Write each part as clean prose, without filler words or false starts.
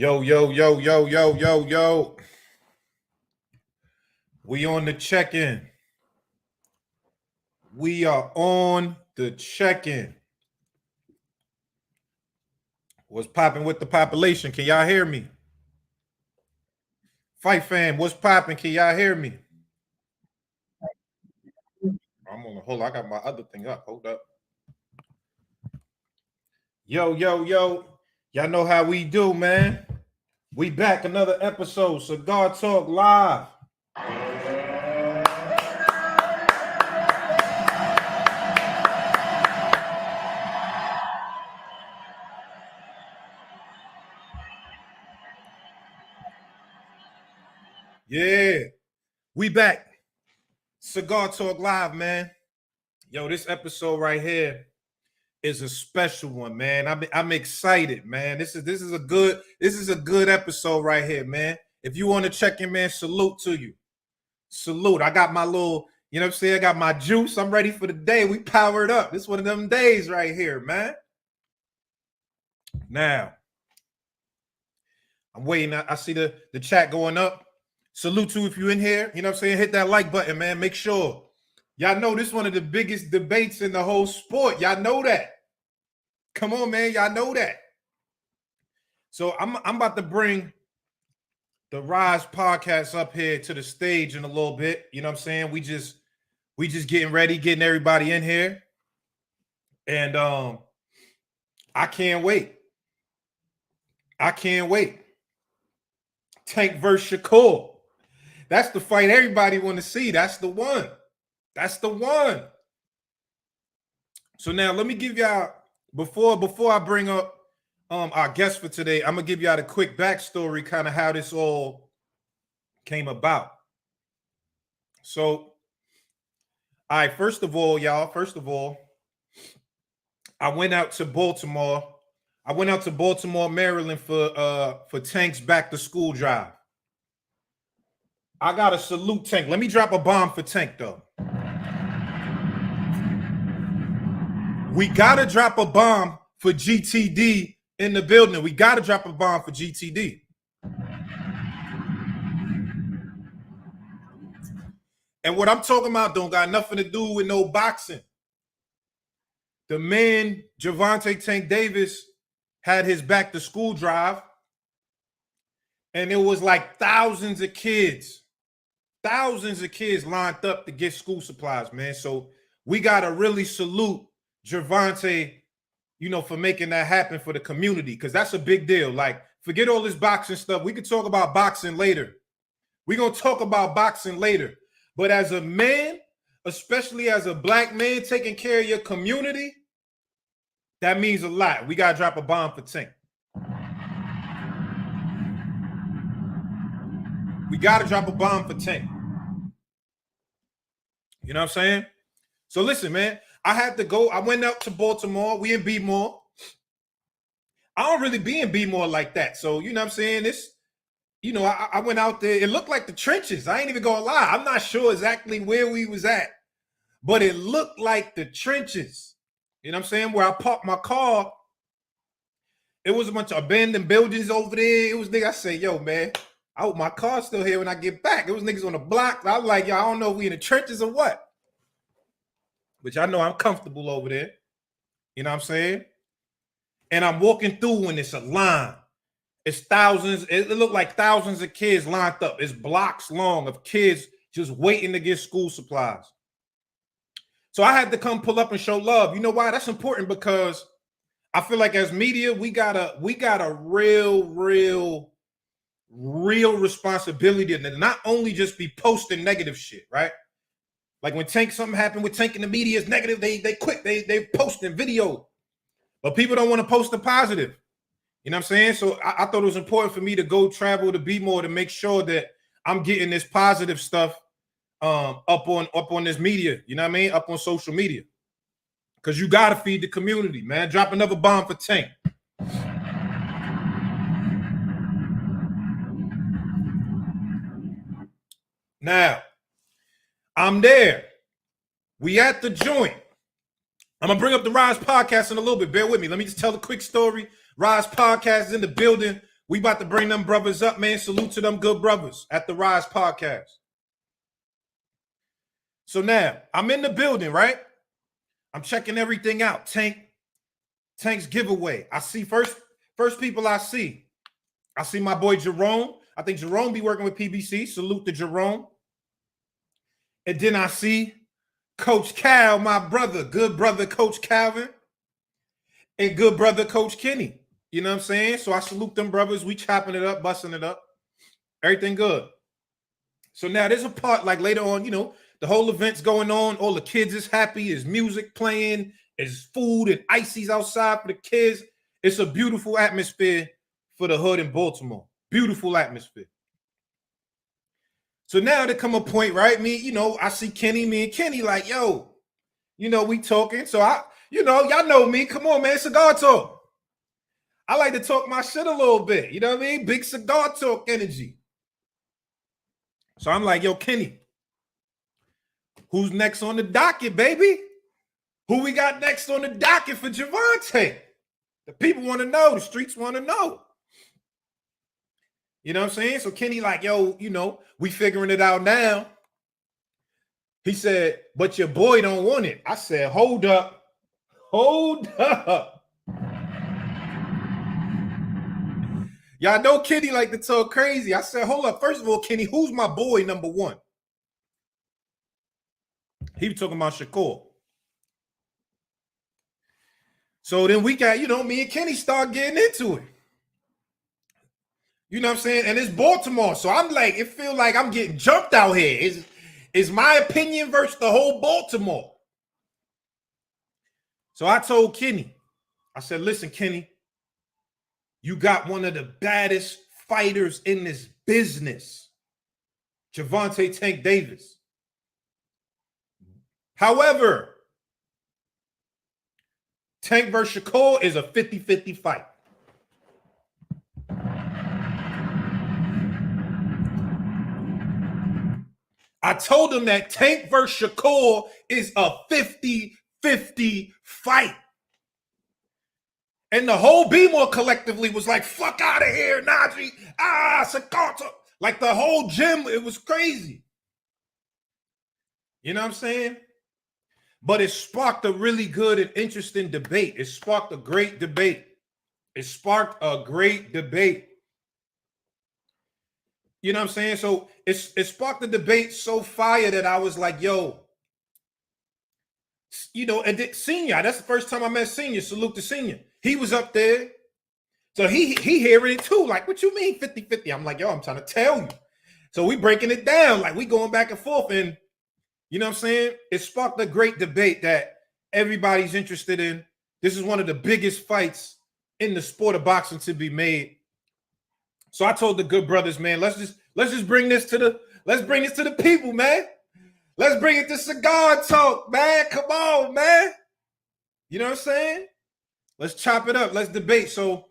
Yo, yo, yo, yo, yo, yo, yo. We on the check-in. We are on the check-in. What's popping with the population? Can y'all hear me? Fight fam, what's popping? Can y'all hear me? I'm on the hold. I got my other thing up. Hold up. Yo, yo, yo. Y'all know how we do, man. We back another episode. Cigar Talk Live. Yeah, we back. Cigar Talk Live, man. Yo, this episode right here is a special one, man. I'm excited, man. This is a good episode right here, man. If you want to check in, man, salute to you. Salute. I got my little, you know what I'm saying? I got my juice. I'm ready for the day. We powered up. This is one of them days right here, man. Now, I'm waiting. I see the chat going up. Salute to if you're in here. You know what I'm saying? Hit that like button, man. Make sure. Y'all know this is one of the biggest debates in the whole sport. Y'all know that. Come on, man. Y'all know that. So I'm about to bring the Rize podcast up here to the stage in a little bit. You know what I'm saying? We just getting ready, getting everybody in here. And I can't wait. I can't wait. Tank versus Shakur. That's the fight everybody want to see. That's the one. That's the one. So now let me give y'all, before I bring up our guest for today, I'm gonna give y'all the quick backstory, kind of how this all came about. So, all right, first of all, I went out to Baltimore. I went out to Baltimore, Maryland for Tank's back to school drive. I gotta salute Tank. Let me drop a bomb for Tank though. We gotta drop a bomb for GTD in the building. We gotta drop a bomb for GTD. And what I'm talking about don't got nothing to do with no boxing. The man, Gervonta Tank Davis, had his back to school drive. And it was like thousands of kids lined up to get school supplies, man. So we gotta really salute Gervonta, for making that happen for the community, because that's a big deal. Like, forget all this boxing stuff. We could talk about boxing later. We're going to talk about boxing later. But as a man, especially as a black man taking care of your community, that means a lot. We got to drop a bomb for Tank. We got to drop a bomb for Tank. You know what I'm saying? So listen, man. I had to go. I went out to Baltimore. We in B-More. I don't really be in B-More like that. So, you know what I'm saying? This, I went out there. It looked like the trenches. I ain't even gonna lie. I'm not sure exactly where we was at, but it looked like the trenches. You know what I'm saying? Where I parked my car, it was a bunch of abandoned buildings over there. It was niggas. I say, yo, man, I hope my car's still here when I get back. It was niggas on the block. I was like, yo, I don't know if we in the trenches or what. Which I know I'm comfortable over there. You know what I'm saying? And I'm walking through and it's a line. It's thousands. It looked like thousands of kids lined up. It's blocks long of kids just waiting to get school supplies. So I had to come pull up and show love. You know why? That's important because I feel like as media, we got a real responsibility to not only just be posting negative shit, right? Like when something happened with Tank in the media is negative, they quit. They posting video. But people don't want to post the positive. You know what I'm saying? So I thought it was important for me to go travel to B-More to make sure that I'm getting this positive stuff up on this media. You know what I mean? Up on social media. Because you got to feed the community, man. Drop another bomb for Tank. Now, I'm there. We at the joint. I'm going to bring up the Rize podcast in a little bit. Bear with me. Let me just tell a quick story. Rize podcast is in the building. We about to bring them brothers up, man. Salute to them good brothers at the Rize podcast. So now I'm in the building, right? I'm checking everything out. Tank's giveaway. I see first people I see my boy Jerome. I think Jerome be working with PBC. Salute to Jerome. And then I see Coach Cal, my brother, good brother Coach Calvin, and good brother Coach Kenny. You know what I'm saying? So I salute them brothers. We chopping it up, busting it up. Everything good. So now there's a part like later on, you know, the whole event's going on. All the kids is happy. There's music playing. There's food and ices outside for the kids. It's a beautiful atmosphere for the hood in Baltimore. Beautiful atmosphere. So now there come a point, right? I see Kenny, me and Kenny like, yo, we talking. So y'all know me. Come on, man, cigar talk. I like to talk my shit a little bit. You know what I mean? Big cigar talk energy. So I'm like, yo, Kenny, who's next on the docket, baby? Who we got next on the docket for Javante? The people want to know. The streets want to know. You know what I'm saying? So Kenny like, yo, we figuring it out now. He said, but your boy don't want it. I said, hold up. Y'all know Kenny like to talk crazy. I said, hold up. First of all, Kenny, who's my boy number one? He was talking about Shakur. So then we got, me and Kenny start getting into it. You know what I'm saying? And it's Baltimore. So I'm like, it feels like I'm getting jumped out here. It's my opinion versus the whole Baltimore. So I told Kenny, I said, listen, Kenny, you got one of the baddest fighters in this business, Javante Tank Davis. However, Tank versus Shakur is a 50-50 fight. I told him that Tank versus Shakur is a 50-50 fight. And the whole B-More collectively was like, fuck out of here, Najee. Cigar. Like the whole gym, it was crazy. You know what I'm saying? But it sparked a really good and interesting debate. It sparked a great debate. You know what I'm saying? So it sparked the debate so fire that I was like, yo, and Senior, that's the first time I met Senior. Salute to Senior. He was up there. So he hearing it too. Like, what you mean 50-50? I'm like, yo, I'm trying to tell you. So we breaking it down. Like, we going back and forth. And you know what I'm saying? It sparked a great debate that everybody's interested in. This is one of the biggest fights in the sport of boxing to be made. So I told the good brothers, man, let's just bring this to the people, man. Let's bring it to cigar talk, man. Come on, man. You know what I'm saying? Let's chop it up. Let's debate. So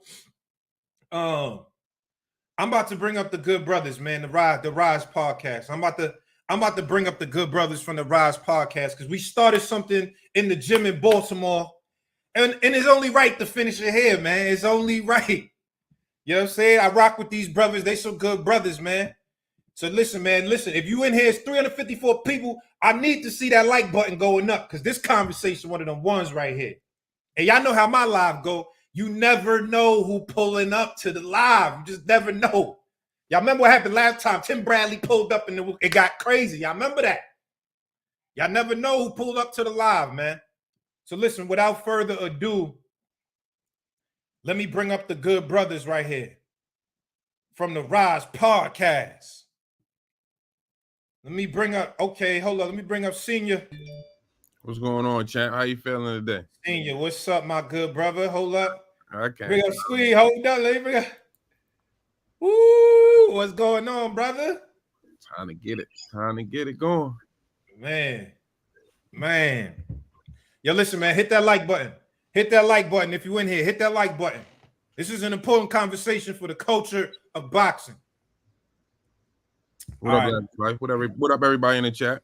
I'm about to bring up the good brothers, man, the Rize podcast. I'm about to bring up the good brothers from the Rize podcast because we started something in the gym in Baltimore. And it's only right to finish it here, man. It's only right. You know what I'm saying? I rock with these brothers. They some good brothers, man. So listen, man. Listen, if you in here, it's 354 people. I need to see that like button going up because this conversation one of them ones right here. And y'all know how my live go. You never know who pulling up to the live. You just never know. Y'all remember what happened last time? Tim Bradley pulled up and it got crazy. Y'all remember that? Y'all never know who pulled up to the live, man. So listen, without further ado, let me bring up the good brothers right here from the Rize podcast. Let me bring up, let me bring up Senior. What's going on, champ? How you feeling today? Senior, what's up, my good brother? Hold up. Okay. Bring up Squeeze. Hold up. Let me bring up. Woo! What's going on, brother? Trying to get it going. Man. Yo, listen, man. Hit that like button. Hit that like button if you're in here. Hit that like button. This is an important conversation for the culture of boxing. What up, everybody? What up, everybody in the chat?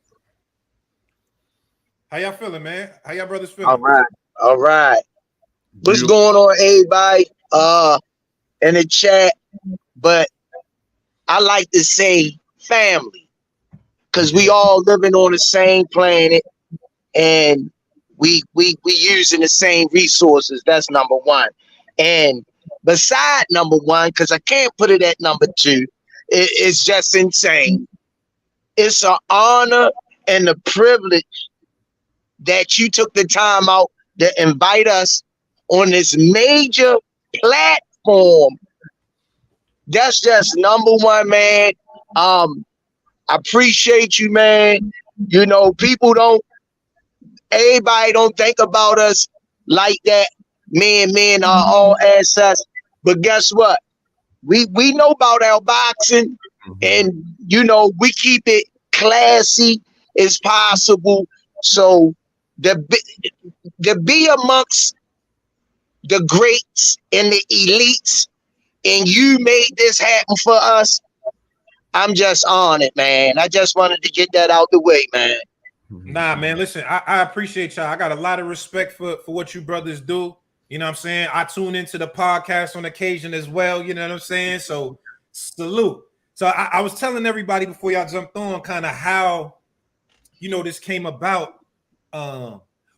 How y'all feeling, man? How y'all brothers feeling? All right. What's going on, everybody? In the chat, but I like to say family because we Yeah. all living on the same planet and we using the same resources. That's number one. And beside number one, because I can't put it at number two, it's just insane. It's an honor and a privilege that you took the time out to invite us on this major platform. That's just number one, man. I appreciate you, man. You know, everybody don't think about us like that. Men are all as us. But guess what? We know about our boxing, and you know we keep it classy as possible. So to be amongst the greats and the elites, and you made this happen for us. I'm just on it, man. I just wanted to get that out the way, man. Nah, man, listen, I appreciate y'all. I got a lot of respect for what you brothers do. You know what I'm saying? I tune into the podcast on occasion as well. You know what I'm saying? So salute. So I was telling everybody before y'all jumped on kind of how, you know, this came about.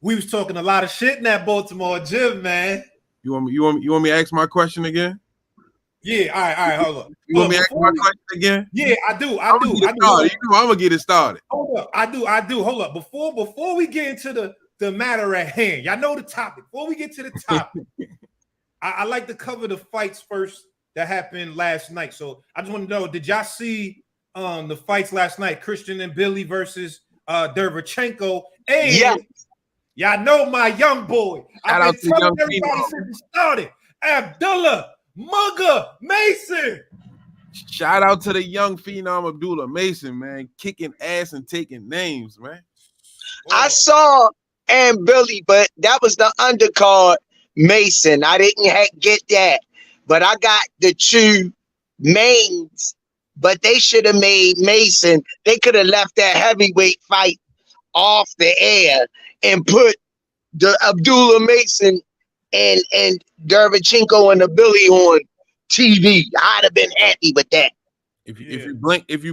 We was talking a lot of shit in that Baltimore gym, man. You want me to ask my question again? Yeah, all right, hold up. You want me to ask my question again? Yeah, I do. I'm gonna get it started. Hold up, I do. Hold up. Before we get into the matter at hand, y'all know the topic. Before we get to the topic, I like to cover the fights first that happened last night. So I just want to know, did y'all see the fights last night? Christian and Billy versus Derevchenko. And Yeah. y'all know my young boy. I've been telling everybody since we started. Abdullah Mugga Mason. Shout out to the young phenom Abdullah Mason, man, kicking ass and taking names, man. I saw and Billy, but that was the undercard Mason. I didn't get that, but I got the two mains. But they should have made Mason. They could have left that heavyweight fight off the air and put the Abdullah Mason and Derevchenko and the Billy on TV. I'd have been happy with that. If you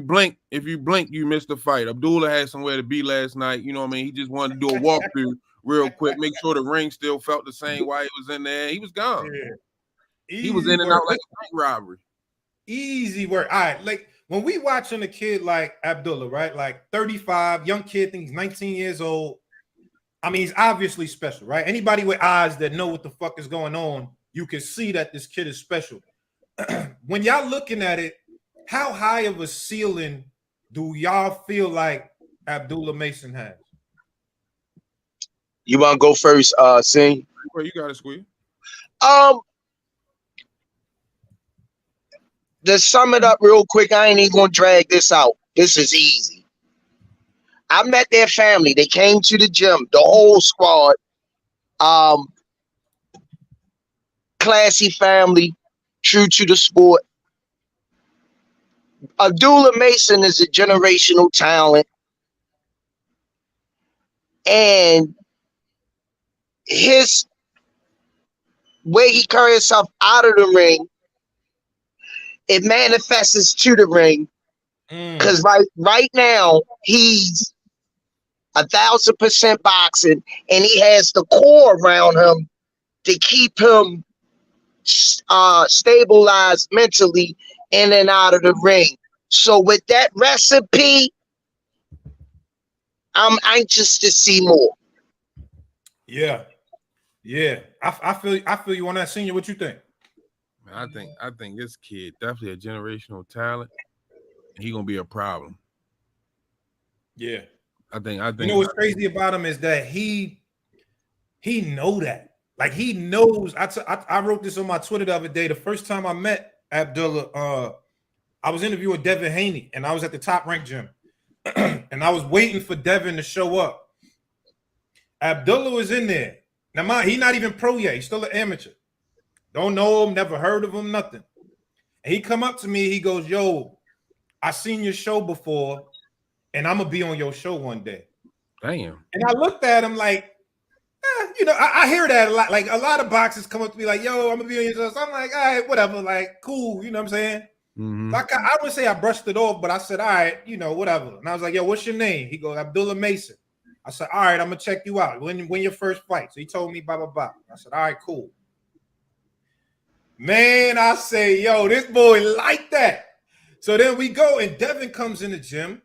blink, you missed the fight. Abdullah had somewhere to be last night. You know what I mean? He just wanted to do a walkthrough real quick, make sure the ring still felt the same while he was in there. He was gone. Yeah. He was in and out like a bank robbery. Easy work. All right, like when we watching a kid like Abdullah, right? Like 35, young kid, I think he's 19 years old. I mean, he's obviously special, right? Anybody with eyes that know what the fuck is going on, you can see that this kid is special. When y'all looking at it, how high of a ceiling do y'all feel like Abdullah Mason has? You want to go first, Sing? Well, you got it, Squeeze. To sum it up real quick, I ain't even gonna drag this out. This is easy. I met their family. They came to the gym, the whole squad. Classy family, true to the sport. Abdullah Mason is a generational talent. And his way he carries himself out of the ring, it manifests to the ring. Because right now, he's 1,000% boxing, and he has the core around him to keep him stabilized mentally in and out of the ring. So with that recipe, I'm anxious to see more. Yeah. I feel you on that, Senior. What you think? I think this kid definitely a generational talent. He gonna be a problem. Yeah. I think. You know what's crazy about him is that he know that. Like he knows. I wrote this on my Twitter the other day. The first time I met Abdullah, I was interviewing Devin Haney, and I was at the Top Rank gym, and I was waiting for Devin to show up. Abdullah was in there. Now, he's not even pro yet. He's still an amateur. Don't know him, never heard of him, nothing. And he come up to me. He goes, "Yo, I seen your show before, and I'm gonna be on your show one day." Damn. And I looked at him like, I hear that a lot. Like a lot of boxers come up to me like, "Yo, I'm gonna be on your show." So I'm like, "All right, whatever." Like, cool. You know what I'm saying? Mm-hmm. I wouldn't say I brushed it off, but I said, "All right, whatever." And I was like, "Yo, what's your name?" He goes, "Abdullah Mason." I said, "All right, I'm gonna check you out. When your first fight?" So he told me, blah blah blah. I said, "All right, cool." Man, I say, "Yo, this boy like that." So then we go, and Devin comes in the gym.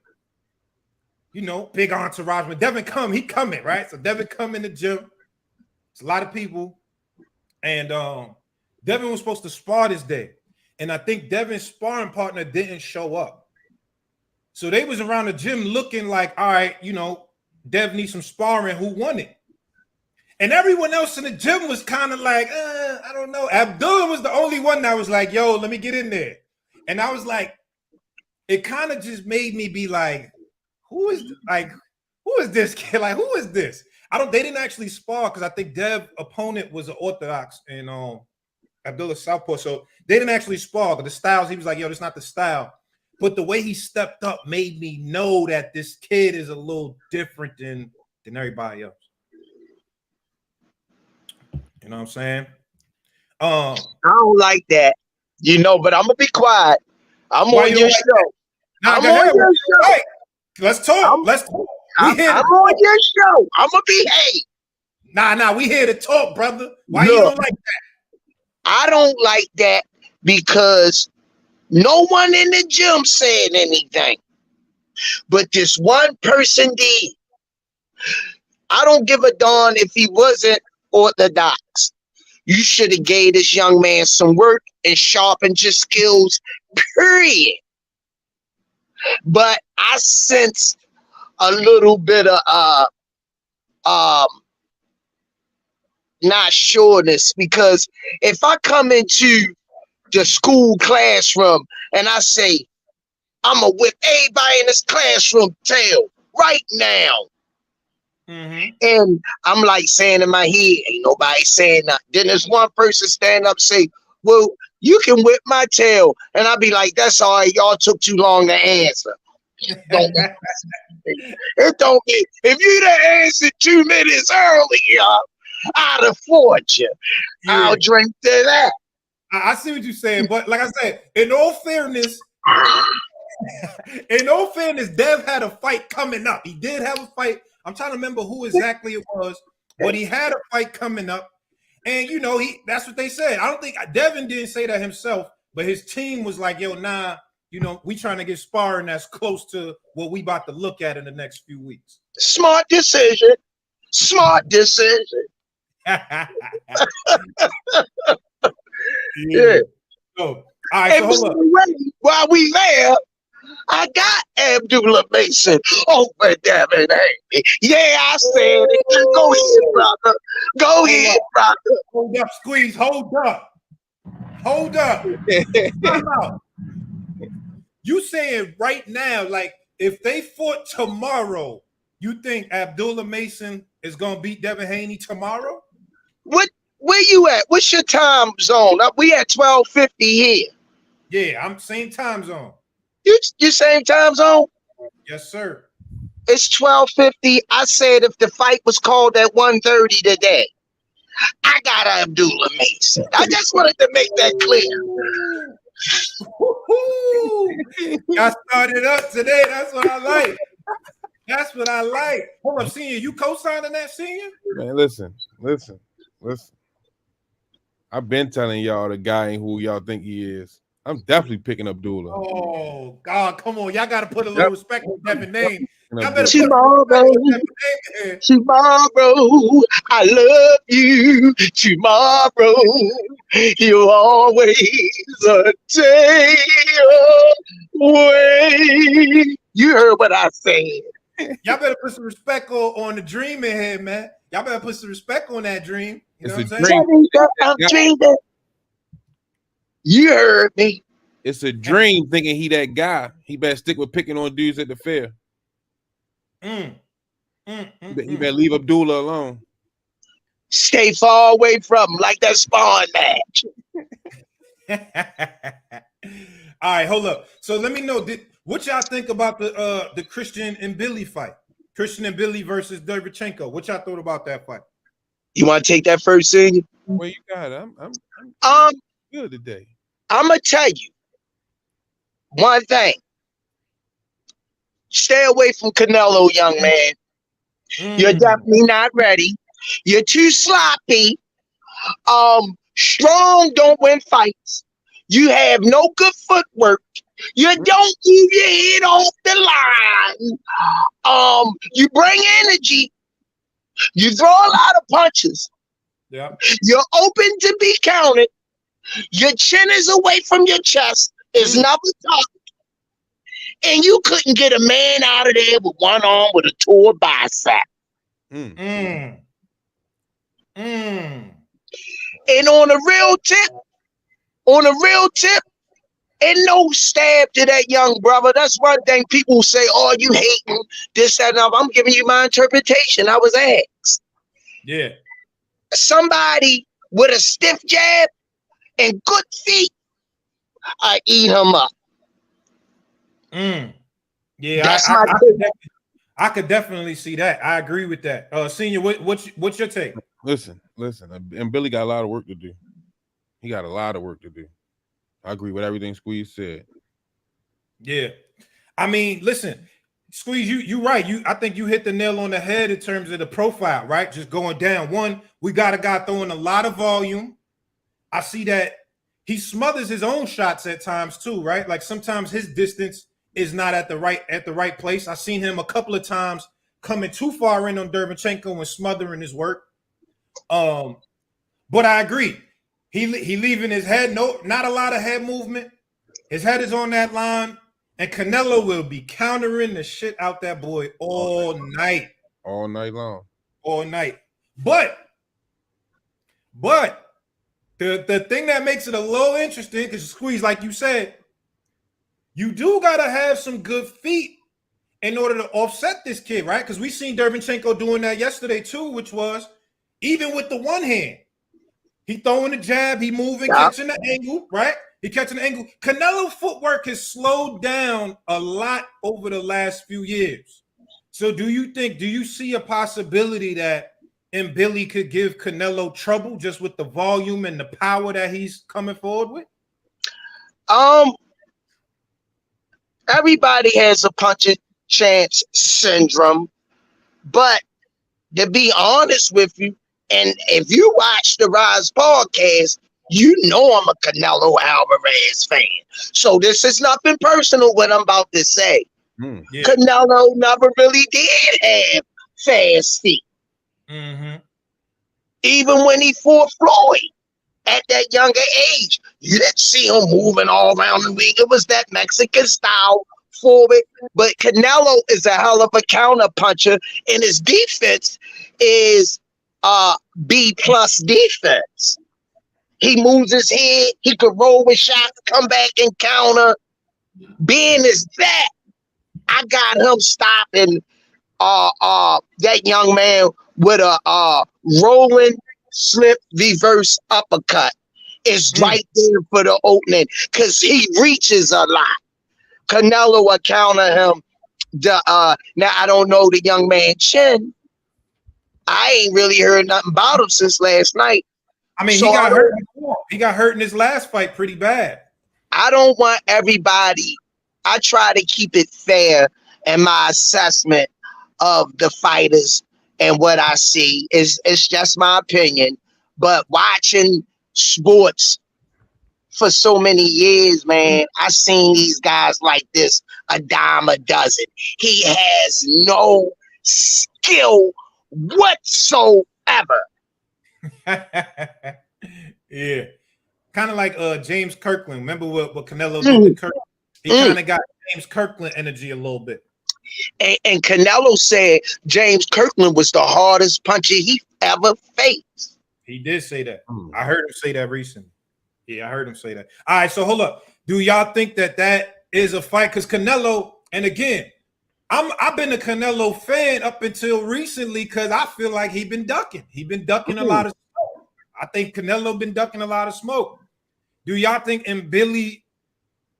Big entourage. When Devin he coming, right? So Devin come in the gym. It's a lot of people. And Devin was supposed to spar this day. And I think Devin's sparring partner didn't show up. So they was around the gym looking like, all right, Dev needs some sparring. Who won it? And everyone else in the gym was kind of like, I don't know. Abdullah was the only one that was like, yo, let me get in there. And I was like, it kind of just made me be like, who is this kid? Like, who is this? They didn't actually spar because I think Dev's opponent was an Orthodox and Abdullah Southpaw. So they didn't actually spar. But the styles, he was like, yo, that's not the style. But the way he stepped up made me know that this kid is a little different than everybody else. You know what I'm saying? I don't like that, but I'm gonna be quiet. I'm on your show. I'm on your show. Hey, let's talk. Let's talk. I'm on your show. I'm gonna behave. Nah, we here to talk, brother. Why you don't like that? I don't like that because no one in the gym said anything, but this one person did. I don't give a darn if he wasn't Orthodox. You should have gave this young man some work and sharpened your skills, period. But I sensed a little bit of not sureness, because if I come into the school classroom and I say, I'm gonna whip everybody in this classroom tail right now. Mm-hmm. And I'm like saying in my head, ain't nobody saying nothing. Then there's one person stand up and say, well, you can whip my tail. And I'll be like, that's all right, y'all took too long to answer. It don't be, if you'd have answered 2 minutes earlier, I'd have fought you. Yeah. I'll drink to that. I see what you're saying, but like I said, in all fairness, Dev had a fight coming up. He did have a fight. I'm trying to remember who exactly it was, but he had a fight coming up. And that's what they said. I don't think Devin didn't say that himself, but his team was like, yo, nah, we trying to get sparring that's close to what we about to look at in the next few weeks. Smart decision. Yeah. So, all right, so hold up. While we there, I got Abdullah Mason over Devin Haney. Yeah, I said it. Go ahead, brother. Go ahead, brother. Hold up, squeeze. Hold up. Time out. You saying right now, like, if they fought tomorrow, you think Abdullah Mason is gonna beat Devin Haney tomorrow? Where you at? What's your time zone? We at 12:50 here. Yeah, I'm same time zone. You same time zone? Yes, sir. It's 12:50. I said if the fight was called at 1:30 today, I got Abdullah Mason. I just wanted to make that clear. Y'all started up today. That's what I like. Hold up, Senior. You co-signing that, Senior? Man, listen. I've been telling y'all the guy ain't who y'all think he is. I'm definitely picking Abdullah. Oh, God, come on. Y'all got to put a little respect on Devin's name. Tomorrow, I love you. Tomorrow, you're always a day away. You heard what I said. Y'all better put some respect on the dream in here, man. Y'all better put some respect on that dream. You know what I'm saying? I'm dreaming. You heard me. It's a dream thinking he that guy. He better stick with picking on dudes at the fair. He better leave Abdullah alone. Stay far away from him, like that sparring match. All right, hold up. So let me know, what y'all think about the Christian and Billy fight? Christian and Billy versus Derevchenko. What y'all thought about that fight? You want to take that first, Senior? Well, you got it. I'm Um, good today. I'm gonna tell you one thing. Stay away from Canelo, young man. You're definitely not ready. You're too sloppy. Strong don't win fights. You have no good footwork. You don't move your head off the line. You bring energy. You throw a lot of punches. Yeah. You're open to be counted. Your chin is away from your chest. It's never tough. And you couldn't get a man out of there with one arm with a tore bicep. And on a real tip, and no stab to that young brother. That's one thing people say, oh, you hating this, that, and other. I'm giving you my interpretation. I was asked. Yeah. Somebody with a stiff jab and good feet, I eat him up. Yeah, I could definitely see that. I agree with that. Senior, what's your take? Listen, and Billy got a lot of work to do. He got a lot of work to do. I agree with everything Squeeze said. Yeah. I mean, listen, Squeeze, you right. I think you hit the nail on the head in terms of the profile, right? Just going down. One, we got a guy throwing a lot of volume. I see that he smothers his own shots at times too, right? Like sometimes his distance is not at the right place. I've seen him a couple of times coming too far in on Derevchenko and smothering his work. But I agree. He leaving his head, not a lot of head movement. His head is on that line, and Canelo will be countering the shit out that boy all night. All night long. All night. But the thing that makes it a little interesting, because Squeeze, like you said, you do gotta have some good feet in order to offset this kid, right? Because we seen Derevchenko doing that yesterday too, which was even with the one hand. He throwing the jab, he moving, catching the angle, right? He catching the angle. Canelo footwork has slowed down a lot over the last few years. So do you see a possibility that Billy could give Canelo trouble just with the volume and the power that he's coming forward with? Everybody has a punch chance syndrome, but to be honest with you, and if you watch the Rize podcast, you know I'm a Canelo Alvarez fan. So this is nothing personal what I'm about to say. Yeah. Canelo never really did have fast feet. Even when he fought Floyd at that younger age, you didn't see him moving all around the ring. It was that Mexican style forward. But Canelo is a hell of a counter puncher, and his defense is B+ defense. He moves his head, he could roll with shots, come back and counter. Being is that, I got him stopping that young man with a rolling slip reverse uppercut. Is right there for the opening because he reaches a lot. Canelo will counter him. Now I don't know the young man Chin. I ain't really heard nothing about him since last night. I mean, so he got hurt before. He got hurt in his last fight pretty bad. I don't want everybody. I try to keep it fair in my assessment of the fighters and what I see. It's just my opinion. But watching sports for so many years, man, I seen these guys like this a dime a dozen. He has no skill whatsoever. Yeah. Kind of like James Kirkland. Remember what Canelo did to Kirkland? He kind of got James Kirkland energy a little bit. And Canelo said James Kirkland was the hardest puncher he ever faced. He did say that. I heard him say that recently. Yeah, I heard him say that. All right, so hold up. Do y'all think that is a fight? Because Canelo, and again, I've been a Canelo fan up until recently because I feel like he's been ducking. He's been ducking a lot of smoke. I think Canelo been ducking a lot of smoke. Do y'all think Billy,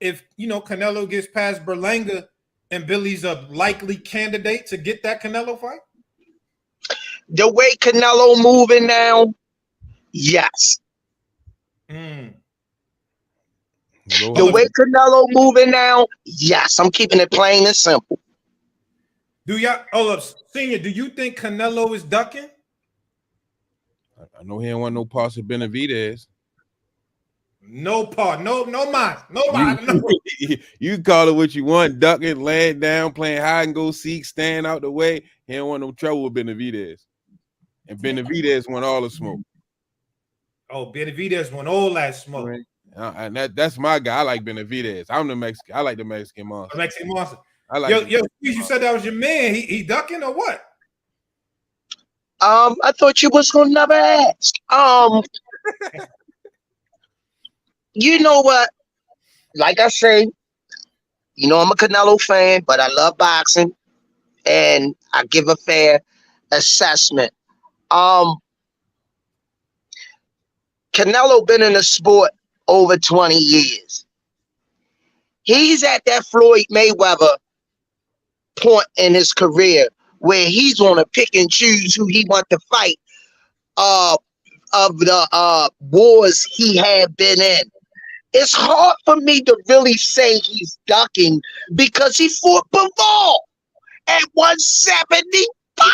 if Canelo gets past Berlanga, and Billy's a likely candidate to get that Canelo fight? The way Canelo moving now, yes. Mm. Go The ahead. way Canelo moving now, yes. I'm keeping it plain and simple. Do y'all, hold up, Senior, do you think Canelo is ducking? I know he ain't want no parts of Benavidez. No part, no mind, You, nobody, no. you call it what you want, ducking, laying down, playing hide and go seek, staying out the way. He don't want no trouble with Benavidez. And Benavidez want all the smoke. Oh, Benavidez want all that smoke. Right. And that's my guy. I like Benavidez. I'm the Mexican. I like the Mexican monster. Mexican monster. I like Yo, you said that was your man. He ducking or what? I thought you was gonna never ask. You know what? Like I say, you know I'm a Canelo fan, but I love boxing, and I give a fair assessment. Canelo been in the sport over 20 years. He's at that Floyd Mayweather point in his career where he's gonna pick and choose who he want to fight of the wars he had been in. It's hard for me to really say he's ducking because he fought Bivol at 175.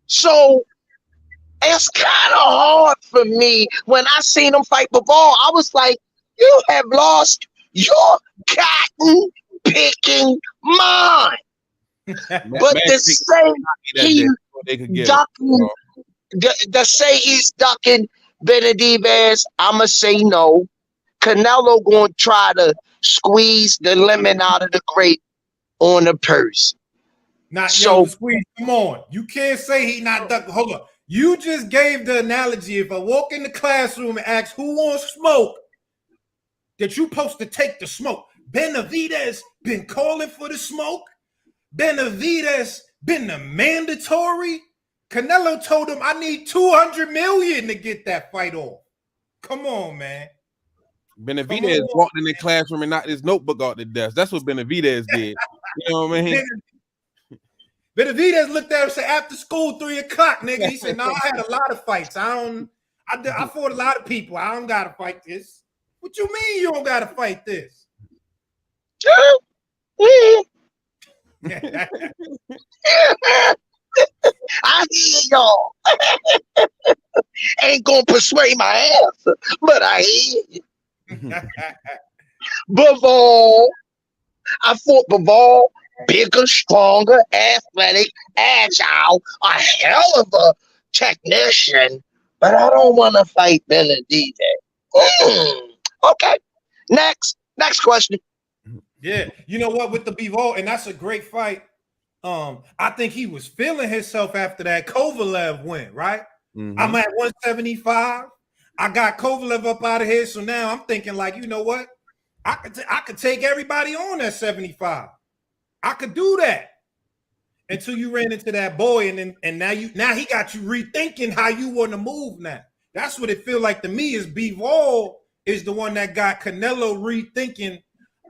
So it's kind of hard for me. When I seen him fight Bivol, I was like, you have lost your cotton picking mind. But to say he's ducking, to say he's ducking Benavidez, I'ma say no. Canelo gonna try to squeeze the lemon out of the grape on the purse. Yo, Squeeze, come on. You can't say he not ducking. Hold on. You just gave the analogy. If I walk in the classroom and ask who wants smoke, that you supposed to take the smoke. Benavidez been calling for the smoke. Benavidez been the mandatory. Canelo told him, I need 200 million to get that fight off. Come on, man. Benavidez walked in the classroom and knocked his notebook out the desk. That's what Benavidez did. You know what I mean? Benavidez looked at him and said, after school, 3 o'clock, nigga. He said, no, I had a lot of fights. I fought a lot of people. I don't got to fight this. What you mean you don't got to fight this? I hear y'all. Ain't gonna persuade my answer, but I hear you. Bivol. I fought Bivol, bigger, stronger, athletic, agile, a hell of a technician, but I don't want to fight Benavidez. Okay. Next question. Yeah, you know what? With the Bivol, and that's a great fight. I think he was feeling himself after that Kovalev win, right? Mm-hmm. I'm at 175. I got Kovalev up out of here, so now I'm thinking like, you know what? I could take everybody on at 75. I could do that until you ran into that boy, and now he got you rethinking how you want to move. Now that's what it feels like to me. Is Bivol is the one that got Canelo rethinking.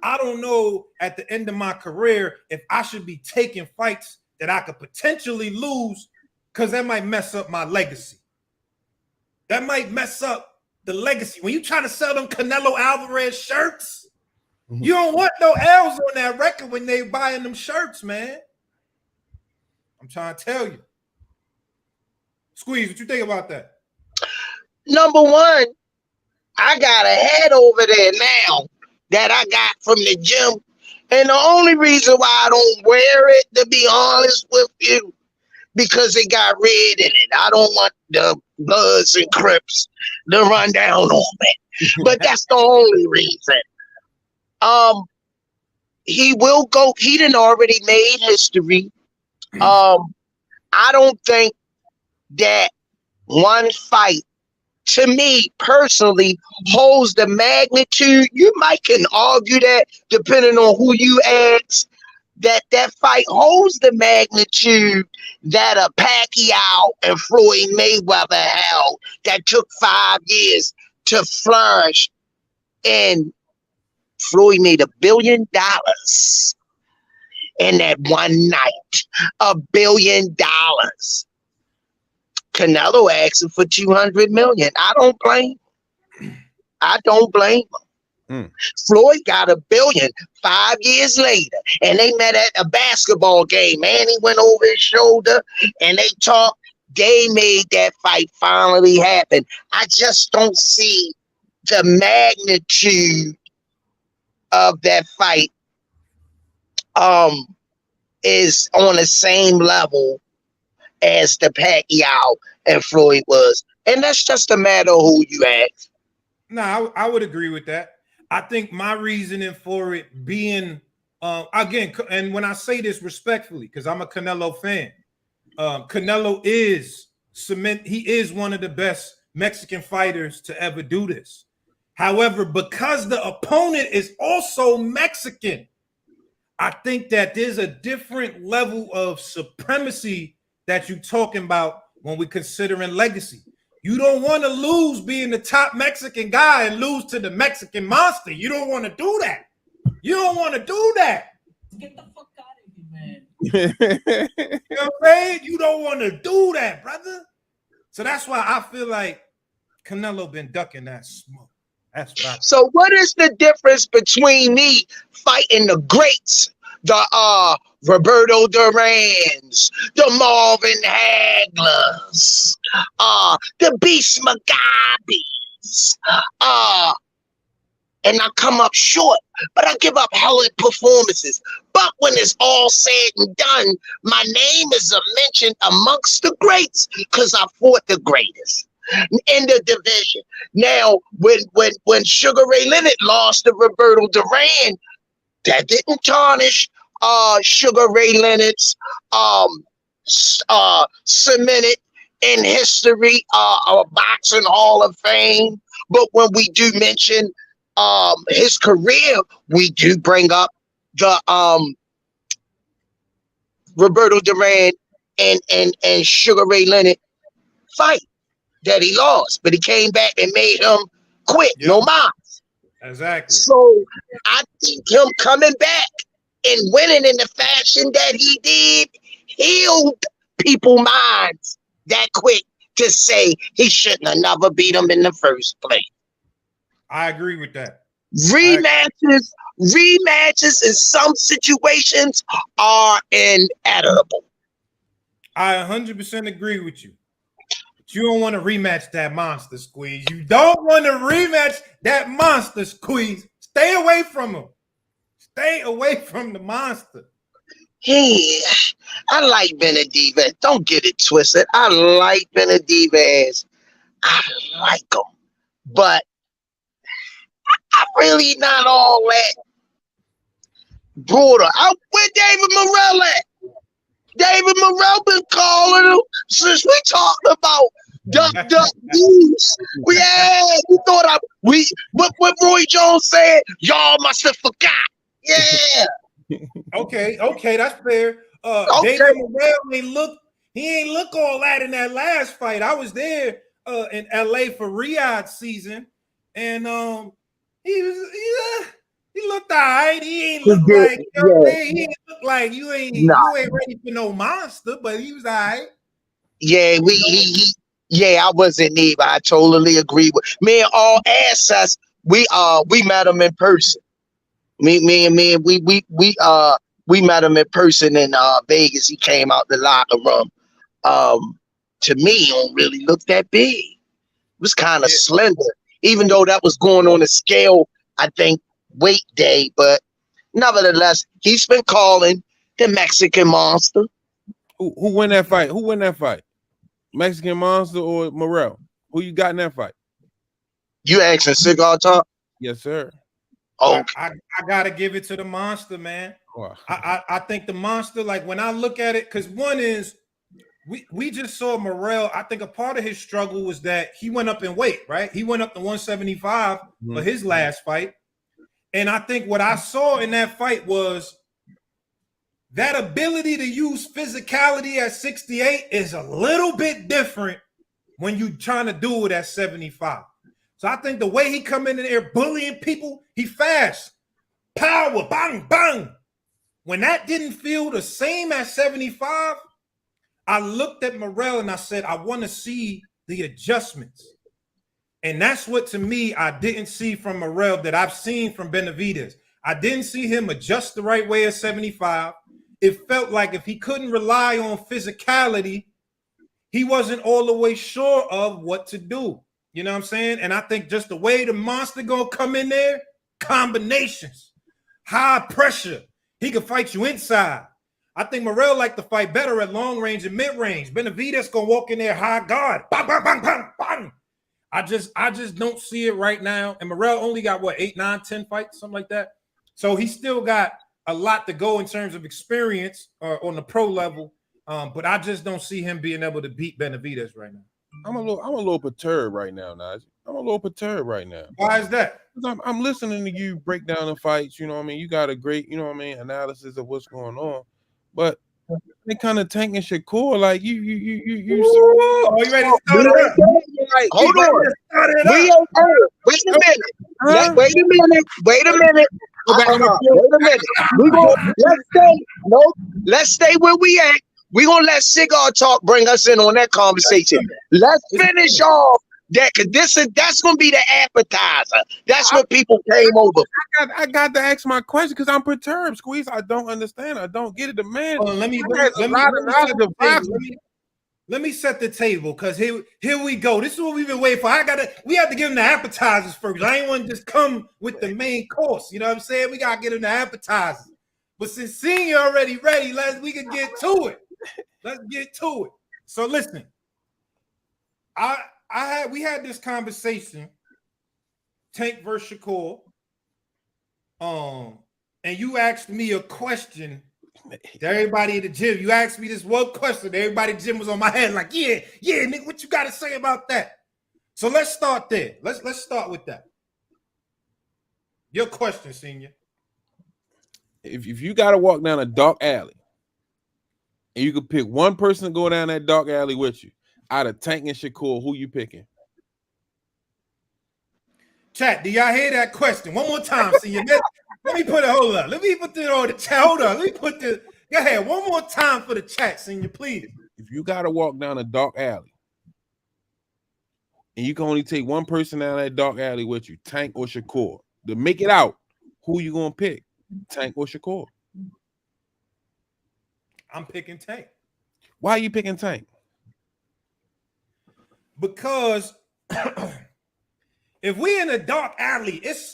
I don't know at the end of my career if I should be taking fights that I could potentially lose because that might mess up my legacy. That might mess up the legacy. When you trying to sell them Canelo Alvarez shirts, you don't want no L's on that record when they buying them shirts, man. I'm trying to tell you. Squeeze, what you think about that? Number one, I got a head over there now that I got from the gym. And the only reason why I don't wear it, to be honest with you, because it got red in it. I don't want the Bloods and Crips to run down on me. But that's the only reason. He will go. He done already made history. I don't think that one fight, to me personally, holds the magnitude. You might can argue that, depending on who you ask, that fight holds the magnitude that a Pacquiao and Floyd Mayweather held, that took 5 years to flourish. And Floyd made $1 billion. in that one night. $1 billion. Canelo asking for 200 million. I don't blame. I don't blame him. Floyd got $1 billion 5 years later, and they met at a basketball game. Man, he went over his shoulder, and they talked. They made that fight finally happen. I just don't see the magnitude of that fight is on the same level as the Pacquiao and Floyd was. And that's just a matter of who you ask. No, I would agree with that. I think my reasoning for it being, again, and when I say this respectfully, because I'm a Canelo fan, Canelo is he is one of the best Mexican fighters to ever do this. However, because the opponent is also Mexican, I think that there's a different level of supremacy that you're talking about when we're considering legacy. You don't want to lose being the top Mexican guy and lose to the Mexican monster. You don't want to do that. You don't want to do that. Get the fuck out of here, man. You know what I'm saying? You don't want to do that, brother. So that's why I feel like Canelo been ducking that smoke. That's right. So what is the difference between me fighting the greats, the Roberto Durans, the Marvin Haglers, the Beast Magabis, and I come up short, but I give up hella performances. But when it's all said and done, my name is mentioned amongst the greats because I fought the greatest in the division. Now, when Sugar Ray Leonard lost to Roberto Duran, that didn't tarnish Sugar Ray Leonard's cemented in history of Boxing Hall of Fame. But when we do mention his career, we do bring up the Roberto Duran and Sugar Ray Leonard fight that he lost, but he came back and made him quit. Yep. No mas. Exactly. So I think him coming back and winning in the fashion that he did healed people's minds that quick to say he shouldn't have never beat him in the first place. I agree with that. Rematches in some situations are inevitable. I 100% agree with you. But you don't want to rematch that monster, Squeeze. You don't want to rematch that monster, Squeeze. Stay away from him. Stay away from the monster. Hey, I like Benavidez. Don't get it twisted. I like Benavidez. I like him. But I'm really not all that broader. Where David Morrell at? David Morrell been calling him since we talked about Duck Goose. We thought what Roy Jones said, y'all must have forgot. Yeah. Okay, that's fair. David Morrell ain't look all that in that last fight. I was there in LA for Riyadh season, and he looked all right. He ain't look like he ain't look like you ain't ready for no monster, but he was all right. Yeah, I wasn't either. I totally agree with me and all assets. We met him in person. We met him in person in Vegas. He came out the locker room. To me, he don't really look that big. It was kind of slender, even though that was going on a scale, I think, weight day. But nevertheless, he's been calling the Mexican monster. Who win that fight? Who win that fight? Mexican monster or Morrell? Who you got in that fight? You asking Cigar Talk? Yes, sir. Oh, I gotta give it to the monster, man. Wow. I think the monster, like when I look at it, because one is we just saw Morrell. I think a part of his struggle was that he went up in weight, right? He went up to 175 for his last fight. And I think what I saw in that fight was that ability to use physicality at 68 is a little bit different when you're trying to do it at 75. So I think the way he come in there bullying people, he fast. Power, bang, bang. When that didn't feel the same at 75, I looked at Morrell and I said, I want to see the adjustments. And that's what, to me, I didn't see from Morrell that I've seen from Benavidez. I didn't see him adjust the right way at 75. It felt like if he couldn't rely on physicality, he wasn't all the way sure of what to do. You know what I'm saying? And I think just the way the monster gonna come in there, combinations, high pressure. He can fight you inside. I think Morrell like to fight better at long range and mid range. Benavidez gonna walk in there high guard. Bang, bang, bang, bang, bang. I just don't see it right now. And Morrell only got what, 8, 9, 10 fights, something like that. So he still got a lot to go in terms of experience on the pro level. But I just don't see him being able to beat Benavidez right now. I'm a little perturbed right now, Naj. I'm a little perturbed right now. Why is that? I'm listening to you break down the fights. You know what I mean? You got a great, you know what I mean, analysis of what's going on. But they kind of tanking Shakur like you. Oh, you ready to start it up? Hold on. Wait a minute. Wait a minute. Wait a minute. Let's stay where we at. We're gonna let Cigar Talk bring us in on that conversation. Let's finish off that, because that's gonna be the appetizer. That's what people came over. I got to ask my question because I'm perturbed. Squeeze, I don't understand. I don't get it. The man. Let me set the table, because here we go. This is what we've been waiting for. We have to give him the appetizers first. I ain't want to just come with the main course. You know what I'm saying? We gotta get him the appetizers. But since Senior already ready, we can get to it. Let's get to it. So listen, we had this conversation, Tank versus Shakur. And you asked me a question to everybody in the gym. You asked me this one question. Everybody in the gym was on my head like, yeah, nigga, what you got to say about that? So let's start there. Let's start with that. Your question, Senior. If you got to walk down a dark alley and you could pick one person to go down that dark alley with you, out of Tank and Shakur, who you picking? Chat, do y'all hear that question? One more time, Senior. Let me put it, hold up. Let me put it on the chat. Hold on. Let me put this. Go ahead. One more time for the chat, Senior, please. If you got to walk down a dark alley and you can only take one person down that dark alley with you, Tank or Shakur, to make it out, who you going to pick? Tank or Shakur? I'm picking Tank. Why are you picking Tank? Because if we in a dark alley, it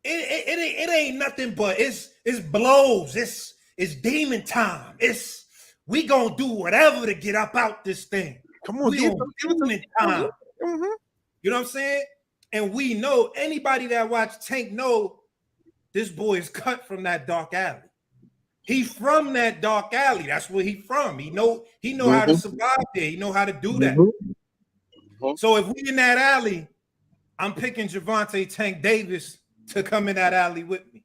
ain't nothing but it's blows. It's demon time. We gonna do whatever to get up out this thing. Come on, demon time. Mm-hmm. You know what I'm saying? And we know, anybody that watch Tank know this boy is cut from that dark alley. He from that dark alley. That's where he from. He know how to survive there. He know how to do that. So if we in that alley, I'm picking Gervonta Tank Davis to come in that alley with me.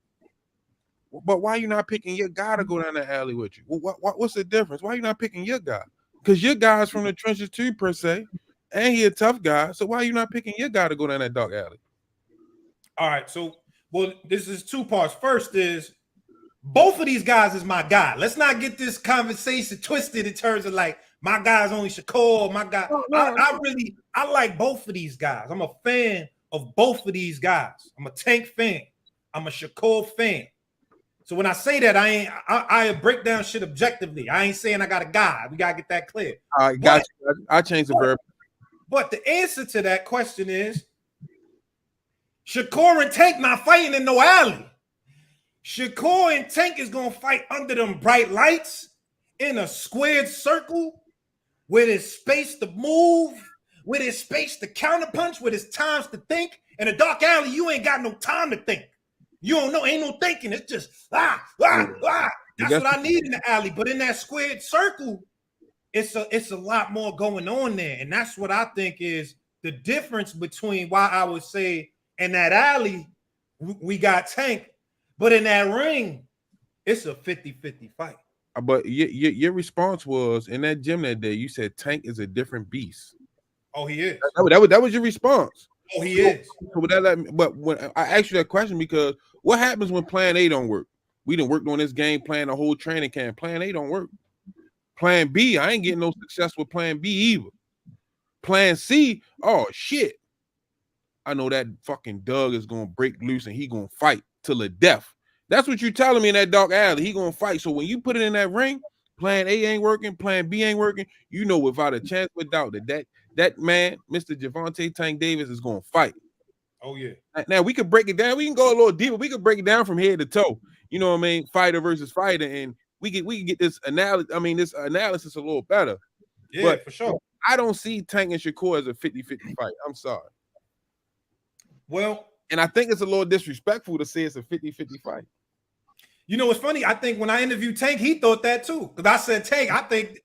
But why you not picking your guy to go down the alley with you? What's the difference? Why you not picking your guy? Because your guy's from the trenches too, per se, and he a tough guy. So why you not picking your guy to go down that dark alley? All right, so this is two parts. First is both of these guys is my guy. Let's not get this conversation twisted in terms of like my guy's only Shakur, my guy. I like both of these guys. I'm a fan of both of these guys. I'm a Tank fan. I'm a Shakur fan. So when I say that, I break down shit objectively. I ain't saying I got a guy. We gotta get that clear. I got you. I changed the verb. But the answer to that question is Shakur and Tank not fighting in no alley. Shakur and Tank is gonna fight under them bright lights in a squared circle where there's space to move, where there's space to counterpunch, where there's times to think. In a dark alley, you ain't got no time to think. You don't know, ain't no thinking. It's just That's what I need in the alley. But in that squared circle, it's a lot more going on there. And that's what I think is the difference between why I would say in that alley, we got Tank. But in that ring, it's a 50-50 fight. But your response was, in that gym that day, you said Tank is a different beast. Oh, he is. That was your response. Oh, he is. But when I asked you that question, because what happens when plan A don't work? We done worked on this game plan the whole training camp. Plan A don't work. Plan B, I ain't getting no success with plan B either. Plan C, oh shit. I know that fucking Doug is gonna break loose and he gonna fight till the death. That's what you telling me in that dark alley. He gonna fight. So when you put it in that ring, plan A ain't working, plan B ain't working. You know without a chance of doubt that man, Mr. Javante Tank Davis, is gonna fight. Oh yeah. Now we could break it down. We can go a little deeper. We could break it down from head to toe. You know what I mean? Fighter versus fighter, and we can get this analysis a little better. Yeah, but for sure. I don't see Tank and Shakur as a 50-50 fight. I'm sorry. Well, and I think it's a little disrespectful to say it's a 50-50 fight. You know what's funny? I think when I interviewed Tank, he thought that too. Because I said, Tank, I think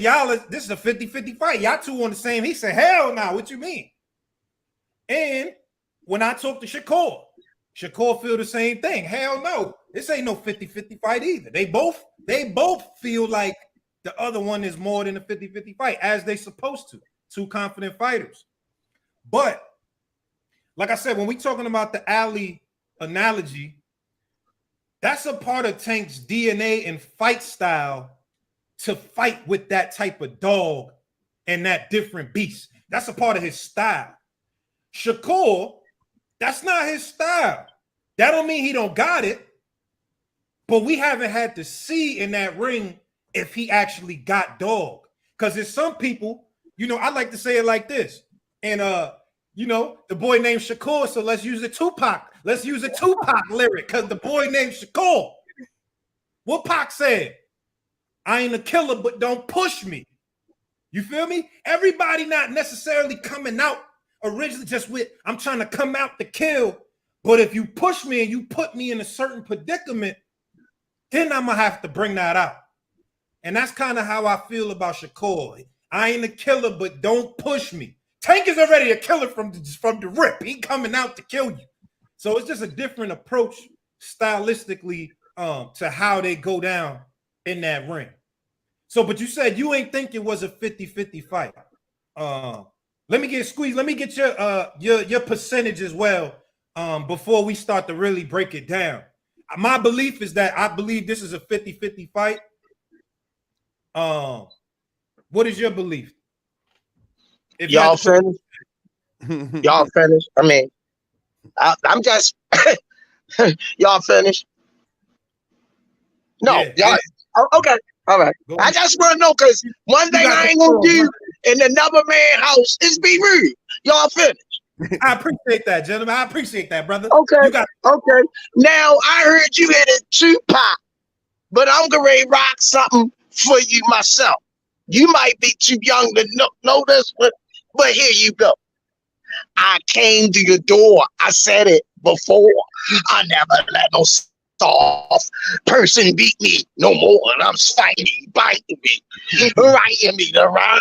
y'all, this is a 50-50 fight. Y'all two on the same. He said, hell no, what you mean? And when I talked to Shakur feel the same thing. Hell no, this ain't no 50-50 fight either. They both feel like the other one is more than a 50-50 fight, as they supposed to. Two confident fighters. But like I said, when we talking about the alley analogy, that's a part of Tank's DNA and fight style to fight with that type of dog and that different beast. That's a part of his style. Shakur, that's not his style. That don't mean he don't got it, but we haven't had to see in that ring if he actually got dog. Because there's some people, you know, I like to say it like this. And you know, the boy named Shakur, so let's use a Tupac. Let's use a Tupac lyric because the boy named Shakur. What Pac said? I ain't a killer, but don't push me. You feel me? Everybody not necessarily coming out originally just with, I'm trying to come out to kill, but if you push me and you put me in a certain predicament, then I'm going to have to bring that out. And that's kind of how I feel about Shakur. I ain't a killer, but don't push me. Tank is already a killer from the rip. He coming out to kill you. So it's just a different approach stylistically to how they go down in that ring. So, but you said you ain't think it was a 50-50 fight. Let me get squeezed. Let me get your percentage as well before we start to really break it down. My belief is that I believe this is a 50-50 fight. What is your belief? If y'all finished? Y'all finished? I mean, I'm just y'all finished? No, y'all. Oh, okay, all right. I just want to know because one thing I ain't gonna do in another man's house is be rude. Y'all finished? I appreciate that, gentlemen. I appreciate that, brother. Okay. Okay. Now I heard you hit a Tupac, but I'm gonna rock something for you myself. You might be too young to know this, but here you go. I came to your door. I said it before. I never let no soft person beat me no more. And I'm fighting, biting me, writing me around.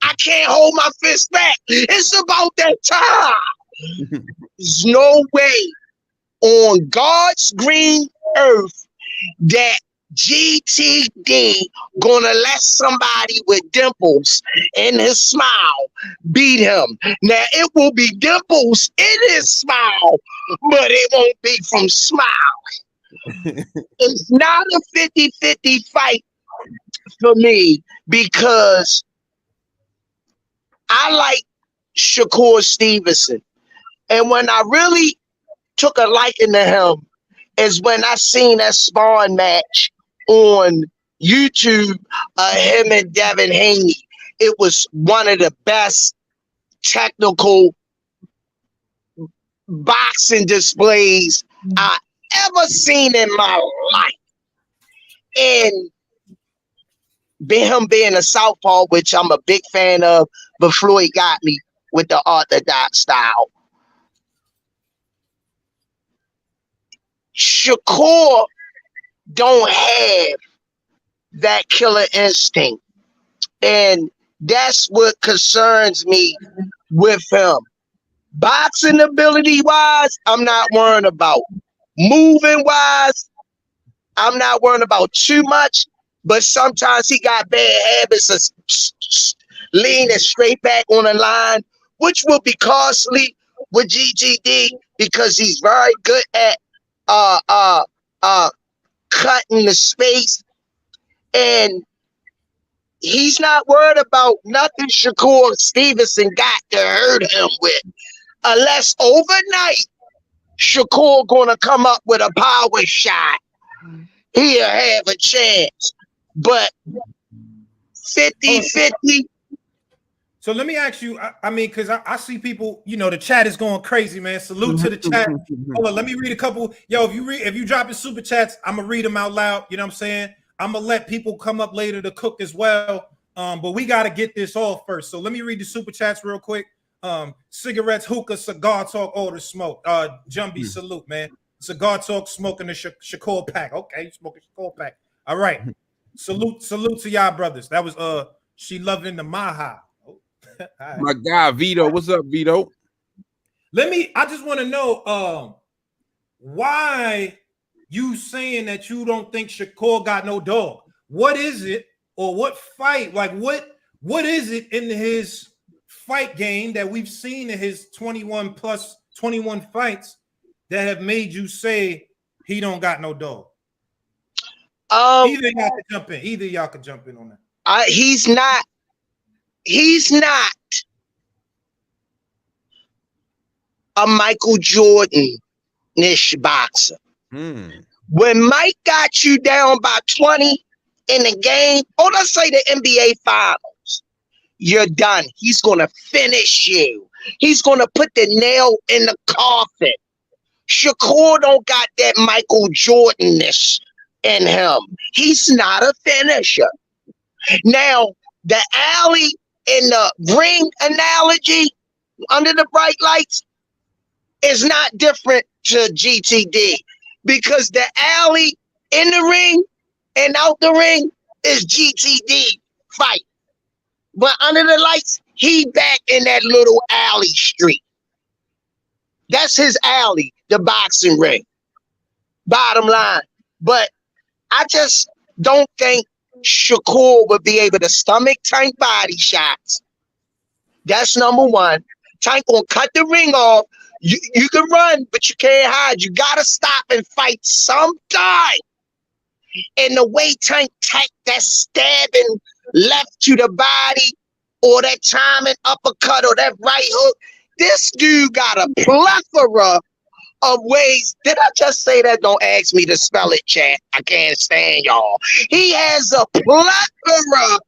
I can't hold my fist back. It's about that time. There's no way on God's green earth that GTD gonna let somebody with dimples in his smile beat him. Now it will be dimples in his smile, but it won't be from smiling. It's not a 50-50 fight for me because I like Shakur Stevenson. And when I really took a liking to him is when I seen that sparring match on YouTube, him and Devin Haney. It was one of the best technical boxing displays I ever seen in my life. And him being a southpaw, which I'm a big fan of, but Floyd got me with the orthodox style. Shakur don't have that killer instinct. And that's what concerns me with him. Boxing ability wise, I'm not worrying about. Moving wise, I'm not worrying about too much. But sometimes he got bad habits of leaning straight back on the line, which will be costly with GGD because he's very good at cutting the space, and he's not worried about nothing Shakur Stevenson got to hurt him with, unless overnight Shakur gonna come up with a power shot. He'll have a chance, but 50-50. So let me ask you, I mean, because I see people, the chat is going crazy, man. Salute to the chat. Hold on, let me read a couple. Yo, if you dropping super chats, I'm gonna read them out loud. You know what I'm saying? I'm gonna let people come up later to cook as well. But we gotta get this off first. So let me read the super chats real quick. Cigarettes, hookah, cigar talk, order smoke. Jumbie, salute, man. Cigar talk, smoking the Shakur pack. Okay, smoking Shakur pack. All right. Salute to y'all brothers. That was she loving the Maha. Right. My guy Vito, what's up, Vito? I just want to know why you saying that you don't think Shakur got no dog. What is it, or what fight? Like what is it in his fight game that we've seen in his 21 fights that have made you say he don't got no dog? Either y'all can jump in on that. He's not a Michael Jordan-ish boxer. When Mike got you down by 20 in the game, let's say the NBA Finals, you're done. He's going to finish you. He's going to put the nail in the coffin. Shakur don't got that Michael Jordan-ish in him. He's not a finisher. Now, the alley in the ring analogy under the bright lights is not different to GTD, because the alley in the ring and out the ring is GTD fight. But under the lights, he back in that little alley street. That's his alley, the boxing ring. Bottom line. But I just don't think Shakur would be able to stomach Tank body shots. That's number one. Tank gonna cut the ring off. You can run, but you can't hide. You gotta stop and fight sometime. And the way Tank take that stabbing left to the body, or that timing uppercut, or that right hook, this dude got a plethora of ways. Did I just say that? Don't ask me to spell it, chat. I can't stand y'all. He has a plethora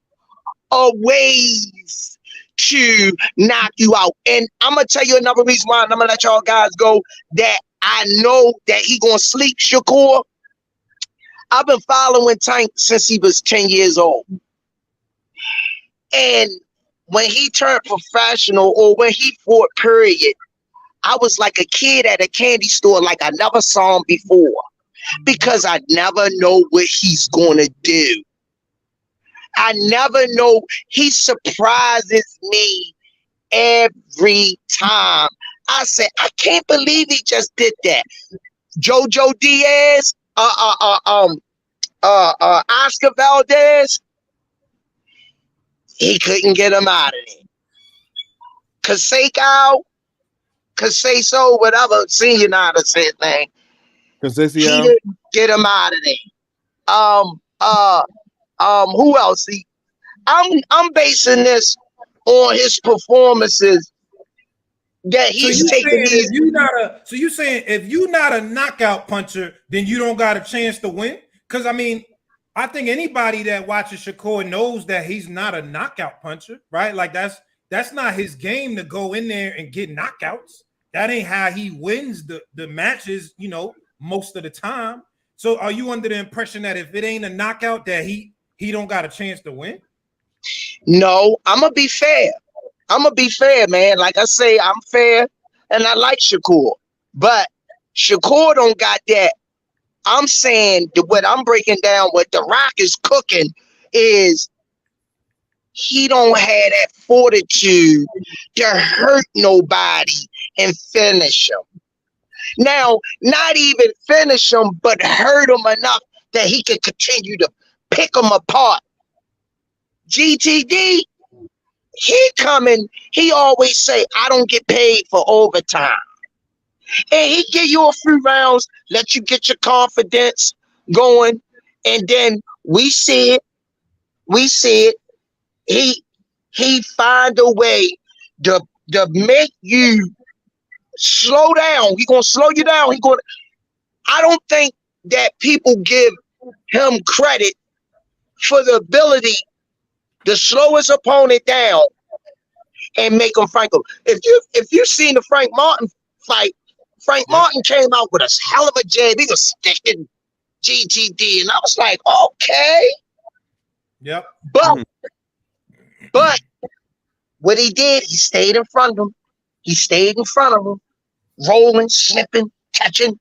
of ways to knock you out. And I'm going to tell you another reason why, and I'm going to let y'all guys go, that I know that he going to sleep Shakur. I've been following Tank since he was 10 years old. And when he turned professional, or when he fought, period, I was like a kid at a candy store, like I never saw him before, because I never know what he's going to do. I never know. He surprises me every time. I said, I can't believe he just did that. Jojo Diaz, Oscar Valdez, he couldn't get him out of there. Caseso, whatever, senior not a said thing. He didn't get him out of there. Who else? I'm basing this on his performances that he's taking these. So you saying if you're not a knockout puncher, then you don't got a chance to win? Because I mean, I think anybody that watches Shakur knows that he's not a knockout puncher, right? Like that's not his game, to go in there and get knockouts. That ain't how he wins the matches, most of the time. So are you under the impression that if it ain't a knockout, that he don't got a chance to win? No, I'm gonna be fair. Man. Like I say, I'm fair, and I like Shakur, but Shakur don't got that. I'm saying that what I'm breaking down, what The Rock is cooking, is he don't have that fortitude to hurt nobody and finish him. Now, not even finish him, but hurt him enough that he can continue to pick them apart. GTD, he always say, I don't get paid for overtime. And he give you a few rounds, let you get your confidence, going, and then we see it. He find a way to make you slow down. He gonna slow you down. I don't think that people give him credit for the ability to slow his opponent down and make him Franco. If you've seen the Frank Martin fight, Frank Martin came out with a hell of a jab. He was sticking GGD, and I was like, okay. Yep. But what he did, he stayed in front of him. He stayed in front of him, rolling, slipping, catching.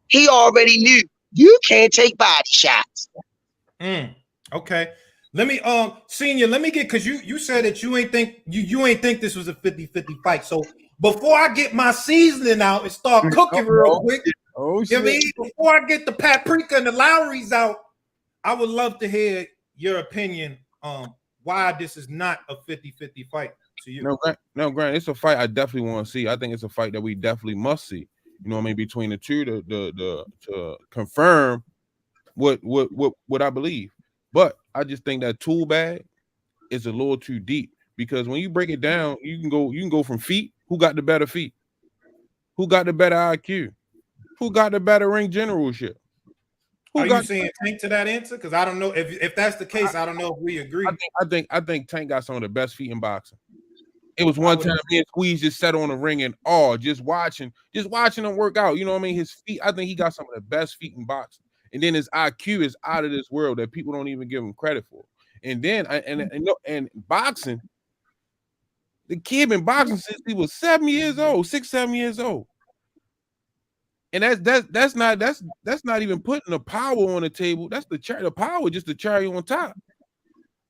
He already knew you can't take body shots. Okay. Let me Senior, let me get, because you said that you ain't think this was a 50-50 fight. So before I get my seasoning out and start cooking real quick, shit. I mean, before I get the paprika and the Lowry's out, I would love to hear your opinion on why this is not a 50-50 fight to you. No, Grant, it's a fight I definitely want to see. I think it's a fight that we definitely must see. You know what I mean? Between the two to confirm what I believe. But I just think that tool bag is a little too deep, because when you break it down, you can go from feet. Who got the better feet? Who got the better IQ? Who got the better ring generalship? Are you saying Tank to that answer? Because I don't know if that's the case. I don't know if we agree. I think Tank got some of the best feet in boxing. It was one time me and Squeeze just sat on the ring and just watching him work out. You know what I mean? His feet, I think he got some of the best feet in boxing. And then his IQ is out of this world that people don't even give him credit for. And then and boxing, the kid been boxing since he was 7 years old, 6-7 years old. And that's not even putting the power on the table. That's the power, just the cherry on top.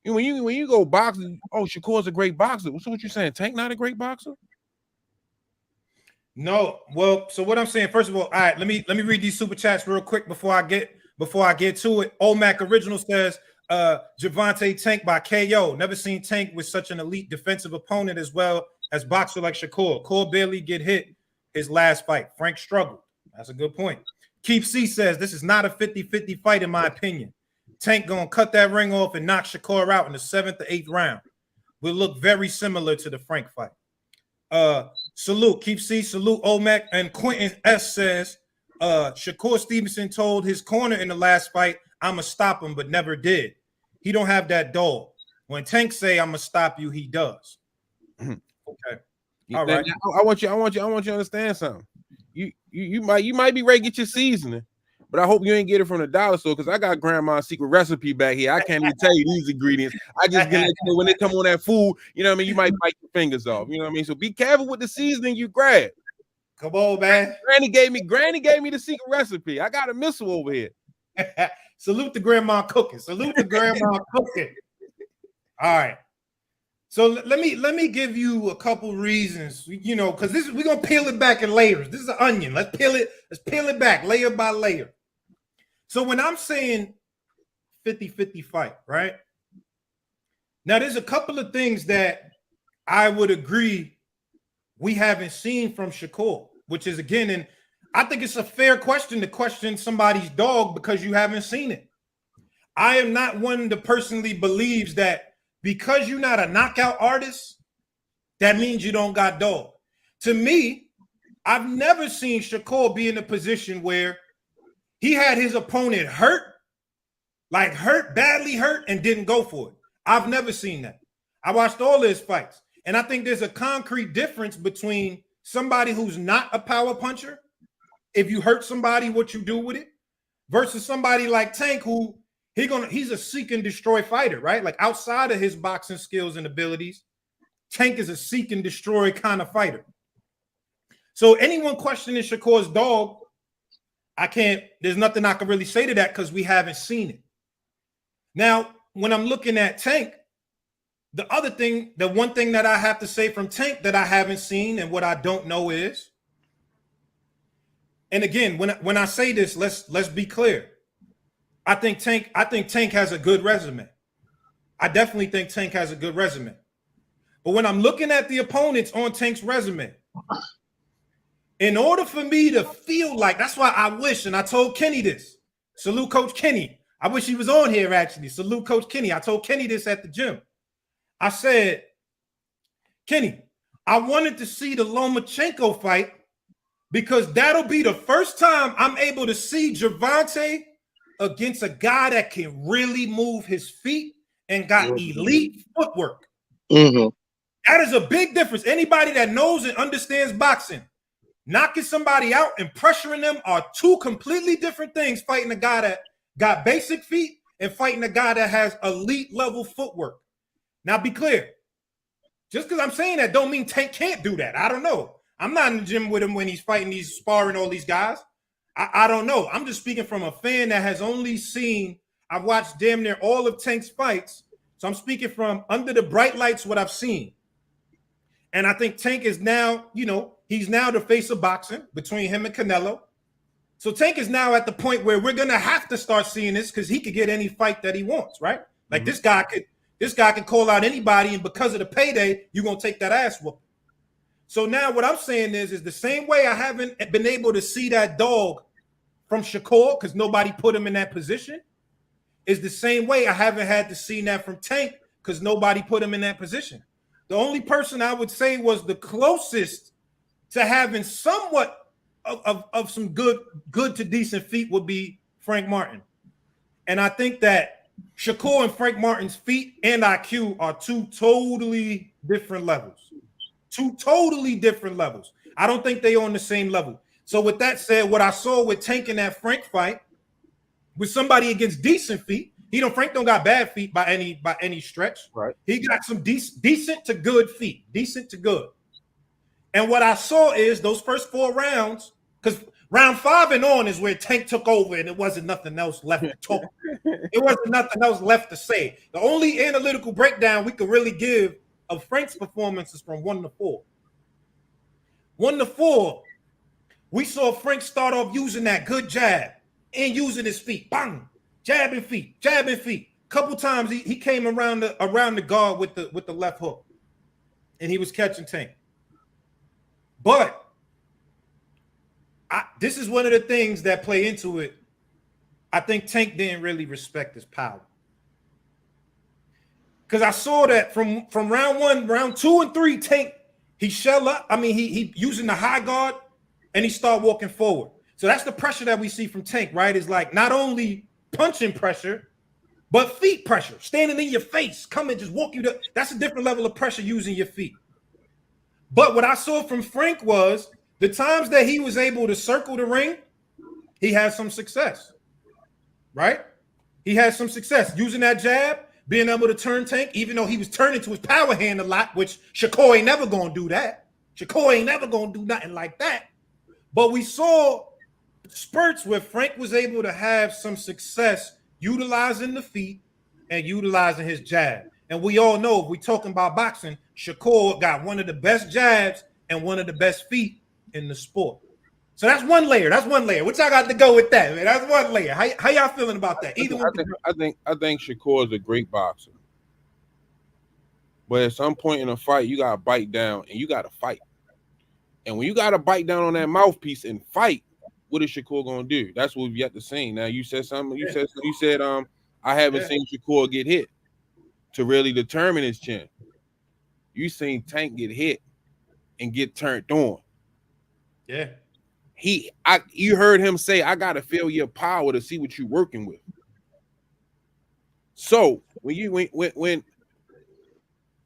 When you go boxing, Shakur's a great boxer. So what you saying? Tank not a great boxer? No. Well, so what I'm saying, first of all right, let me read these super chats real quick before I get to it. Omac Original says, Javante Tank by KO. Never seen Tank with such an elite defensive opponent as well as boxer like Shakur. Core barely get hit his last fight. Frank struggled. That's a good point. Keith C says, this is not a 50-50 fight in my opinion. Tank gonna cut that ring off and knock Shakur out in the 7th or 8th round. Will look very similar to the Frank fight. Salute, Keith C, salute Omac, and Quentin S says, Shakur Stevenson told his corner in the last fight, I'ma stop him, but never did. He don't have that dog. When Tank say I'ma stop you, he does. Okay. All right. I want you to understand something. You might be ready to get your seasoning, but I hope you ain't get it from the dollar store, because I got grandma's secret recipe back here. I can't even tell you these ingredients. I just get it when they come on that food, you know what I mean? You might bite your fingers off. You know what I mean? So be careful with the seasoning you grab. Come on, man. Granny gave me the secret recipe. I got a missile over here. Salute to grandma cooking. Salute to grandma cooking. All right. So let me give you a couple reasons, you know, because we're gonna peel it back in layers. This is an onion. Let's peel it back layer by layer. So when I'm saying 50-50 fight, right? Now there's a couple of things that I would agree we haven't seen from Shakur, which is, again, and I think it's a fair question to question somebody's dog because you haven't seen it. I am not one that personally believes that because you're not a knockout artist, that means you don't got dog. To me, I've never seen Shakur be in a position where he had his opponent hurt, badly hurt, and didn't go for it. I've never seen that. I watched all his fights, and I think there's a concrete difference between somebody who's not a power puncher, if you hurt somebody, what you do with it, versus somebody like Tank, who he's a seek and destroy fighter, right? Like, outside of his boxing skills and abilities, Tank is a seek and destroy kind of fighter. So anyone questioning Shakur's dog, there's nothing I can really say to that because we haven't seen it. Now, when I'm looking at Tank, the one thing that I have to say from Tank that I haven't seen and what I don't know is, and again, when I say this, let's be clear. I think Tank has a good resume. I definitely think Tank has a good resume. But when I'm looking at the opponents on Tank's resume, in order for me to feel like, that's why I wish, and I told Kenny this, Salute Coach Kenny. I wish he was on here, actually. Salute Coach Kenny. I told Kenny this at the gym. I said, Kenny, I wanted to see the Lomachenko fight because that'll be the first time I'm able to see Gervonta against a guy that can really move his feet and got elite footwork. Mm-hmm. That is a big difference. Anybody that knows and understands boxing, knocking somebody out and pressuring them are two completely different things. Fighting a guy that got basic feet and fighting a guy that has elite level footwork. Now, be clear. Just because I'm saying that don't mean Tank can't do that. I don't know. I'm not in the gym with him when he's fighting these, sparring all these guys. I don't know. I'm just speaking from a fan that has only seen, I've watched damn near all of Tank's fights. So I'm speaking from under the bright lights, what I've seen. And I think Tank is now, he's now the face of boxing between him and Canelo. So Tank is now at the point where we're going to have to start seeing this because he could get any fight that he wants, right? Like this guy can call out anybody, and because of the payday, you're going to take that ass whooping. So now what I'm saying is the same way I haven't been able to see that dog from Shakur because nobody put him in that position is the same way I haven't had to see that from Tank because nobody put him in that position. The only person I would say was the closest to having somewhat of some good to decent feet would be Frank Martin. And I think that Shakur and Frank Martin's feet and IQ are two totally different levels. Two totally different levels. I don't think they're on the same level. So with that said, what I saw with Tank in that Frank fight with somebody against decent feet, Frank don't got bad feet by any stretch. Right. He got some decent to good feet, decent to good. And what I saw is those first 4 rounds, because round 5 and on is where Tank took over and it wasn't nothing else left to talk. It wasn't nothing else left to say. The only analytical breakdown we could really give of Frank's performance is from 1 to 4. 1 to 4, we saw Frank start off using that good jab and using his feet. Bang! Jabbing feet. Couple times he came around the guard with the left hook. And he was catching Tank. But this is one of the things that play into it. I think Tank didn't really respect his power. Because I saw that from round 1, round 2 and 3, Tank, he shell up. I mean, he using the high guard and he start walking forward. So that's the pressure that we see from Tank, right? Is like not only punching pressure, but feet pressure, standing in your face, come and just walk you to. That's a different level of pressure using your feet. But what I saw from Frank was the times that he was able to circle the ring, he had some success, right? He had some success using that jab, being able to turn Tank, even though he was turning to his power hand a lot, which Shakur ain't never going to do that. Shakur ain't never going to do nothing like that. But we saw spurts where Frank was able to have some success utilizing the feet and utilizing his jab. And we all know, if we're talking about boxing, Shakur got one of the best jabs and one of the best feet in the sport. So that's one layer. What y'all got to go with that, man? That's one layer. How y'all feeling about that? I think Shakur is a great boxer. But at some point in a fight, you got to bite down and you got to fight. And when you got to bite down on that mouthpiece and fight, what is Shakur going to do? That's what we've yet to see. Now, you said something. You said I haven't seen Shakur get hit to really determine his chin. You seen Tank get hit and get turned on. Yeah. You heard him say, I gotta feel your power to see what you're working with. So when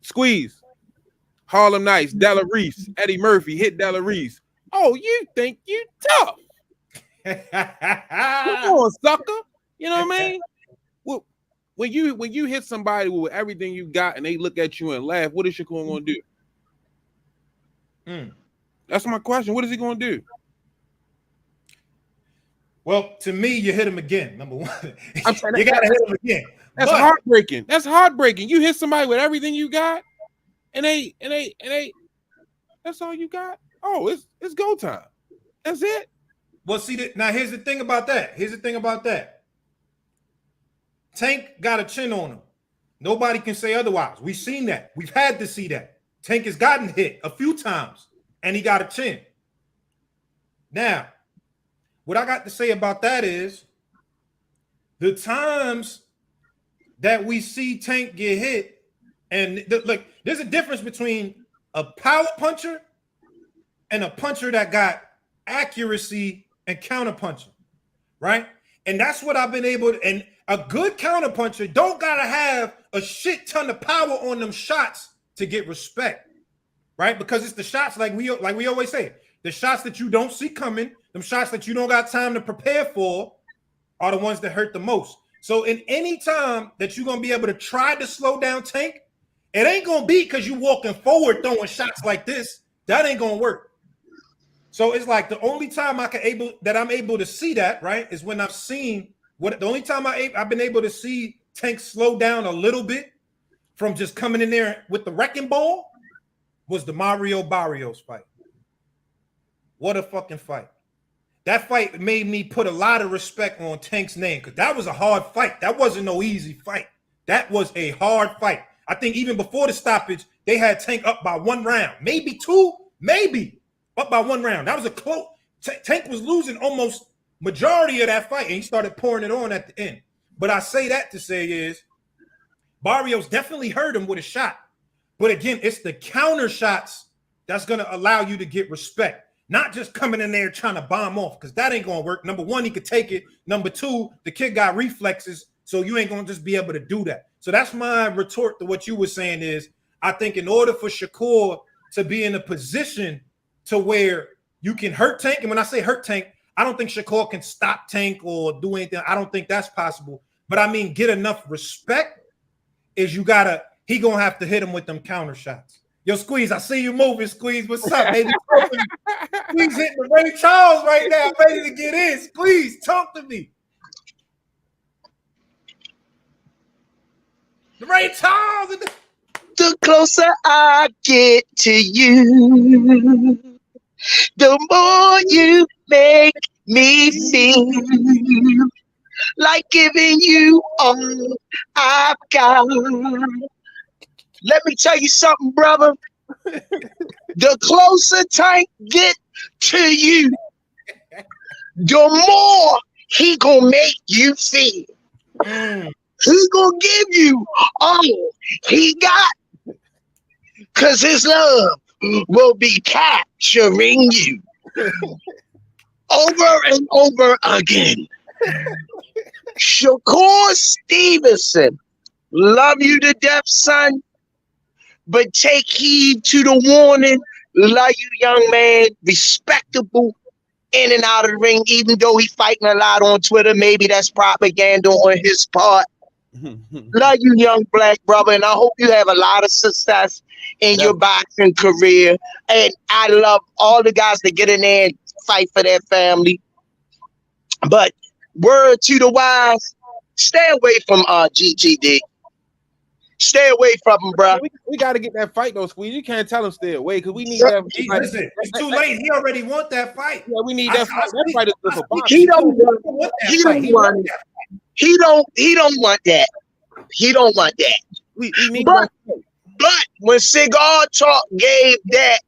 Squeeze, Harlem Nights, Della Reese, Eddie Murphy hit Della Reese. Oh, you think you tough? Come on, sucker. You know what I mean? Well, when you hit somebody with everything you got and they look at you and laugh, what is Shakur gonna do? That's my question. What is he gonna do? Well, to me, you hit him again. Number one, you gotta hit him again. That's heartbreaking. That's heartbreaking. You hit somebody with everything you got, and they. That's all you got. Oh, it's go time. That's it. Well, see, now here's the thing about that. Tank got a chin on him. Nobody can say otherwise. We've seen that. We've had to see that. Tank has gotten hit a few times, and he got a chin. Now, what I got to say about that is the times that we see Tank get hit, and like there's a difference between a power puncher and a puncher that got accuracy and counter punching, right? And that's what I've been able to, and a good counter puncher don't gotta have a shit ton of power on them shots to get respect, right? Because it's the shots like we always say, the shots that you don't see coming, them shots that you don't got time to prepare for are the ones that hurt the most. So in any time that you're gonna be able to try to slow down Tank, it ain't gonna be because you walking forward throwing shots like this. That ain't gonna work. So it's like the only time I'm able to see that, right, is when I've seen the only time I've been able to see Tank slow down a little bit from just coming in there with the wrecking ball was the Mario Barrios fight. What a fucking fight. That fight made me put a lot of respect on Tank's name because that was a hard fight. That wasn't no easy fight. That was a hard fight. I think even before the stoppage, they had Tank up by 1 round, maybe 2, maybe up by 1 round. That was a close. Tank was losing almost majority of that fight, and he started pouring it on at the end. But I say that to say is Barrios definitely hurt him with a shot. But again, it's the counter shots that's going to allow you to get respect. Not just coming in there trying to bomb off, because that ain't going to work. Number one, he could take it. Number two, the kid got reflexes, so you ain't going to just be able to do that. So that's my retort to what you were saying is, I think in order for Shakur to be in a position to where you can hurt Tank, and when I say hurt Tank, I don't think Shakur can stop Tank or do anything. I don't think that's possible. But I mean, get enough respect is he going to have to hit him with them counter shots. Yo, Squeeze, I see you moving, Squeeze. What's up, baby? Squeeze hitting the Ray Charles right now, ready to get in. Squeeze, talk to me. The Ray Charles. The closer I get to you, the more you make me feel like giving you all I've got. Let me tell you something, brother. The closer Tank get to you, the more he gonna make you feel. He gonna give you all he got, cause his love will be capturing you over and over again. Shakur Stevenson, love you to death, son. But take heed to the warning. Love you, young man. Respectable in and out of the ring, even though he fighting a lot on Twitter. Maybe that's propaganda on his part. Love you, young black brother, and I hope you have a lot of success in your boxing career. And I love all the guys that get in there and fight for their family. But word to the wise, stay away from GTD. Stay away from him, bro. We got to get that fight though, Squeeze. You can't tell him stay away because we need that. Listen, it's too late. He already want that fight. Yeah, we need that fight. That fight is good for boxing. He don't want that. He don't want that. He don't want that. We need but when Cigar Talk gave that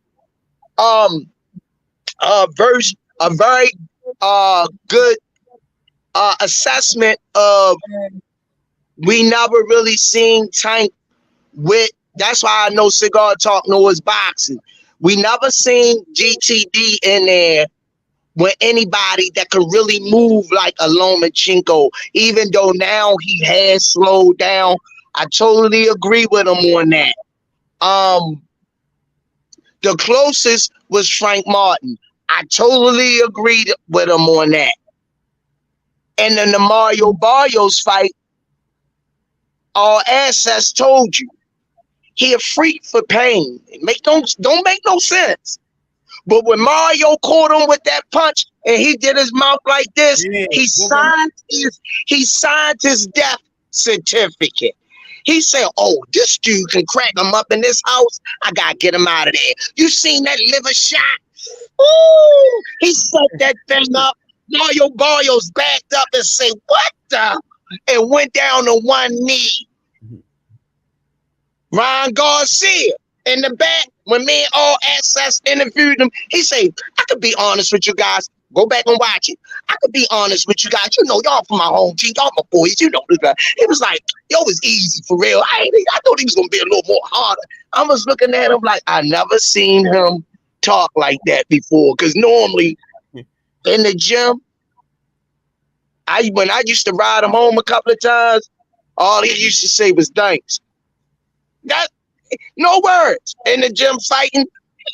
verse, a very good assessment of we never really seen Tank with. That's why I know Cigar Talk knows boxing. We never seen GTD in there with anybody that could really move like a Lomachenko, even though now he has slowed down. I totally agree with him on that. The closest was Frank Martin. I totally agreed with him on that. And then the Mario Barrios fight, our ancestors told you he a freak for pain. Don't make no sense. But when Mario caught him with that punch and he did his mouth like this, he signed his death certificate. He said, "Oh, this dude can crack him up in this house. I gotta get him out of there." You seen that liver shot? Ooh, he set that thing up. Mario Barrios backed up and said, "What the?" and went down to one knee. Ron Garcia in the back, when me and All Access interviewed him, he said, "I could be honest with you guys. Go back and watch it. I could be honest with you guys. You know, y'all from my home team. Y'all my boys. You know this guy. It was like, yo, it was easy for real. I thought he was gonna be a little more harder. I was looking at him like I never seen him talk like that before. Cause normally in the gym, when I used to ride him home a couple of times, all he used to say was thanks. That no words. In the gym fighting,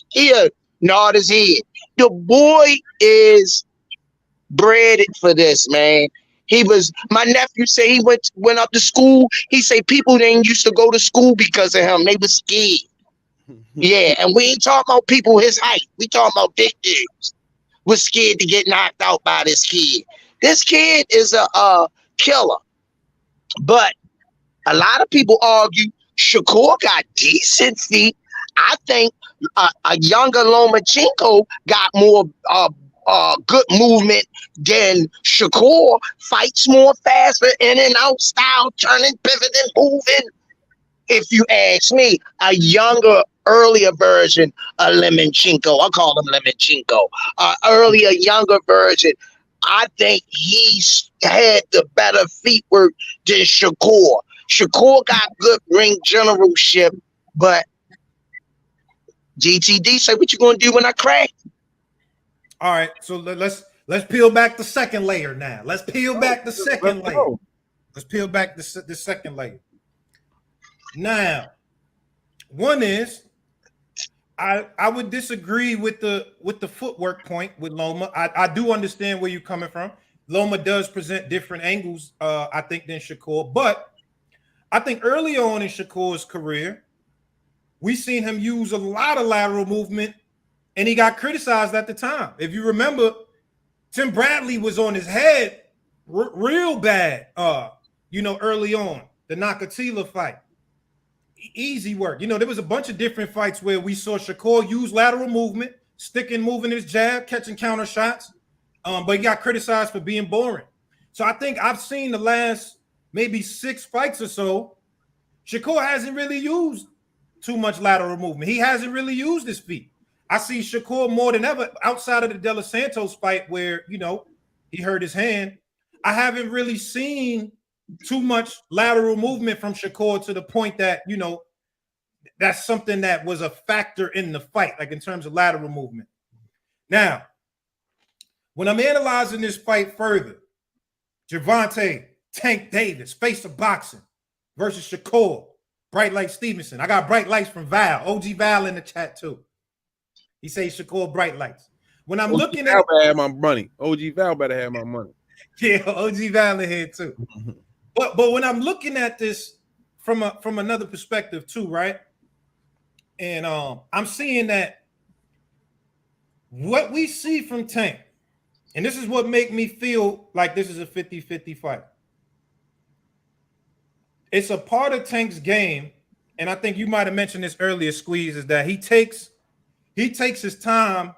he'll nod his head. The boy is bred for this, man. My nephew say he went up to school. He say people didn't used to go to school because of him. They were scared. Yeah, and we ain't talking about people his height. We talking about big dudes. We're scared to get knocked out by this kid. This kid is a killer. But a lot of people argue Shakur got decent feet. I think a younger Lomachenko got more good movement than Shakur. Fights more faster, in and out style, turning, pivoting, moving. If you ask me, a younger, earlier version of Lomachenko, I call him Lomachenko, earlier, younger version. I think he's had the better feet work than Shakur. Shakur got good ring generalship, but GTD say, what you gonna do when I crack? All right, so let's peel back the second layer now. Let's peel back the second layer. Let's peel back the second layer. Now, one is I would disagree with the footwork point with Loma. I do understand where you're coming from. Loma does present different angles, I think, than Shakur. But I think early on in Shakur's career, we seen him use a lot of lateral movement, and he got criticized at the time. If you remember, Tim Bradley was on his head real bad, early on, the Nakatila fight. Easy work. There was a bunch of different fights where we saw Shakur use lateral movement, moving his jab, catching counter shots, but he got criticized for being boring. So I think I've seen the last maybe 6 fights or so, Shakur hasn't really used too much lateral movement. He hasn't really used his feet. I see Shakur more than ever outside of the De Los Santos fight where, he hurt his hand. I haven't really seen too much lateral movement from Shakur to the point that, that's something that was a factor in the fight, like in terms of lateral movement. Now, when I'm analyzing this fight further, Gervonta Tank Davis, face of boxing, versus Shakur, Bright Light Stevenson. I got bright lights from Val, OG Val in the chat too. He says Shakur bright lights. When I'm looking at have my money, OG Val better have my money. Yeah, OG Val in here too. But when I'm looking at this from another perspective too, right? And I'm seeing that what we see from Tank, and this is what make me feel like this is a 50-50 fight. It's a part of Tank's game, and I think you might have mentioned this earlier, Squeeze, is that he takes his time.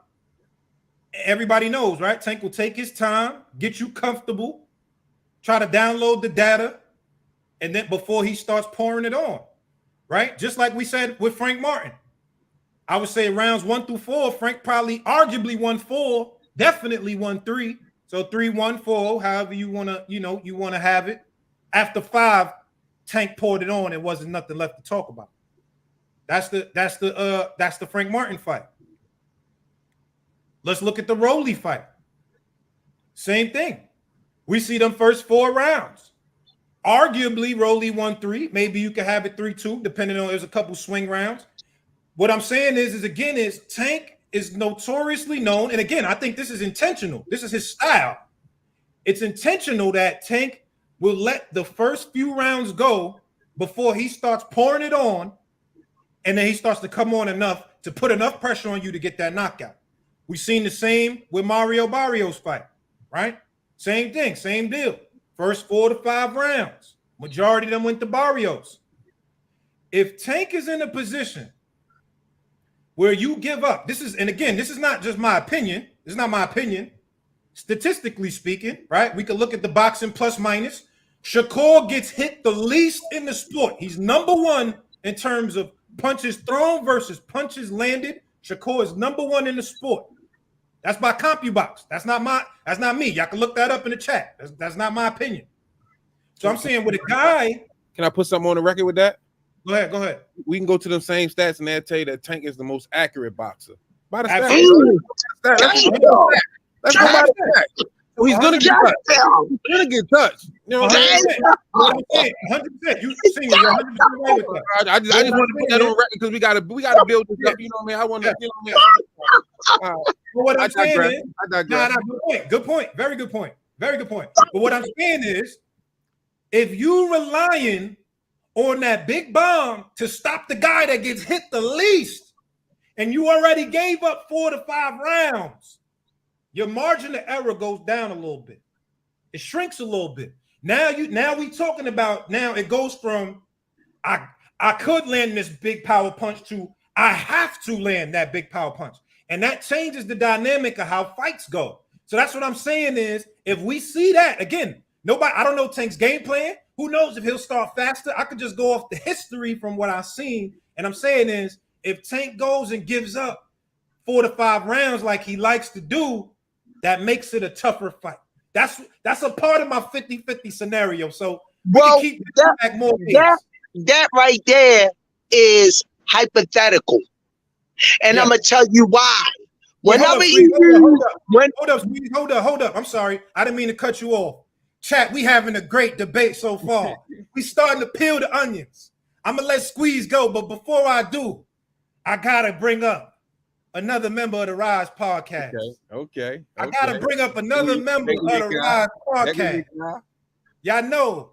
Everybody knows, right? Tank will take his time, get you comfortable, try to download the data, and then before he starts pouring it on, right? Just like we said with Frank Martin. I would say rounds 1 through 4, Frank probably arguably won 4, definitely won 3. So 3-1-4, however you want to have it. After 5, Tank poured it on. It wasn't nothing left to talk about. That's the Frank Martin fight. Let's look at the Rolly fight. Same thing. We see them first 4 rounds. Arguably, Rolly won 3. Maybe you could have it 3-2, depending on there's a couple swing rounds. What I'm saying is Tank is notoriously known, and again, I think this is intentional. This is his style. It's intentional that Tank will let the first few rounds go before he starts pouring it on, and then he starts to come on enough to put enough pressure on you to get that knockout. We've seen the same with Mario Barrios fight, right? Same thing, same deal. First 4 to 5 rounds. Majority of them went to Barrios. If Tank is in a position where you give up, this is not just my opinion. This is not my opinion. Statistically speaking, right? We could look at the boxing plus minus. Shakur gets hit the least in the sport. He's number 1 in terms of punches thrown versus punches landed. Shakur is number 1 in the sport. That's by CompuBox. That's not me. Y'all can look that up in the chat. That's not my opinion. So I'm saying with a guy. Can I put something on the record with that? Go ahead. We can go to them same stats and they'll tell you that Tank is the most accurate boxer. By the Absolutely. stats. Let's go by the stats. So he's gonna get touched. Damn. He's gonna get touched. You know what I'm saying? 100%. You singing, you're 100% right with that. I just want to put that on record because we gotta build this up. You know what I mean? I want to. You know what I mean? But what I'm saying is, I digress. Good point. Very good point. But what I'm saying is, if you relying on that big bomb to stop the guy that gets hit the least, and you already gave up 4 to 5 rounds, your margin of error goes down a little bit. It shrinks a little bit. Now we talking about, now it goes from I could land this big power punch to I have to land that big power punch. And that changes the dynamic of how fights go. So that's what I'm saying is, if we see that, again, I don't know Tank's game plan. Who knows if he'll start faster? I could just go off the history from what I've seen. And I'm saying is, if Tank goes and gives up 4 to 5 rounds like he likes to do, that makes it a tougher fight. That's a part of my 50-50 scenario. So keep back more that right there is hypothetical. And I'm gonna tell you why. Hold up. I'm sorry. I didn't mean to cut you off. Chat, we having a great debate so far. We starting to peel the onions. I'm gonna let Squeeze go, but before I do, I gotta bring up another member of the Rize podcast. Okay. I gotta bring up another member of the Rize podcast. Y'all know,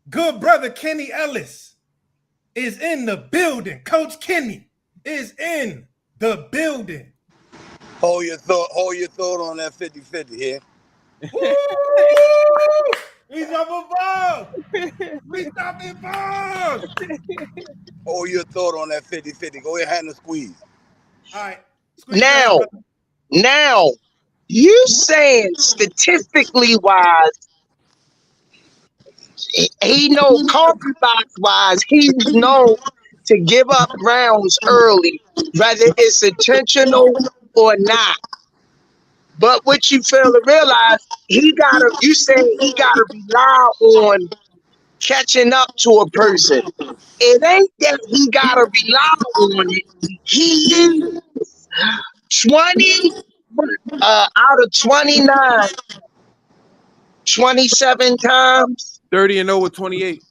good brother Kenny Ellis is in the building. Coach Kenny is in the building. Hold your thought on that 50-50 here. We dropping bombs. Hold your thought on that 50-50. Go ahead and squeeze. All right. Now, you saying statistically wise, he know CompuBox wise, he's known to give up rounds early, whether it's intentional or not. But what you fail to realize, you say he gotta rely on catching up to a person. It ain't that he gotta rely on it. He is 20 out of 29, 27 times. 30-0 with 28.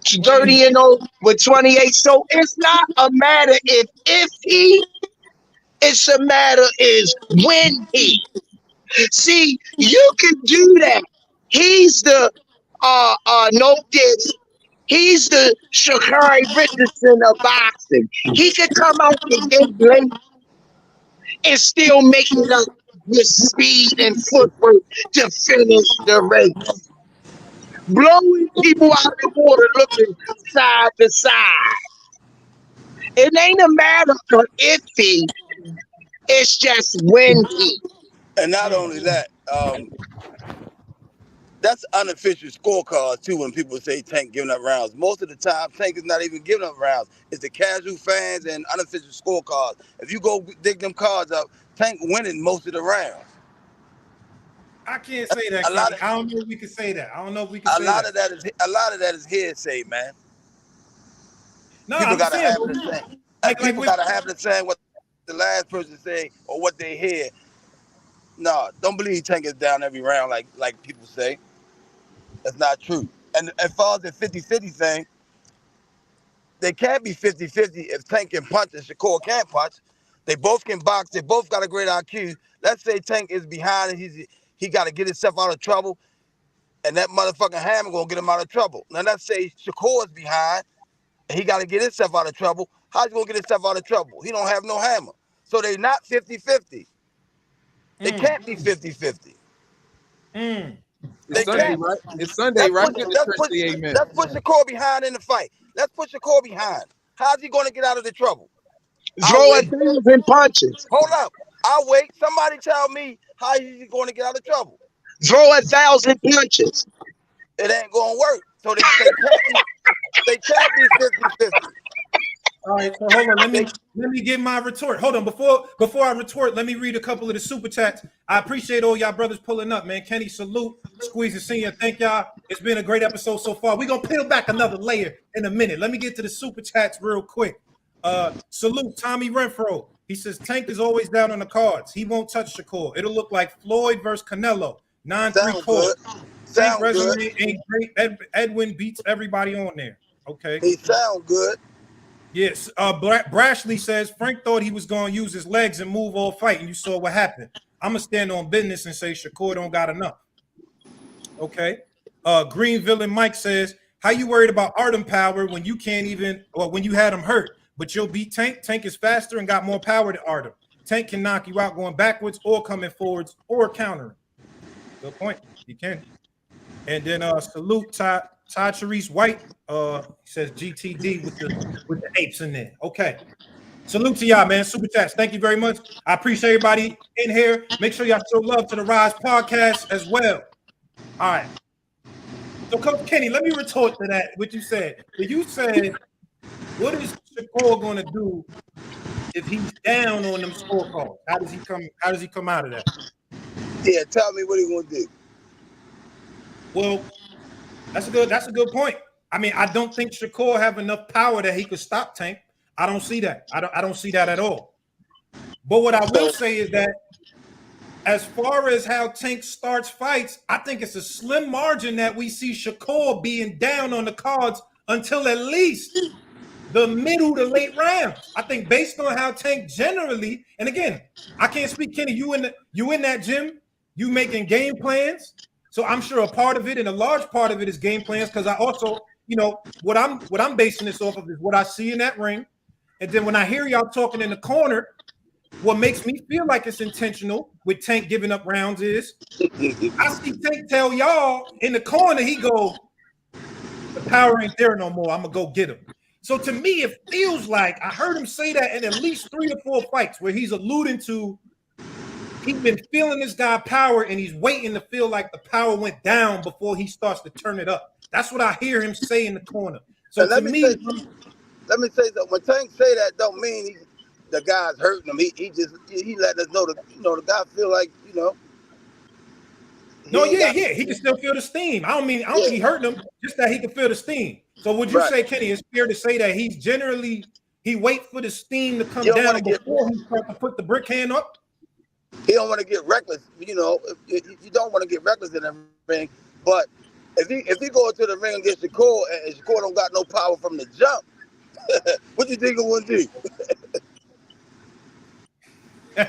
30-0 with 28. So it's not a matter if he, it's a matter is when he. See, you can do that. He's the no diss. He's the Shakur Richardson of boxing. He could come out the gate late and still make it up with speed and footwork to finish the race. Blowing people out of the water, looking side to side. It ain't a matter of if he, it's just when he. And not only that, that's unofficial scorecards too. When people say Tank giving up rounds, most of the time Tank is not even giving up rounds. It's the casual fans and unofficial scorecards. If you go dig them cards up, Tank winning most of the rounds. I can't say that. I don't know if we can say that. I don't know if we can say that. A lot of that is hearsay, man. No, people I'm gotta saying, have the same. People gotta have the same what the last person say or what they hear. No, don't believe Tank is down every round like people say. That's not true. And as far as the 50-50 thing, they can't be 50-50 if Tank can punch and Shakur can't punch. They both can box. They both got a great IQ. Let's say Tank is behind and he got to get himself out of trouble, and that motherfucking hammer gonna get him out of trouble. Now let's say Shakur is behind and he got to get himself out of trouble. How's he gonna get himself out of trouble? He don't have no hammer. So they not 50-50. They can't be 50-50. It's Sunday, right? It's Sunday, right? Let's put Shakur behind in the fight. Let's put Shakur behind. How's he going to get out of the trouble? Throw 1,000 punches. Hold up. I'll wait. Somebody tell me how he's going to get out of trouble. Throw 1,000 punches. It ain't going to work. So they can't be 50-50. All right, so hold on. Let me get my retort. Hold on, before I retort, let me read a couple of the super chats. I appreciate all y'all brothers pulling up, man. Kenny, salute. Squeeze the senior. Thank y'all. It's been a great episode so far. We're gonna peel back another layer in a minute. Let me get to the super chats real quick. Salute Tommy Renfro. He says Tank is always down on the cards. He won't touch Shakur. It'll look like Floyd versus Canelo. 9-3 Sound court. good. Tank Sound resume good. ain't great. Edwin beats everybody on there. Okay. He sound good. Yes. Brashley says Frank thought he was going to use his legs and move all fight, and you saw what happened. I'm going to stand on business and say Shakur don't got enough. Okay. Greenville and Mike says, how you worried about Artem power when you can't even, or when you had him hurt, but you'll beat Tank? Tank is faster and got more power than Artem. Tank can knock you out going backwards or coming forwards or countering. Good point. He can. And then salute Todd Therese White. He says GTD with the apes in there. Okay. Salute to y'all, man. Super chats. Thank you very much. I appreciate everybody in here. Make sure y'all show love to the Rize podcast as well. All right. So, Coach Kenny, let me retort to that, what you said. But you said, what is Shakur going to do if he's down on them scorecards? How does he come out of that? Yeah, tell me what he gonna do. Well, that's a good point. I mean, I don't think Shakur have enough power that he could stop Tank. I don't see that. I don't see that at all. But what I will say is that as far as how Tank starts fights, I think it's a slim margin that we see Shakur being down on the cards until at least the middle to late rounds. I think based on how Tank generally, and again, I can't speak, Kenny, you in that gym, you making game plans. So I'm sure a part of it, and a large part of it, is game plans, because I also, what I'm basing this off of is what I see in that ring. And then when I hear y'all talking in the corner, what makes me feel like it's intentional with Tank giving up rounds is I see Tank tell y'all in the corner, he go, the power ain't there no more. I'm gonna go get him. So to me, it feels like I heard him say that in at least 3 or 4 fights where he's alluding to he's been feeling this guy power and he's waiting to feel like the power went down before he starts to turn it up. That's what I hear him say in the corner. So to me, let me say something. When Tank say that, don't mean the guy's hurting him. He letting us know that the guy feel like he can still feel the steam. I don't think he hurting him, just that he can feel the steam. So would you say, Kenny, it's fair to say that he's generally he wait for the steam to come down before he starts to put the brick hand up? He don't want to get reckless. You don't want to get reckless in the ring. But if he go into the ring against Shakur and Shakur don't got no power from the jump, what you think he gonna do?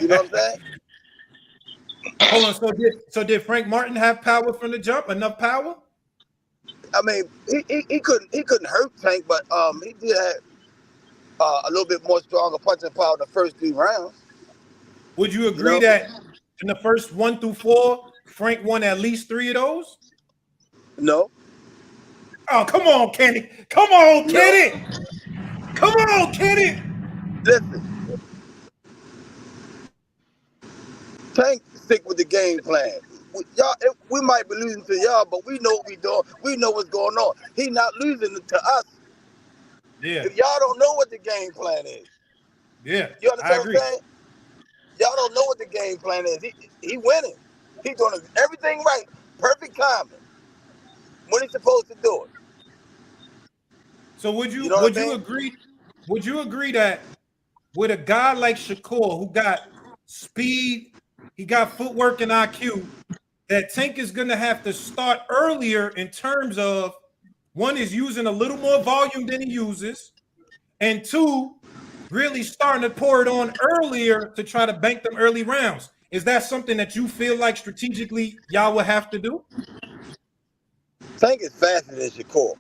You know what I'm saying? Hold on. So did Frank Martin have power from the jump? Enough power? I mean, he couldn't hurt Tank, but he did have a little bit more stronger punching power in the first 3 rounds. Would you agree that in the first 1 through 4, Frank won at least 3 of those? No. Oh, come on, Kenny. Come on, Kenny. Come on, Kenny. Listen. Tank stick with the game plan. We might be losing to y'all, but we know what we doing. We know what's going on. He not losing to us. Yeah. If y'all don't know what the game plan is. Yeah. You understand what I'm saying? Y'all don't know what the game plan is. He winning. He doing everything right. Perfect timing. When he's supposed to do it. So would you agree? Would you agree that with a guy like Shakur, who got speed, he got footwork and IQ, that Tank is going to have to start earlier in terms of, one, is using a little more volume than he uses, and 2, really starting to pour it on earlier to try to bank them early rounds? Is that something that you feel like strategically y'all will have to do? Tank is faster than Shakur.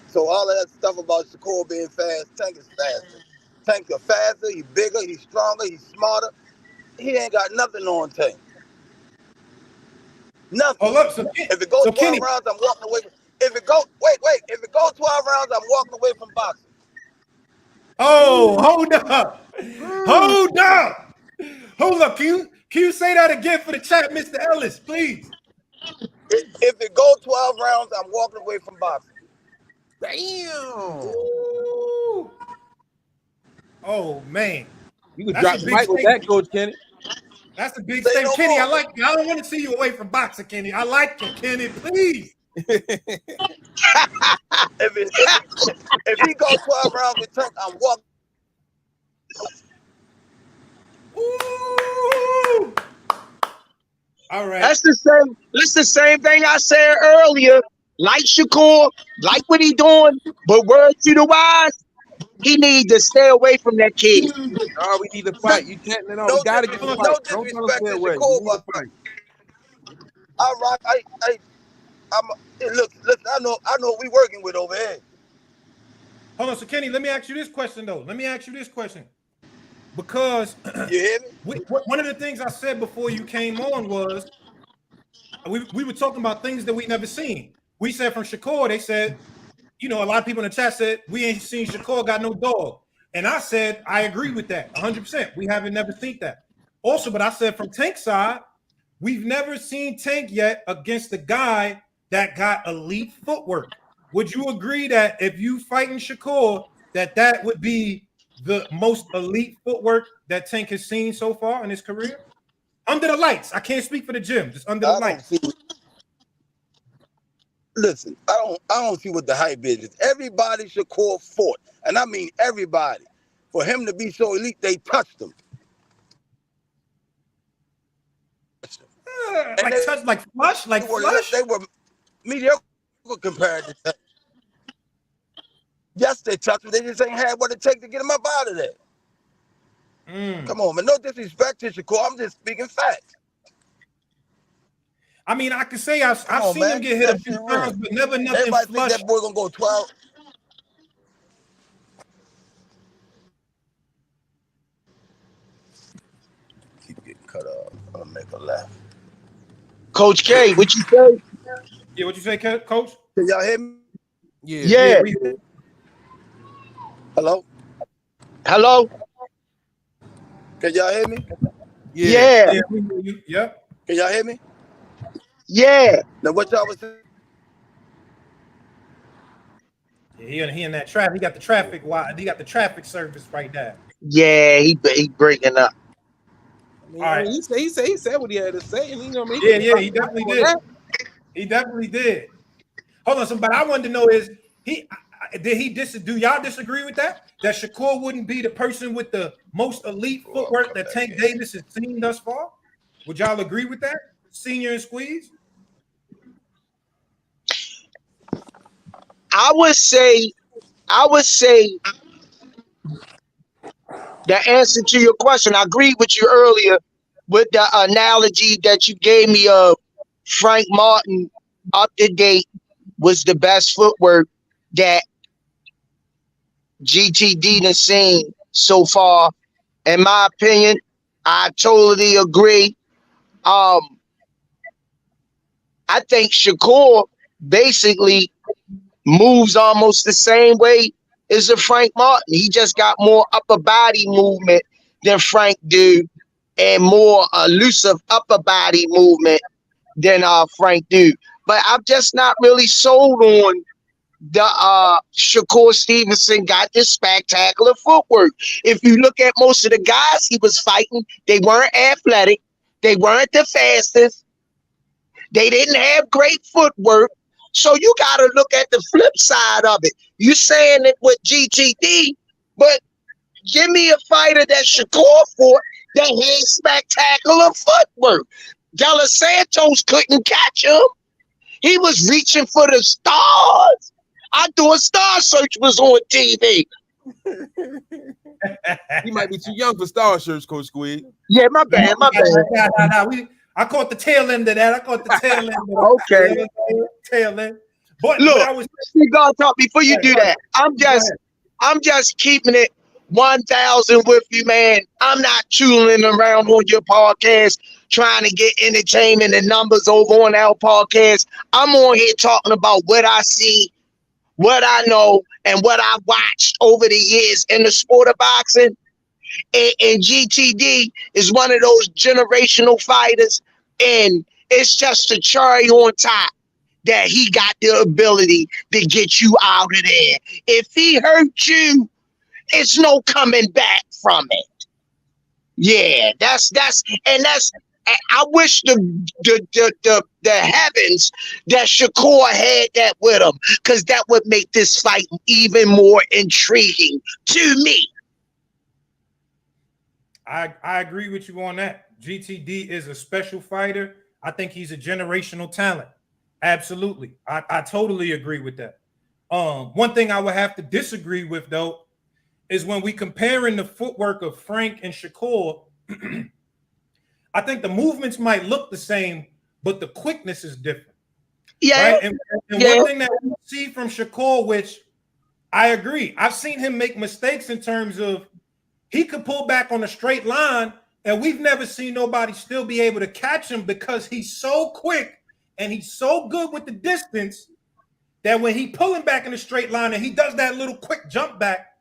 So all of that stuff about Shakur being fast, Tank is faster. Tank is faster, he's bigger, he's stronger, he's smarter. He ain't got nothing on Tank. Nothing. Hold up, if it goes 12 rounds, I'm walking away. If it goes 12 rounds, I'm walking away from boxing. Oh, hold up. Hold up. Can you say that again for the chat, Mr. Ellis, please? If it goes 12 rounds, I'm walking away from boxing. Damn. Ooh. Oh man, You could that's drop a the big mic with statement. that, Coach Kenny. That's a big Say statement, no Kenny. I more. like you. I don't want to see you away from boxing, Kenny. I like you, Kenny. Please. If he go 12 rounds with Tank, I'm walking. Ooh. All right. That's the same. That's the same thing I said earlier. Like Shakur, like what he doing, but word to the wise, he need to stay away from that kid. Oh, we need to fight. You can't. No, we No, gotta get a Hold on. fight. no Don't tell him disrespect stay to away. We Shakur, need to but fight. I rock. I'm. Look. I know what we working with over here. Hold on. So, Kenny, let me ask you this question, though. Let me ask you this question. Because You hear me? one of the things I said before you came on was we were talking about things that we never seen. We said from Shakur, they said, a lot of people in the chat said, we ain't seen Shakur got no dog. And I said, I agree with that 100%. We haven't never seen that. Also, but I said from Tank's side, we've never seen Tank yet against the guy that got elite footwork. Would you agree that if you fighting Shakur, that would be the most elite footwork that Tank has seen so far in his career? Under the lights. I can't speak for the gym, just under the I don't lights. see. Listen, I don't see what the hype is. Everybody Shakur fought, and I mean everybody. For him to be so elite, they touched him. And Like touch, like flush, like flush. they were mediocre compared to Tank. Yes, they touched him. They just ain't had what it takes to get him up out of there. Come on, man. No disrespect to Shakur. I'm just speaking facts. I mean, I could say I've seen man, him get hit a few times, but never nothing Everybody flush. think that boy gonna go 12. Keep getting cut off. I'm gonna make a laugh. Coach K, what you say? Yeah, what you say, Coach? Can y'all hear me? Yeah. Hello? Hello? Can y'all hear me? Yeah. Yeah, we hear you. Yep. Can y'all hear me? Yeah. Now what y'all was saying? Yeah, he in that traffic. He got the traffic. He got the traffic service right there. Yeah, he breaking up. All right. He said what he had to say, and he he definitely did. He definitely did. Hold on, but I wanted to know is do y'all disagree with that? That Shakur wouldn't be the person with the most elite footwork that Tank Davis has seen thus far? Would y'all agree with that? Senior and Squeeze? I would say the answer to your question, I agreed with you earlier with the analogy that you gave me of Frank Martin up to date was the best footwork that GTD has seen so far. In my opinion, I totally agree. I think Shakur basically moves almost the same way as a Frank Martin. He just got more upper body movement than Frank do, and more elusive upper body movement than Frank do. But I'm just not really sold on the Shakur Stevenson got this spectacular footwork. If you look at most of the guys he was fighting, they weren't athletic, they weren't the fastest, they didn't have great footwork. So you got to look at the flip side of it. You saying it with GTD, but give me a fighter that Shakur fought that had spectacular footwork. De Los Santos couldn't catch him. He was reaching for the stars. I thought Star Search was on TV. He might be too young for Star Search, Coach Squid. Yeah, my bad. I caught the tail end of that. Okay. Tail end. But look, what I was Cigar talk before you do that. I'm just keeping it 1,000 with you, man. I'm not tooling around on your podcast trying to get entertainment and numbers over on our podcast. I'm on here talking about what I see, what I know, and what I watched over the years in the sport of boxing. And GTD is one of those generational fighters, and it's just a cherry on top. that he got the ability to get you out of there. If he hurt you, it's no coming back from it. Yeah, that's I wish the heavens that Shakur had that with him, because that would make this fight even more intriguing to me. I agree with you on that. GTD is a special fighter. I think he's a generational talent. Absolutely. I totally agree with that. One thing I would have to disagree with, though, is when we comparing the footwork of Frank and Shakur, I think the movements might look the same, but the quickness is different. Yeah. Right? And one thing that we see from Shakur, which I agree, I've seen him make mistakes in terms of he could pull back on a straight line, and we've never seen nobody still be able to catch him because he's so quick and he's so good with the distance that when he pulling back in a straight line and he does that little quick jump back,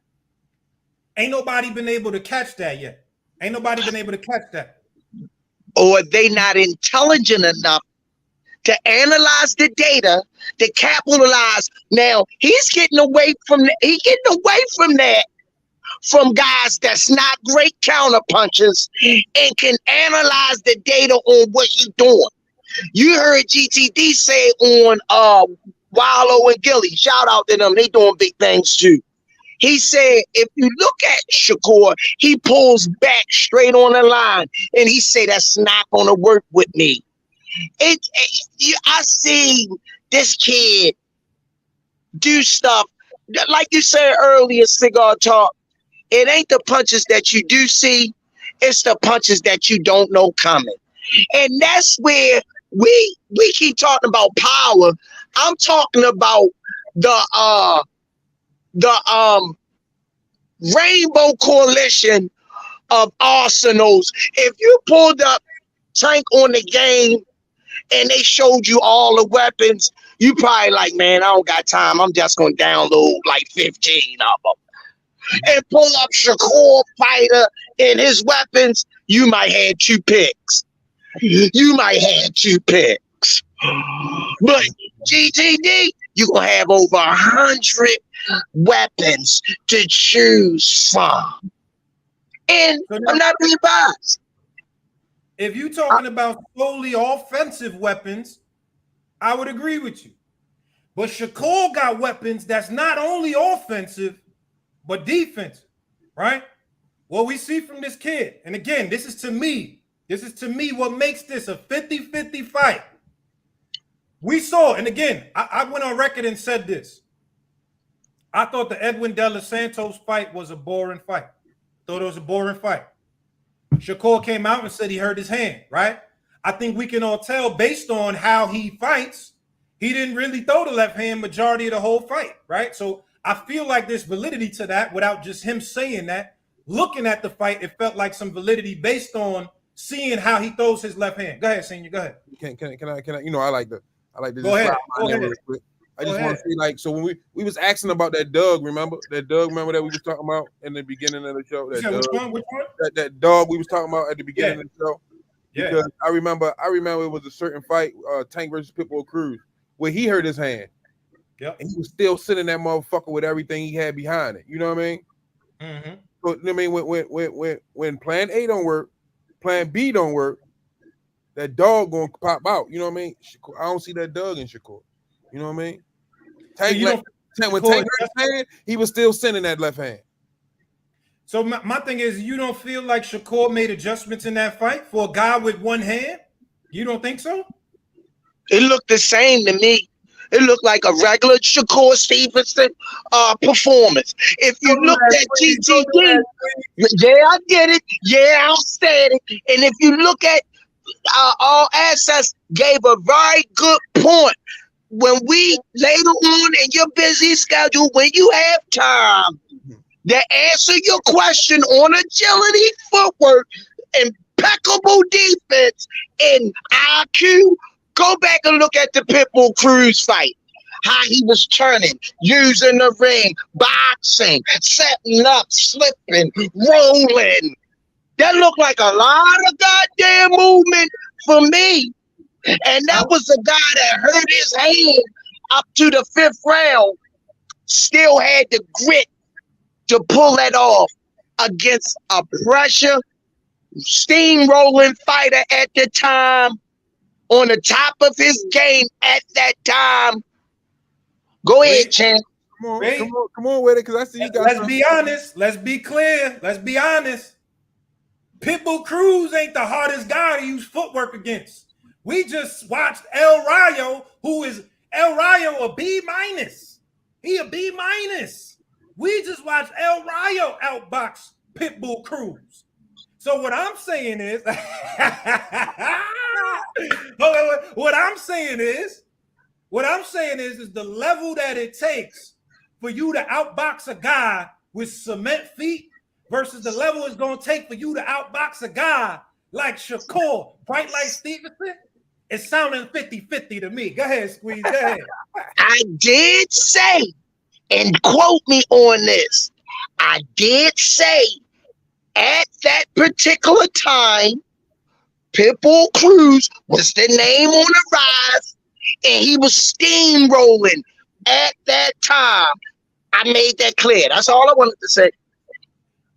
ain't nobody been able to catch that yet. Ain't nobody been able to catch that. Or they not intelligent enough to analyze the data, to capitalize. Now he's getting away from that from guys that's not great counter punchers and can analyze the data on what he's doing. You heard GTD say on Wallow and Gilly, shout out to them, they doing big things too. He said, if you look at Shakur, he pulls back straight on the line, and he said, that's not going to work with me. I see this kid do stuff, like you said earlier, Cigar Talk, it ain't the punches that you do see, it's the punches that you don't know coming. And that's where we keep talking about power. I'm talking about the Rainbow Coalition of arsenals. If you pulled up Tank on the game and they showed you all the weapons, you probably like, man, I don't got time. I'm just going to download like 15 of them. And pull up Shakur fighter and his weapons, you might have 2 picks. You might have 2 picks. But GTD, you're going to have over 100 weapons to choose from. And So I'm not being biased. If you're talking about solely offensive weapons, I would agree with you. But Shakur got weapons that's not only offensive, but defensive, right? What we see from this kid, and again, this is to me what makes this a 50-50 fight. We saw, and again, I went on record and said this. I thought the Edwin De Los Santos fight was a boring fight. Thought it was a boring fight. Shakur came out and said he hurt his hand, right? I think we can all tell based on how he fights, he didn't really throw the left hand majority of the whole fight, right? So I feel like there's validity to that without just him saying that. Looking at the fight, it felt like some validity based on seeing how he throws his left hand. Go ahead, Senior. Go ahead. Can I? You know, I like to. Go ahead. Real quick. I just want to say, like, so when we was asking about that Doug, remember that we was talking about in the beginning of the show? That Doug, which one? That dog we was talking about at the beginning of the show. Yeah. Because I remember it was a certain fight, Tank versus Pitbull Cruz, where he hurt his hand. Yep. And he was still sitting that motherfucker with everything he had behind it. You know what I mean? Mm-hmm. So I mean, when Plan A don't work, Plan B don't work, that dog gonna pop out. You know what I mean? I don't see that Doug in Shakur. You know what I mean? Tank, when Tank hurt his hand, he was still sending that left hand. So my thing is, you don't feel like Shakur made adjustments in that fight for a guy with one hand? You don't think so? It looked the same to me. It looked like a regular Shakur Stevenson performance. If you look at GTD, yeah, I get it. Yeah, I said it. And if you look at All Access, gave a very good point. When we later on in your busy schedule, when you have time to answer your question on agility, footwork, impeccable defense, and IQ, go back and look at the Pitbull Cruz fight. How he was turning, using the ring, boxing, setting up, slipping, rolling. That looked like a lot of goddamn movement for me. And that was a guy that hurt his hand up to the 5th round, still had the grit to pull that off against a pressure steamrolling fighter at the time, on the top of his game at that time. Go ahead, Chan. Come on with it, because I see you got. Let's be honest. Let's be clear. Let's be honest. Pitbull Cruz ain't the hardest guy to use footwork against. We just watched El Rayo, who is El Rayo a B-. He a B-. We just watched El Rayo outbox Pitbull Cruz. So what I'm saying is, what I'm saying is the level that it takes for you to outbox a guy with cement feet versus the level it's going to take for you to outbox a guy like Shakur, Bright Light Stevenson. It's sounding 50-50 to me. Go ahead, Squeeze. Go ahead. I did say, and quote me on this, I did say at that particular time, Pitbull Cruz was the name on the rise, and he was steamrolling at that time. I made that clear. That's all I wanted to say.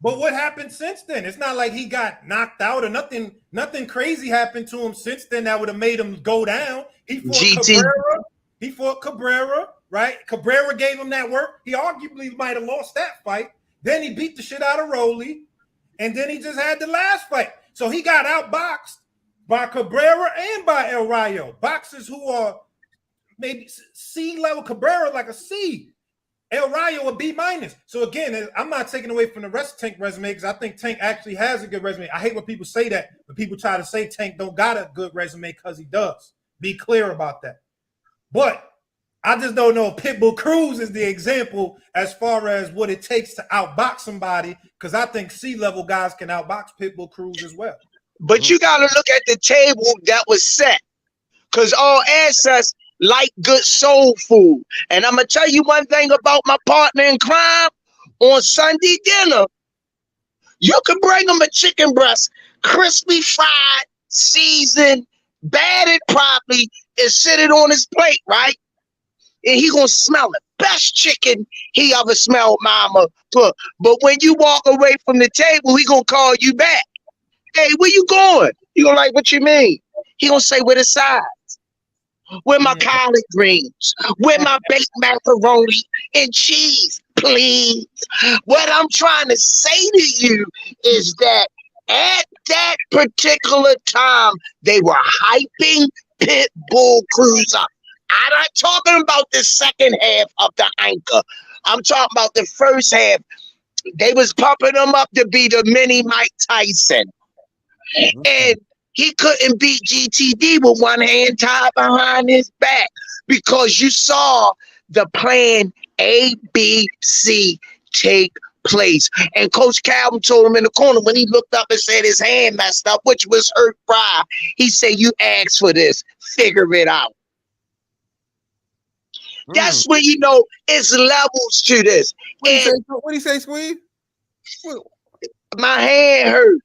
But what happened since then? It's not like he got knocked out or nothing. Nothing crazy happened to him since then that would have made him go down. He fought Cabrera, right? Cabrera gave him that work. He arguably might have lost that fight. Then he beat the shit out of Rolly, and then he just had the last fight. So he got outboxed by Cabrera and by El Rayo, boxers who are maybe C level. Cabrera like a C. El Rayo a B-. So again, I'm not taking away from the rest of Tank resume because I think Tank actually has a good resume. I hate when people say that, but people try to say Tank don't got a good resume because he does. Be clear about that. But I just don't know if Pitbull Cruz is the example as far as what it takes to outbox somebody, because I think C-level guys can outbox Pitbull Cruz as well. But you got to look at the table that was set, because all ancestors like good soul food. And I'm going to tell you one thing about my partner in crime. On Sunday dinner, you can bring him a chicken breast, crispy fried, seasoned, battered properly, and sit it on his plate, right? And he going to smell it. Best chicken he ever smelled, mama. But when you walk away from the table, he going to call you back. Hey, where you going? You going to like, what you mean? He going to say, with a side. With my collard greens, with my baked macaroni and cheese, please. What I'm trying to say to you is that at that particular time, they were hyping Pitbull Cruz up. I'm not talking about the second half of the anchor. I'm talking about the first half. They was pumping him up to be the mini Mike Tyson. And he couldn't beat GTD with one hand tied behind his back because you saw the plan A, B, C take place. And Coach Calvin told him in the corner when he looked up and said his hand messed up, which was hurt fry. He said, you asked for this, figure it out. That's when you know it's levels to this. What do you say, Squeeze? My hand hurt.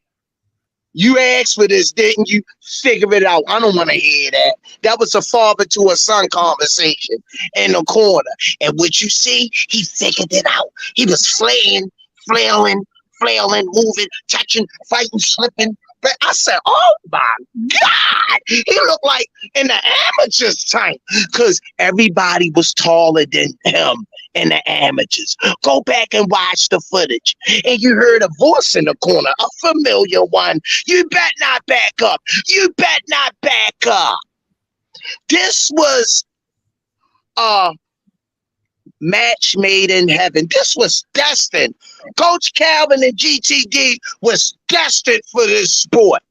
You asked for this, didn't you? Figure it out. I don't want to hear that. That was a father to a son conversation in the corner. And what you see, he figured it out. He was flailing, moving, touching, fighting, slipping. But I said, oh my God. He looked like in the amateurs tank because everybody was taller than him in the amateurs. Go back and watch the footage. And you heard a voice in the corner, a familiar one. You bet not back up. You bet not back up. This was a match made in heaven. This was destined. Coach Calvin and GTD was destined for this sport.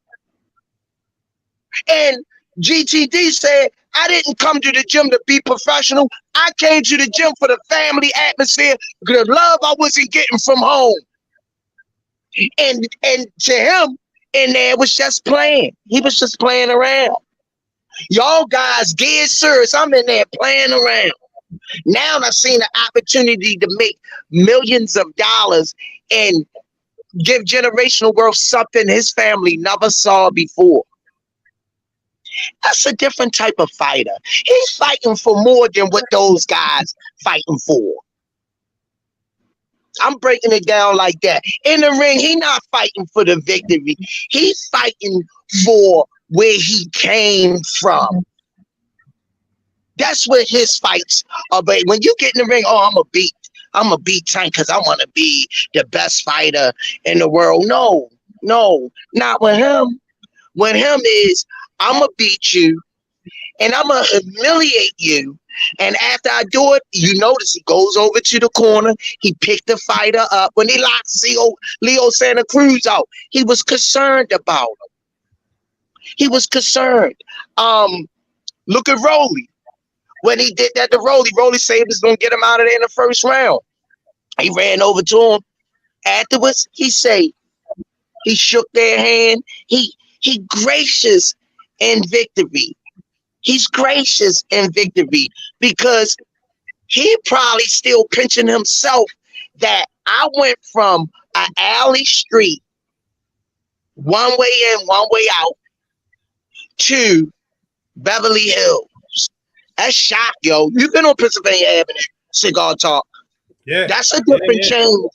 And GTD said, I didn't come to the gym to be professional. I came to the gym for the family atmosphere, the love I wasn't getting from home. And to him, in there was just playing. He was just playing around. Y'all guys, dead serious, I'm in there playing around. Now I've seen an opportunity to make millions of dollars and give generational wealth, something his family never saw before. That's a different type of fighter. He's fighting for more than what those guys fighting for. I'm breaking it down like that. In the ring, he not fighting for the victory. He's fighting for where he came from. That's what his fights are. But when you get in the ring, oh, I'm a beat Tank because I want to be the best fighter in the world. No, not with him. With him is I'm gonna beat you and I'm gonna humiliate you. And after I do it, you notice he goes over to the corner. He picked the fighter up. When he locked Leo Santa Cruz out, he was concerned about him. He was concerned. Look at Rolly. When he did that to Rolly said he was going to get him out of there in the first round. He ran over to him. Afterwards, he shook their hand. He gracious in victory. He's gracious in victory because he probably still pinching himself that I went from an alley street, one way in, one way out, to Beverly Hills. That's shock, yo. You've been on Pennsylvania Avenue, Cigar Talk. Yeah. That's a different change.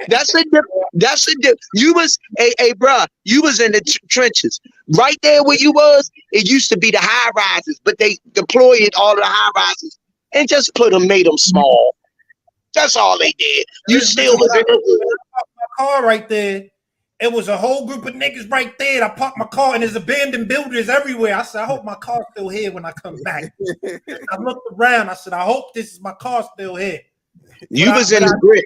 That's a different. You was, hey, bruh, you was in the trenches. Right there where you was, it used to be the high rises, but they deployed all of the high rises and just made them small. That's all they did. You still was in my car right there. It was a whole group of niggas right there. I parked my car and there's abandoned buildings everywhere. I said, I hope my car's still here when I come back. I looked around. I said, I hope this is my car still here. You was in the grip.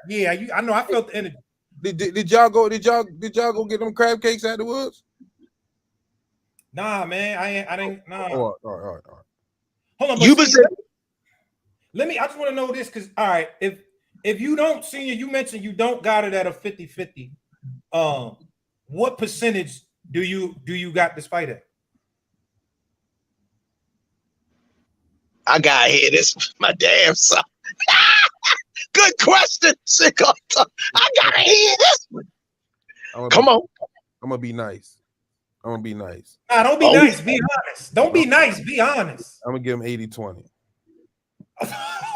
Yeah, I know. I felt the energy. Did y'all go get them crab cakes afterwards? Nah, man. I didn't. Nah. All right. Hold on. Let me. I just want to know this because all right, if you don't, Senior, you mentioned you don't got it at a 50-50. What percentage do you got this fight at? I gotta hear this with my damn son. Good question, Cigar Talk. I gotta hear this one. Come on. I'm gonna be nice. Nah, don't be nice. Be honest. Don't be nice. Be honest. I'm gonna give him 80-20.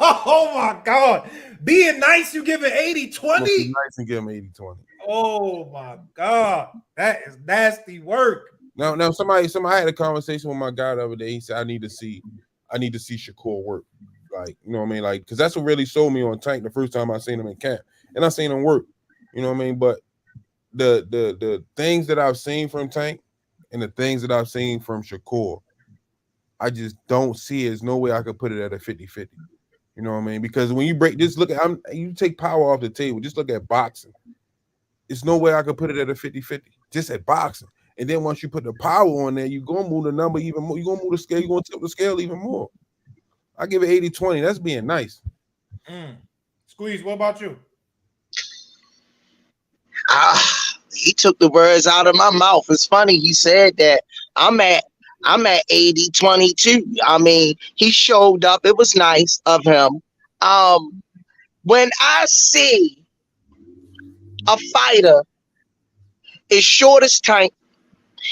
Oh my God. Being nice, you give it 80-20? Be nice and give him 80-20. Oh my God. That is nasty work. Now somebody had a conversation with my guy the other day. He said I need to see Shakur work. Like, you know what I mean? Like, because that's what really sold me on Tank the first time I seen him in camp. And I seen him work. You know what I mean? But the things that I've seen from Tank and the things that I've seen from Shakur, I just don't see it. There's no way I could put it at a 50-50. You know what I mean? Because when you you take power off the table, just look at boxing. There's no way I could put it at a 50-50, just at boxing. And then once you put the power on there, you're going to move the number even more. You're going to move the scale. You're going to tip the scale even more. I give it 80-20. That's being nice. Squeeze, what about you? He took the words out of my mouth. It's funny. He said that I'm at 80-20 too. I mean, he showed up. It was nice of him. When I see a fighter as short as Tank,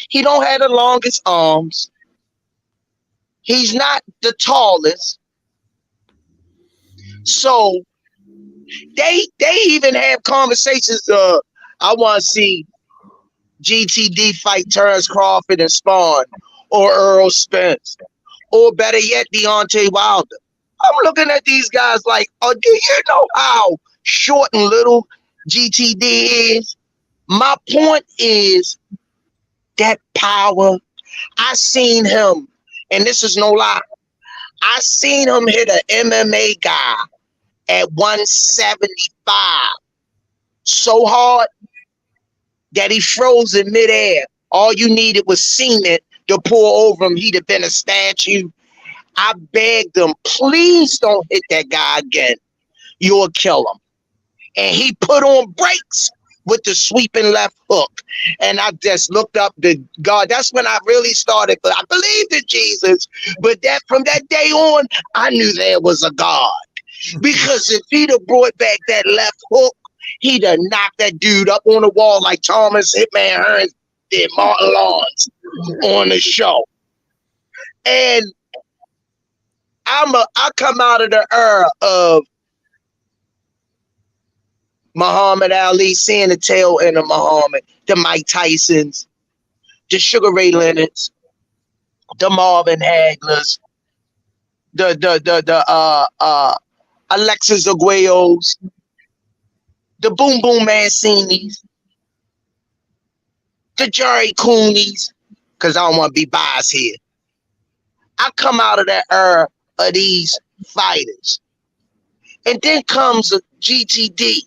he don't have the longest arms. He's not the tallest. So they even have conversations. I want to see GTD fight Terrence Crawford and Spawn, or Earl Spence, or better yet, Deontay Wilder. I'm looking at these guys like, oh, do you know how short and little GTD is? My point is that power. I seen him, and this is no lie, I seen him hit an MMA guy at 175 so hard that he froze in midair. All you needed was cement to pour over him. He'd have been a statue. I begged him, please don't hit that guy again. You'll kill him. And he put on brakes with the sweeping left hook. And I just looked up to God. That's when I really started. But I believed in Jesus. But from that day on, I knew there was a God. Because if he'd have brought back that left hook, he'd have knocked that dude up on the wall like Thomas Hitman Hearns did Martin Lawrence on the show. And I come out of the era of Muhammad Ali, seeing the tail end of Muhammad, the Mike Tysons, the Sugar Ray Leonards, the Marvin Haglers, the Alexis Aguayos, the Boom Boom Mancinis, the Jerry Coonies, because I don't want to be biased here. I come out of that era of these fighters. And then comes a GTD.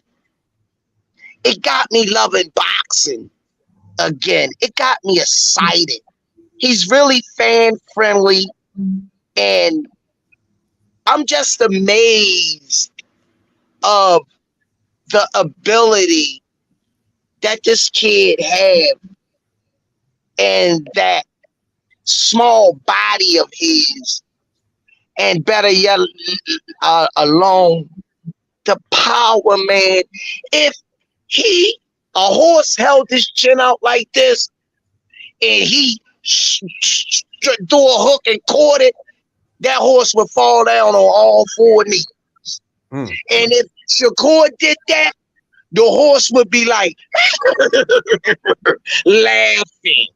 It got me loving boxing again. It got me excited. He's really fan friendly, and I'm just amazed of the ability that this kid had and that small body of his, and better yet, alone, the power, man. If a horse held his chin out like this, and he threw a hook and caught it, that horse would fall down on all four knees. And if Shakur did that, the horse would be like laughing.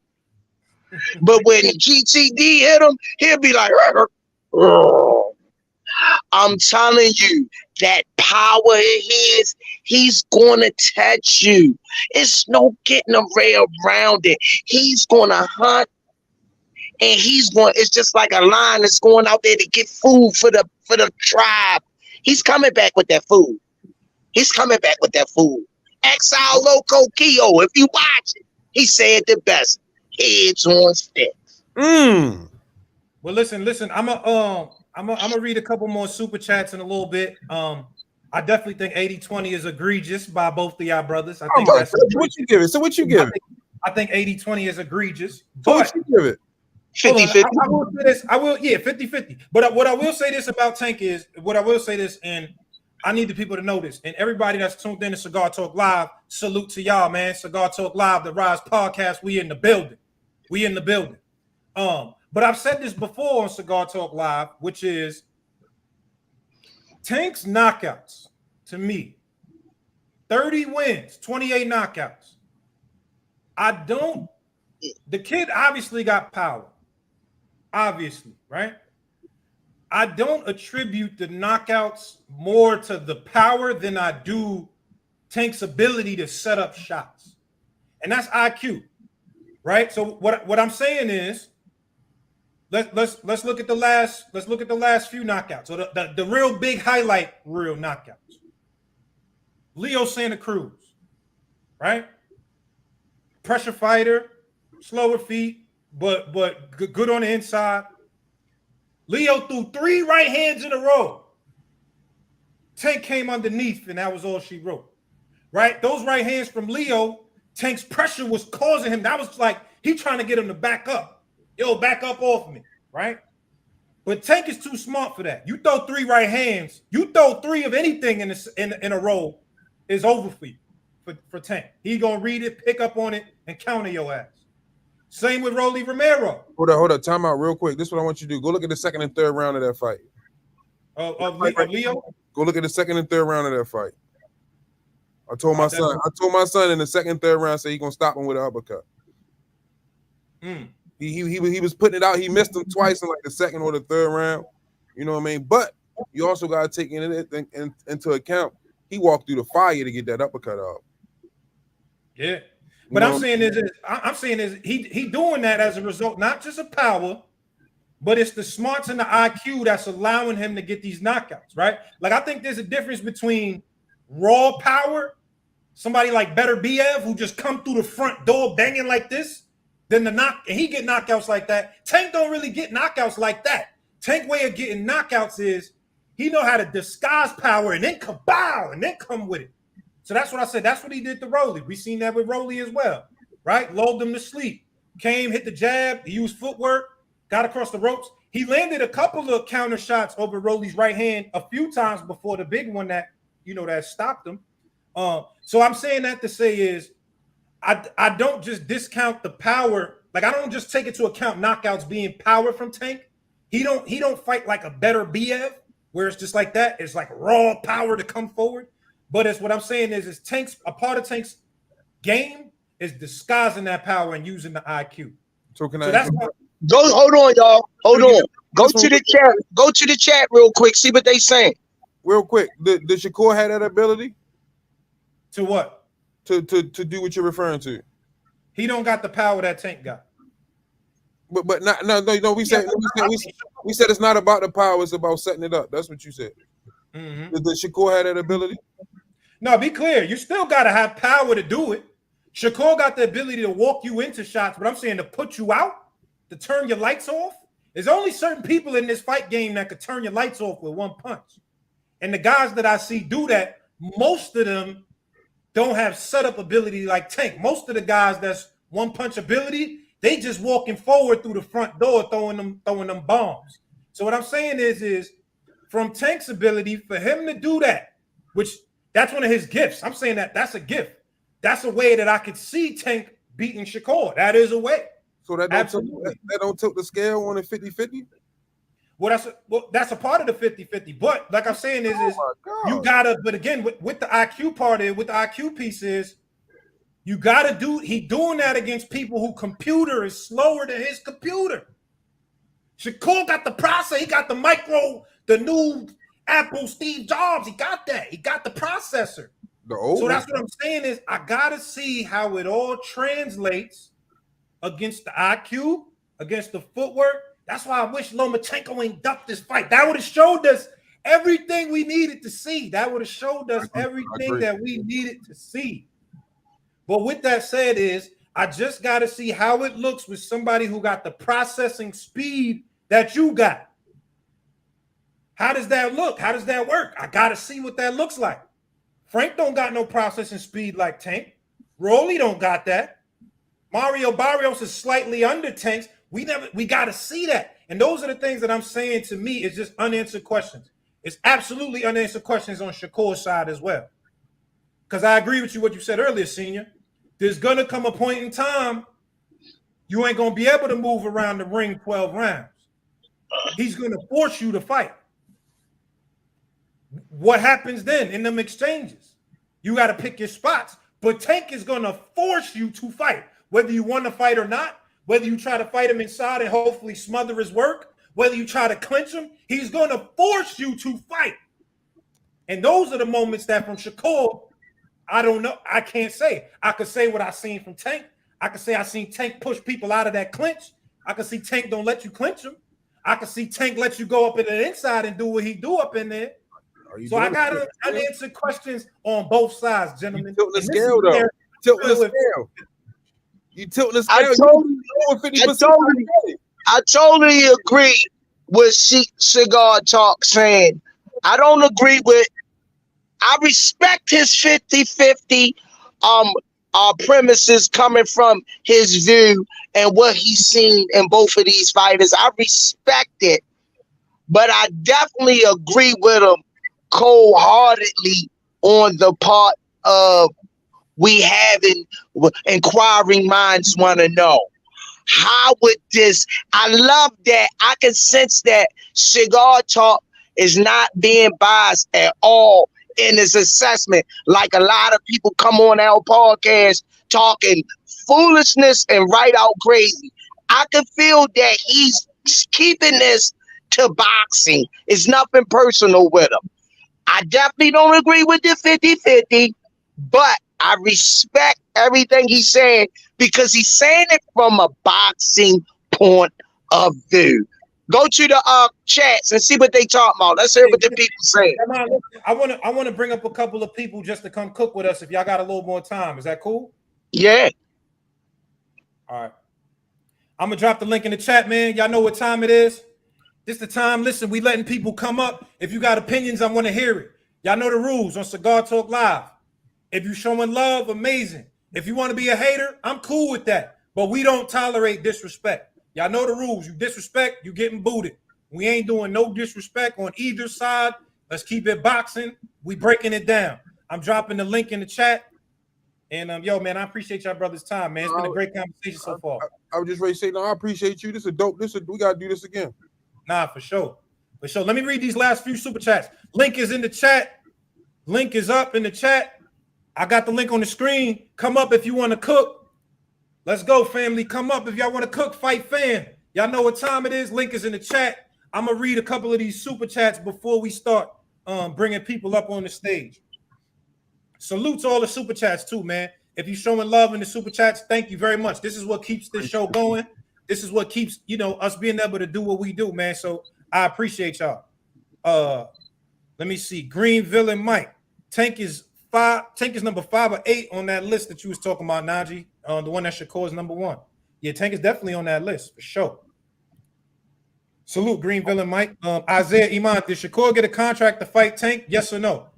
But when GTD hit him, he'll be like, I'm telling you, that power of his, he's going to touch you. It's no getting around it. He's going to hunt, and it's just like a lion that's going out there to get food for the tribe. He's coming back with that food. He's coming back with that food. Exile Loco Keo, if you watch it, he said the best. Heads on sticks. Well, listen. I'm gonna read a couple more super chats in a little bit. I definitely think 80-20 is egregious by both of y'all brothers. I think that's what you give it. So what you give it? I think 80-20 is egregious. So what you give it? 50-50. I will say this. 50-50. But what I will say this about Tank is, and I need the people to know this, and everybody that's tuned in to Cigar Talk Live, salute to y'all, man. Cigar Talk Live, the Rize podcast, we in the building. But I've said this before on Cigar Talk Live, which is Tank's knockouts, to me, 30 wins, 28 knockouts. The kid obviously got power. Obviously, right? I don't attribute the knockouts more to the power than I do Tank's ability to set up shots. And that's IQ, right? So what I'm saying is, let's look at the last few knockouts. So the real big highlight knockouts. Leo Santa Cruz, right? Pressure fighter, slower feet, but good on the inside. Leo threw 3 right hands in a row. Tank came underneath, and that was all she wrote. Right? Those right hands from Leo, Tank's pressure was causing him. That was like he trying to get him to back up. Yo, back up off me, right? But Tank is too smart for that. You throw 3 right hands, you throw 3 of anything in a row, is over for you, for Tank. He gonna read it, pick up on it, and counter your ass. Same with Rolly Romero. Hold up. Time out real quick. This is what I want you to do. Go look at the second and third round of that fight. Of Leo? Go look at the second and third round of that fight. I told my son in the second and third round, say he's gonna stop him with an uppercut. He was putting it out. He missed him twice in like the second or the third round. You know what I mean? But you also gotta take into account he walked through the fire to get that uppercut out. Yeah. But I'm saying is he doing that as a result, not just of power, but it's the smarts and the IQ that's allowing him to get these knockouts, right? Like I think there's a difference between raw power, somebody like Better BF who just come through the front door banging like this, then and he get knockouts like that. Tank don't really get knockouts like that. Tank way of getting knockouts is he know how to disguise power and then kabow and then come with it. So that's what I said. That's what he did to Rolly. We seen that with Rolly as well, right? Lulled him to sleep. Came, hit the jab. He used footwork. Got across the ropes. He landed a couple of counter shots over Rolly's right hand a few times before the big one that stopped him. So I'm saying that to say is I don't just discount the power. Like I don't just take into account knockouts being power from Tank. He don't fight like a better BF where it's just like that. It's like raw power to come forward. But it's what I'm saying is Tank's a part of Tank's game is disguising that power and using the IQ. So can So I? that's why, Hold on, y'all. Hold on. Go to the chat. Go to the chat real quick. See what they saying. Real quick. Did Shakur have that ability to what? to do what you're referring to? He don't got the power that Tank got. But no. We said it's not about the power. It's about setting it up. That's what you said. Mm-hmm. Did Shakur have that ability? No, be clear. You still got to have power to do it. Shakur got the ability to walk you into shots, but I'm saying to put you out, to turn your lights off. There's only certain people in this fight game that could turn your lights off with one punch. And the guys that I see do that, most of them don't have setup ability like Tank. Most of the guys that's one punch ability, they just walking forward through the front door, throwing them bombs. So what I'm saying is from Tank's ability for him to do that, which that's one of his gifts. I'm saying that's a gift. That's a way that I could see Tank beating Shakur. That is a way. So that don't tilt the scale on a 50-50? Well, that's a part of the 50-50. But like I'm saying you gotta, but again, with the IQ part of it, with the IQ piece is you gotta he doing that against people who computer is slower than his computer. Shakur got the processor, he got the new Apple Steve Jobs, he got that. He got the processor. So that's what I'm saying is I gotta see how it all translates against the IQ, against the footwork. That's why I wish Lomachenko ain't ducked this fight. That would have showed us everything we needed to see. That would have showed us everything that we needed to see. But with that said I just got to see how it looks with somebody who got the processing speed that you got. How does that look? How does that work? I got to see what that looks like. Frank don't got no processing speed like Tank. Rolly don't got that. Mario Barrios is slightly under Tank's. We got to see that. And those are the things that I'm saying to me is just unanswered questions. It's absolutely unanswered questions on Shakur's side as well. Because I agree with you what you said earlier, Senior. There's going to come a point in time you ain't going to be able to move around the ring 12 rounds. He's going to force you to fight. What happens then in them exchanges? You got to pick your spots. But Tank is going to force you to fight, whether you want to fight or not. Whether you try to fight him inside and hopefully smother his work, whether you try to clinch him, he's going to force you to fight. And those are the moments that from Shakur, I don't know. I can't say. I could say what I seen from Tank. I could say I seen Tank push people out of that clinch. I could see Tank don't let you clinch him. I could see Tank let you go up in the inside and do what he do up in there. So I got unanswered questions on both sides, gentlemen. Tilt the scale, though. Tilt the scale. You tilt the scale. I totally agree with Cigar Talk saying I don't agree with. I respect his 50-50 premises coming from his view and what he's seen in both of these fighters. I respect it, but I definitely agree with him cold-heartedly on the part of we having inquiring minds want to know how would this. I love that. I can sense that Cigar Talk is not being biased at all in his assessment, like a lot of people come on our podcast talking foolishness and right out crazy. I can feel that he's keeping this to boxing. It's nothing personal with him. I definitely don't agree with the 50-50, but I respect everything he's saying because he's saying it from a boxing point of view. Go to the chats and see what they talk about. Let's hear what the people say. I want to bring up a couple of people just to come cook with us if y'all got a little more time. Is that cool? Yeah. All right. I'm gonna drop the link in the chat, man. Y'all know what time it is. This the time. Listen, we letting people come up. If you got opinions, I want to hear it. Y'all know the rules on Cigar Talk Live. If you showing love, amazing. If you want to be a hater, I'm cool with that. But we don't tolerate disrespect. Y'all know the rules. You disrespect, you getting booted. We ain't doing no disrespect on either side. Let's keep it boxing. We breaking it down. I'm dropping the link in the chat. And yo, man, I appreciate y'all brothers' time, man. It's been a great conversation so far. I was just ready to say, no, I appreciate you. We gotta do this again. Nah, for sure. For sure. Let me read these last few super chats. Link is in the chat. Link is up in the chat. I got the link on the screen. Come up if you want to cook. Let's go, family. Come up if y'all want to cook. Fight fan. Y'all know what time it is. Link is in the chat. I'm going to read a couple of these super chats before we start bringing people up on the stage. Salute to all the super chats too, man. If you're showing love in the super chats, thank you very much. This is what keeps this show going. This is what keeps, us being able to do what we do, man. So I appreciate y'all. Let me see. Green Villain Mike. Tank is number 5 or 8 on that list that you was talking about, Najee. The one that Shakur is number 1. Yeah, Tank is definitely on that list for sure. Salute, Green Villain Mike. Isaiah Iman, did Shakur get a contract to fight Tank? Yes or no?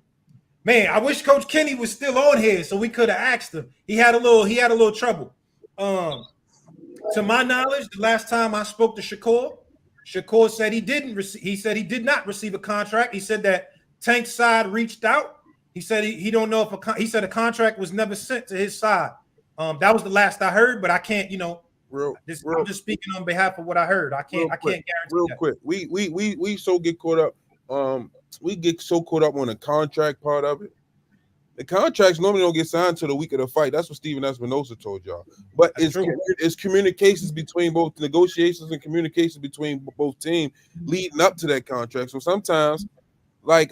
Man, I wish Coach Kenny was still on here so we could have asked him. He had a little trouble. To my knowledge, the last time I spoke to Shakur said he did not receive a contract. He said that Tank's side reached out. He said he don't know if he said a contract was never sent to his side. That was the last I heard, but I can't, I'm just speaking on behalf of what I heard. I can't guarantee real that. Quick. We so get caught up. We get so caught up on the contract part of it. The contracts normally don't get signed till the week of the fight. That's what Steven Espinosa told y'all. But it's communications between both negotiations and communications between both teams leading up to that contract. So sometimes, like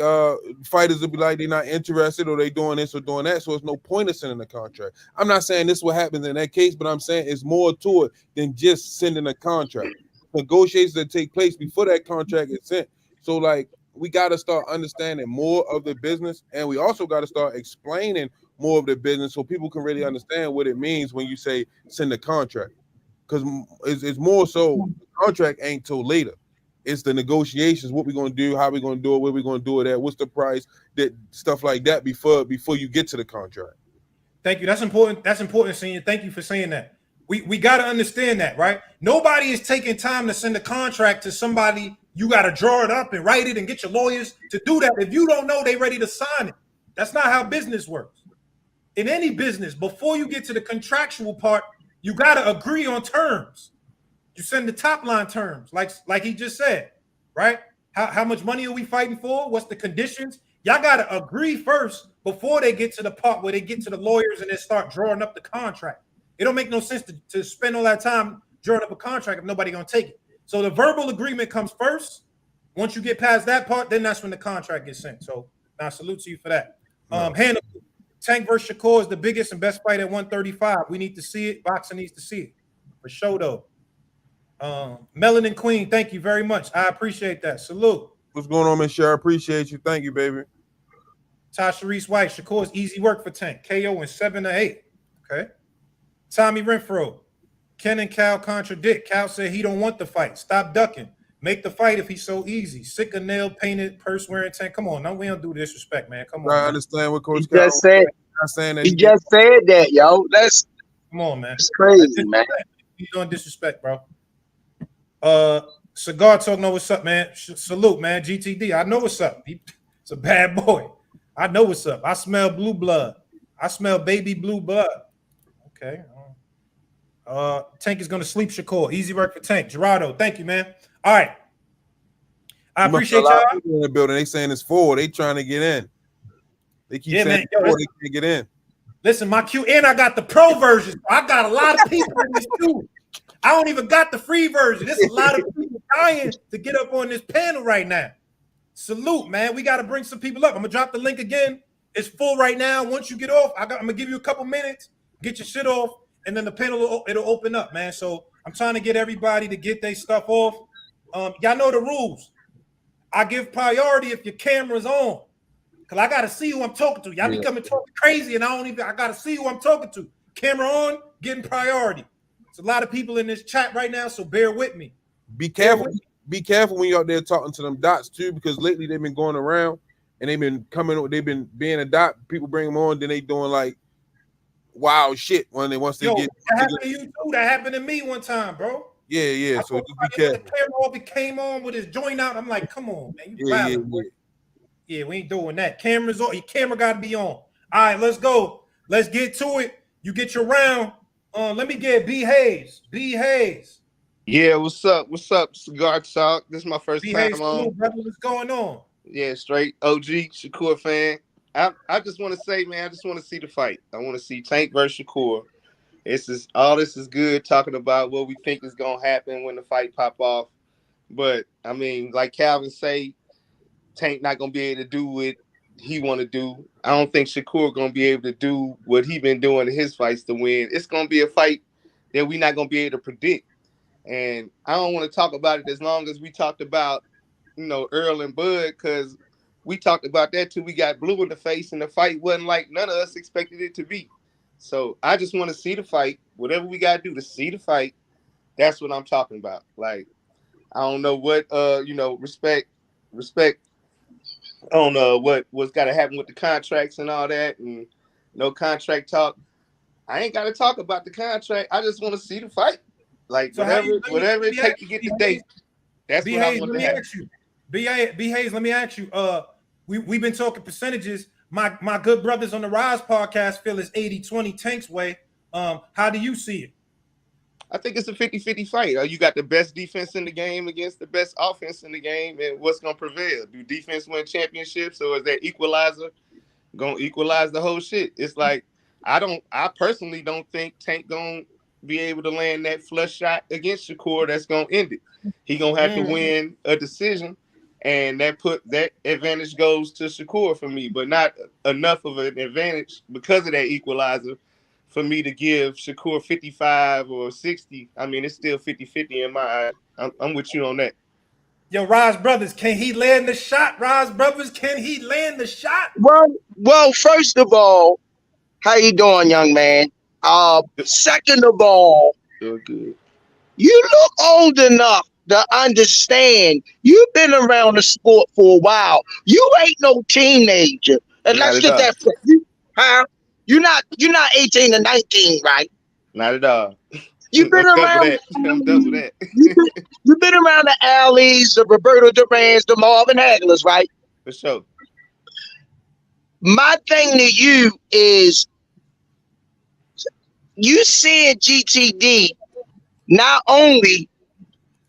fighters will be like they're not interested or they doing this or doing that. So it's no point of sending a contract. I'm not saying this is what happens in that case, but I'm saying it's more to it than just sending a contract. Negotiations that take place before that contract is sent. So like, we got to start understanding more of the business, and we also got to start explaining more of the business so people can really understand what it means when you say send a contract. Because it's more so the contract ain't till later. It's the negotiations, what we're going to do, how we're going to do it, where we're going to do it at, what's the price, that stuff like that before you get to the contract. Thank you. That's important. That's important, Senior. Thank you for saying that. We got to understand that, right? Nobody is taking time to send a contract to somebody. You got to draw it up and write it and get your lawyers to do that. If you don't know they ready to sign it, that's not how business works. In any business, before you get to the contractual part, you got to agree on terms. You send the top line terms, like he just said, right? How much money are we fighting for? What's the conditions? Y'all got to agree first before they get to the part where they get to the lawyers and then start drawing up the contract. It don't make no sense to spend all that time drawing up a contract if nobody gonna take it. So the verbal agreement comes first. Once you get past that part, then that's when the contract gets sent. So now salute to you for that. Hannah, Tank versus Shakur is the biggest and best fight at 135. We need to see it. Boxing needs to see it. For sure, though. Melanin Queen, thank you very much. I appreciate that. Salute. What's going on, Miss Cher? I appreciate you. Thank you, baby. Tasha Reese White, Shakur's easy work for Tank. KO in 7 to 8. Okay. Tommy Renfro, Ken and Cal contradict. Cal said he don't want the fight. Stop ducking. Make the fight if he's so easy. Sick of nail painted, purse wearing Tank. Come on, no, we don't do disrespect, man. Come on. I understand what Coach Cal said. He just said that, yo. Come on, man. It's crazy, man. You doing disrespect, bro. Cigar talk know what's up, man. Salute, man. GTD. I know what's up. It's a bad boy. I know what's up. I smell blue blood. I smell baby blue blood. Okay. Tank is going to sleep Shakur. Easy work for Tank. Gerardo, thank you, man. All right. I appreciate y'all. In the building, they saying it's 4. They trying to get in. They keep saying man. Yo, they can't get in. Listen, my queue, and I got the pro version. So I got a lot of people in this queue. I don't even got the free version. There's a lot of people dying to get up on this panel right now. Salute, man. We got to bring some people up. I'm going to drop the link again. It's full right now. Once you get off, I'm going to give you a couple minutes. Get your shit off, and then the panel it'll open up, man. So I'm trying to get everybody to get their stuff off. Y'all know the rules. I give priority if your camera's on, because I gotta see who I'm talking to. Y'all be coming talking crazy, and I gotta see who I'm talking to. Camera on, getting priority. There's a lot of people in this chat right now, so bear with me. Be careful. Be careful when you're out there talking to them dots too, because lately they've been going around and they've been being a dot. People bring them on, then they doing like wild shit once they get. That happened to you too. That happened to me one time, bro. Yeah. So just be careful. The camera off, it came on with his joint out. I'm like, come on, man. Yeah, we ain't doing that. Camera's on. Your camera got to be on. All right, let's go. Let's get to it. You get your round. Let me get B Hayes. B Hayes. Yeah, what's up? What's up, Cigar Talk? This is my first B time Hayes, on. brother. What's going on? Yeah, straight OG Shakur fan. I just want to say, man, I just want to see the fight. I want to see Tank versus Shakur. This is good talking about what we think is gonna happen when the fight pop off. But I mean, like Calvin say, Tank not gonna be able to do what he want to do. I don't think Shakur gonna be able to do what he been doing in his fights to win. It's gonna be a fight that we not gonna be able to predict. And I don't want to talk about it as long as we talked about, Earl and Bud, because we talked about that till we got blue in the face, and the fight wasn't like none of us expected it to be. So I just want to see the fight. Whatever we gotta do to see the fight, that's what I'm talking about. Like, I don't know what respect. I don't know what's gotta happen with the contracts and all that, and no contract talk. I ain't gotta talk about the contract. I just want to see the fight. Like So how you whatever let it me ask take to get you, the date. That's B what I Hayes, want let to me happen. ask you. B Hayes, let me ask you. We've been talking percentages. My good brothers on the Rize podcast feel it's 80-20 Tank's way. How do you see it? I think it's a 50-50 fight. You got the best defense in the game against the best offense in the game, and what's gonna prevail? Do defense win championships, or is that equalizer gonna equalize the whole shit? It's like I personally don't think Tank gonna be able to land that flush shot against Shakur that's gonna end it. He gonna have to win a decision, and that advantage goes to Shakur for me, but not enough of an advantage because of that equalizer for me to give Shakur 55 or 60. I mean, it's still 50-50 in my eyes. I'm with you on that. Yo, Rize brothers, can he land the shot? Rize brothers, can he land the shot? Well, first of all, how you doing, young man? Second of all, Feel good. you look old enough to understand. You've been around the sport for a while. You ain't no teenager. And Not let's at get all. that straight. Huh? You're not 18 or 19, right? Not at all. You've been I'm double around that. I'm double that. you've been around the alleys, the Roberto Durans, the Marvin Haglers, right? For sure. My thing to you is you said GTD not only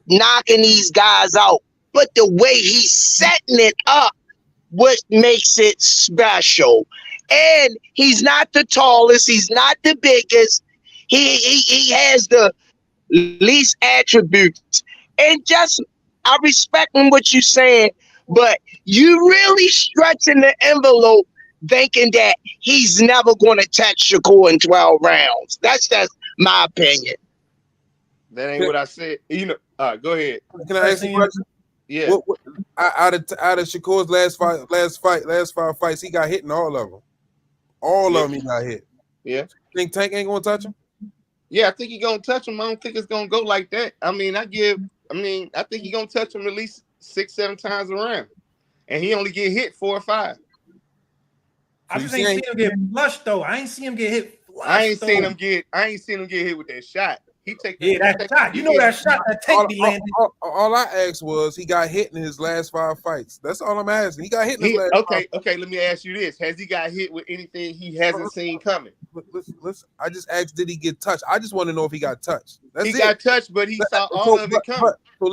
knocking these guys out, but the way he's setting it up, what makes it special. And he's not the tallest, he's not the biggest. He has the least attributes. And just I respect what you're saying, but you really stretching the envelope thinking that he's never going to touch Shakur in 12 rounds. That's just my opinion. That ain't what I said. All right, go ahead. Can I ask you a question? Yeah. What out of Shakur's last five fights, he got hit in all of them. All of them he got hit. Yeah. Think Tank ain't gonna touch him? Yeah, I think he's gonna touch him. I don't think it's gonna go like that. I think he's gonna touch him at least 6-7 times around. And he only get hit 4 or 5. I just ain't seen him get flushed though. I ain't seen him get hit flushed. I ain't seen him get hit with that shot. He take that shot. You know that shot that Tank be landing. All I asked was he got hit in his last 5 fights. That's all I'm asking. He got hit in his last 5. Okay. Let me ask you this: has he got hit with anything he hasn't seen coming? Listen. I just asked, did he get touched? I just want to know if he got touched. He got touched, but he saw all of it coming. So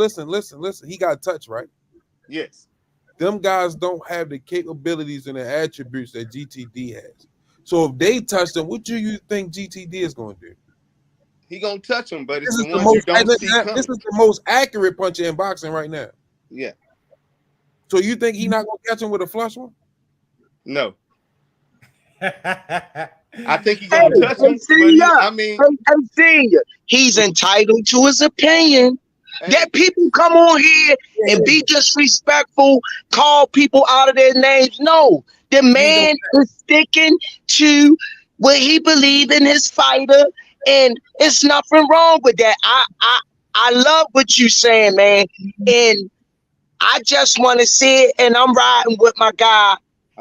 listen. He got touched, right? Yes. Them guys don't have the capabilities and the attributes that GTD has. So if they touch them, what do you think GTD is going to do? He gonna touch him, but it's the ones you don't see coming. This is the most accurate puncher in boxing right now. Yeah. So you think he's not gonna catch him with a flush one? No. I think he's gonna touch him. I'm seeing you. He's entitled to his opinion. That people come on here and be disrespectful, call people out of their names. No, the man is sticking to what he believes in his fighter, and it's nothing wrong with that. I love what you're saying, man, and I just want to see it. And I'm riding with my guy.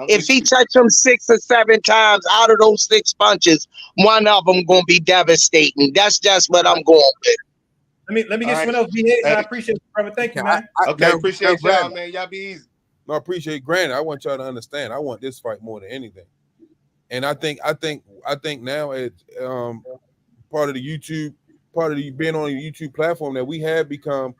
If he touch him 6 or 7 times out of those 6 punches, one of them gonna be devastating. That's just what I'm going with. Let me get someone else. I appreciate it, brother. Thank you, man. Appreciate y'all, man. Y'all be easy. No, I appreciate granted. I want y'all to understand. I want this fight more than anything. And I think now it's part of the YouTube part of being on the YouTube platform that we have become